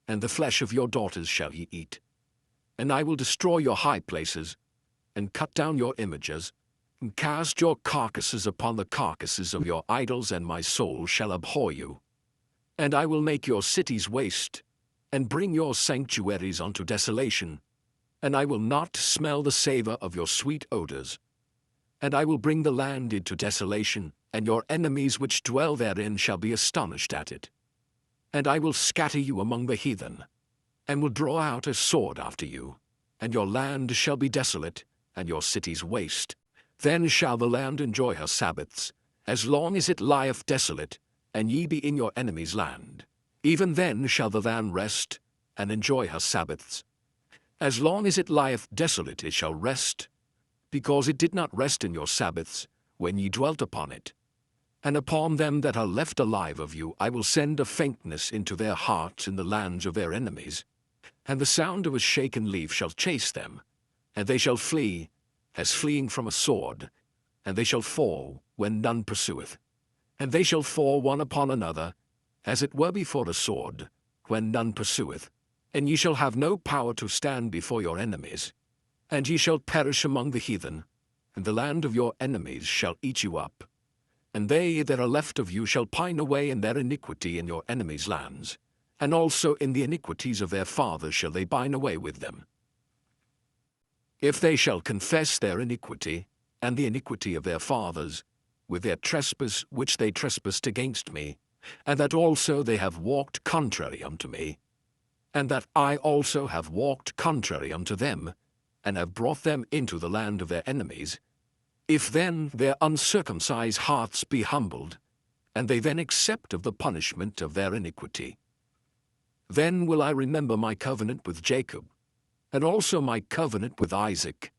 A: and the flesh of your daughters shall ye eat. And I will destroy your high places, and cut down your images, and cast your carcasses upon the carcasses of your idols, and my soul shall abhor you. And I will make your cities waste, and bring your sanctuaries unto desolation, and I will not smell the savour of your sweet odours. And I will bring the land into desolation, and your enemies which dwell therein shall be astonished at it. And I will scatter you among the heathen, and will draw out a sword after you, and your land shall be desolate, and your cities waste. Then shall the land enjoy her Sabbaths, as long as it lieth desolate, and ye be in your enemy's land. Even then shall the land rest, and enjoy her Sabbaths. As long as it lieth desolate it shall rest, because it did not rest in your Sabbaths, when ye dwelt upon it. And upon them that are left alive of you I will send a faintness into their hearts in the lands of their enemies, and the sound of a shaken leaf shall chase them, and they shall flee, as fleeing from a sword, and they shall fall when none pursueth. And they shall fall one upon another, as it were before a sword, when none pursueth. And ye shall have no power to stand before your enemies. And ye shall perish among the heathen, and the land of your enemies shall eat you up. And they that are left of you shall pine away in their iniquity in your enemies' lands, and also in the iniquities of their fathers shall they pine away with them. If they shall confess their iniquity, and the iniquity of their fathers, with their trespass which they trespassed against me, and that also they have walked contrary unto me, and that I also have walked contrary unto them, and have brought them into the land of their enemies, if then their uncircumcised hearts be humbled, and they then accept of the punishment of their iniquity, then will I remember my covenant with Jacob, and also my covenant with Isaac,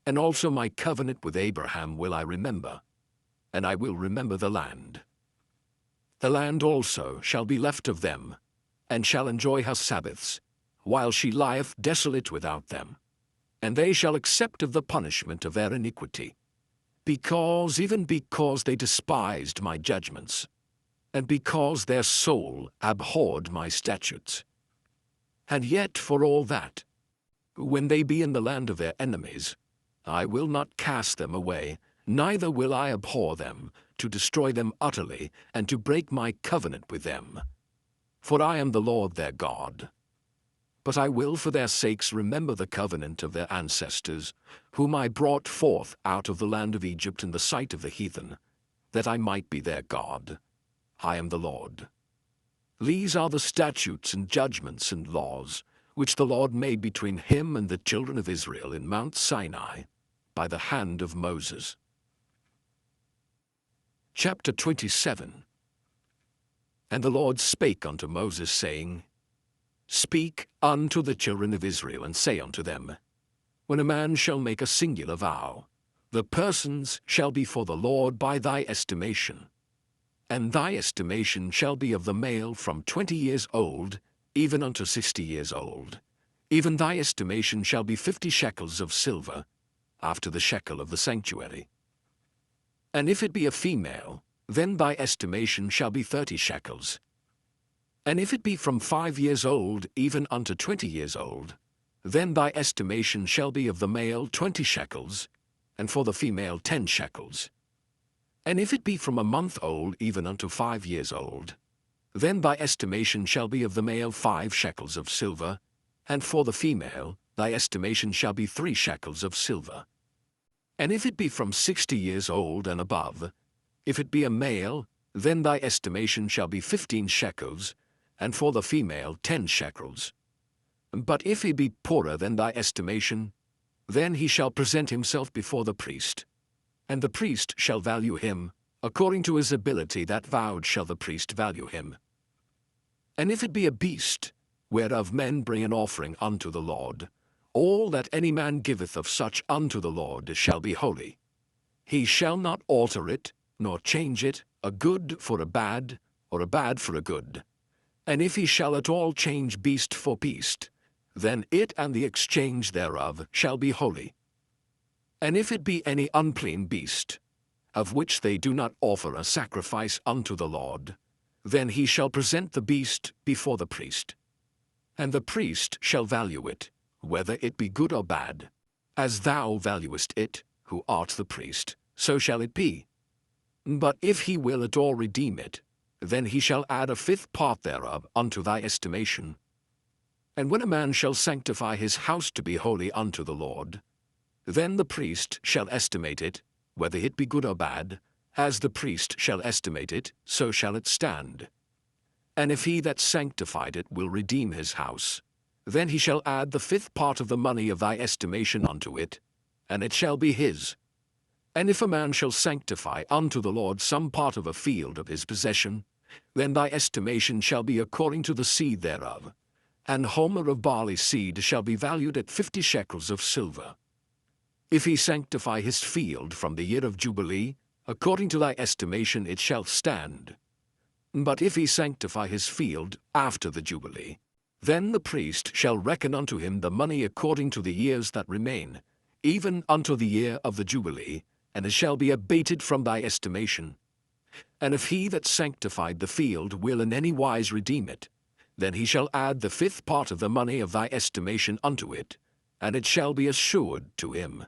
A: and also my covenant with Abraham will I remember, and I will remember the land. The land also shall be left of them, and shall enjoy her Sabbaths, while she lieth desolate without them. And they shall accept of the punishment of their iniquity, even because they despised my judgments. and because their soul abhorred my statutes. And yet for all that, when they be in the land of their enemies, I will not cast them away, neither will I abhor them, to destroy them utterly, and to break my covenant with them. For I am the Lord their God. But I will for their sakes remember the covenant of their ancestors, whom I brought forth out of the land of Egypt in the sight of the heathen, that I might be their God. I am the Lord. These are the statutes and judgments and laws, which the Lord made between him and the children of Israel in Mount Sinai, by the hand of Moses. Chapter 27. And the Lord spake unto Moses, saying, Speak unto the children of Israel, and say unto them, When a man shall make a singular vow, the persons shall be for the Lord by thy estimation. And thy estimation shall be of the male from 20 years old, even unto 60 years old. Even thy estimation shall be 50 shekels of silver, after the shekel of the sanctuary. And if it be a female, then thy estimation shall be 30 shekels. And if it be from 5 years old even unto 20 years old, then thy estimation shall be of the male 20 shekels, and for the female 10 shekels. And if it be from a month old even unto 5 years old, then thy estimation shall be of the male 5 shekels of silver, and for the female thy estimation shall be 3 shekels of silver. And if it be from 60 years old and above, if it be a male, then thy estimation shall be 15 shekels, and for the female 10 shekels. But if he be poorer than thy estimation, then he shall present himself before the priest, and the priest shall value him, according to his ability that vowed shall the priest value him. And if it be a beast, whereof men bring an offering unto the Lord, all that any man giveth of such unto the Lord shall be holy. He shall not alter it, nor change it, a good for a bad, or a bad for a good. And if he shall at all change beast for beast, then it and the exchange thereof shall be holy. And if it be any unclean beast, of which they do not offer a sacrifice unto the Lord, then he shall present the beast before the priest. And the priest shall value it, whether it be good or bad. As thou valuest it, who art the priest, so shall it be. But if he will at all redeem it, then he shall add a 5th part thereof unto thy estimation. And when a man shall sanctify his house to be holy unto the Lord, then the priest shall estimate it, whether it be good or bad. As the priest shall estimate it, so shall it stand. And if he that sanctified it will redeem his house, then he shall add the 5th part of the money of thy estimation unto it, and it shall be his. And if a man shall sanctify unto the Lord some part of a field of his possession, then thy estimation shall be according to the seed thereof. An homer of barley seed shall be valued at 50 shekels of silver. If he sanctify his field from the year of Jubilee, according to thy estimation it shall stand. But if he sanctify his field after the Jubilee, then the priest shall reckon unto him the money according to the years that remain, even unto the year of the Jubilee, and it shall be abated from thy estimation. And if he that sanctified the field will in any wise redeem it, then he shall add the 5th part of the money of thy estimation unto it, and it shall be assured to him.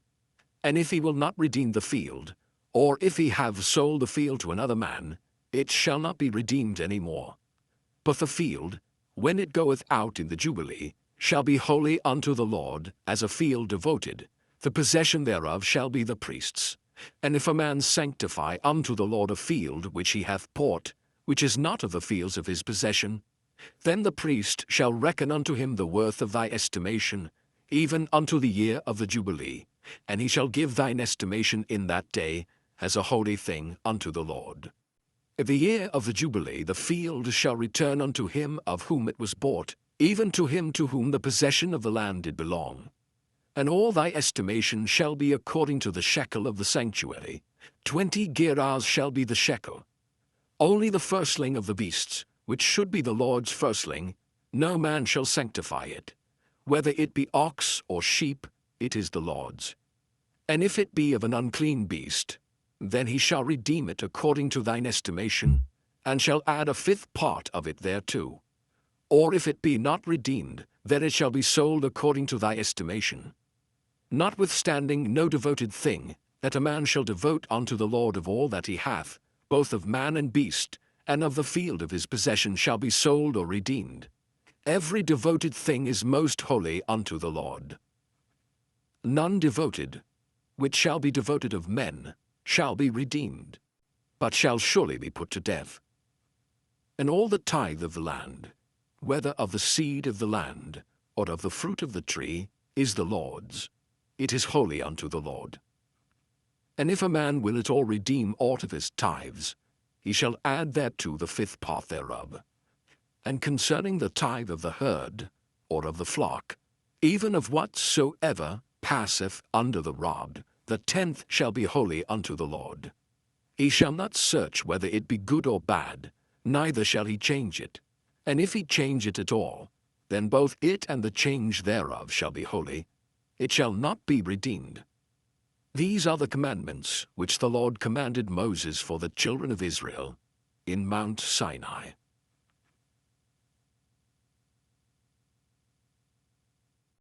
A: And if he will not redeem the field, or if he have sold the field to another man, it shall not be redeemed any more. But the field, when it goeth out in the Jubilee, shall be holy unto the Lord, as a field devoted. The possession thereof shall be the priest's. And if a man sanctify unto the Lord a field which he hath bought, which is not of the fields of his possession, then the priest shall reckon unto him the worth of thy estimation, even unto the year of the Jubilee, and he shall give thine estimation in that day as a holy thing unto the Lord. In the year of the Jubilee the field shall return unto him of whom it was bought, even to him to whom the possession of the land did belong. And all thy estimation shall be according to the shekel of the sanctuary. 20 gerahs shall be the shekel. Only the firstling of the beasts, which should be the Lord's firstling, no man shall sanctify it. Whether it be ox or sheep, it is the Lord's. And if it be of an unclean beast, then he shall redeem it according to thine estimation, and shall add a fifth part of it thereto. Or if it be not redeemed, then it shall be sold according to thy estimation. Notwithstanding no devoted thing, that a man shall devote unto the Lord of all that he hath, both of man and beast, and of the field of his possession shall be sold or redeemed. Every devoted thing is most holy unto the Lord. None devoted, which shall be devoted of men, shall be redeemed, but shall surely be put to death. And all the tithe of the land, whether of the seed of the land, or of the fruit of the tree, is the Lord's. It is holy unto the Lord. And if a man will at all redeem aught of his tithes, he shall add thereto the fifth part thereof. And concerning the tithe of the herd, or of the flock, even of whatsoever passeth under the rod, the 10th shall be holy unto the Lord. He shall not search whether it be good or bad, neither shall he change it. And if he change it at all, then both it and the change thereof shall be holy. It shall not be redeemed. These are the commandments which the Lord commanded Moses for the children of Israel in Mount Sinai.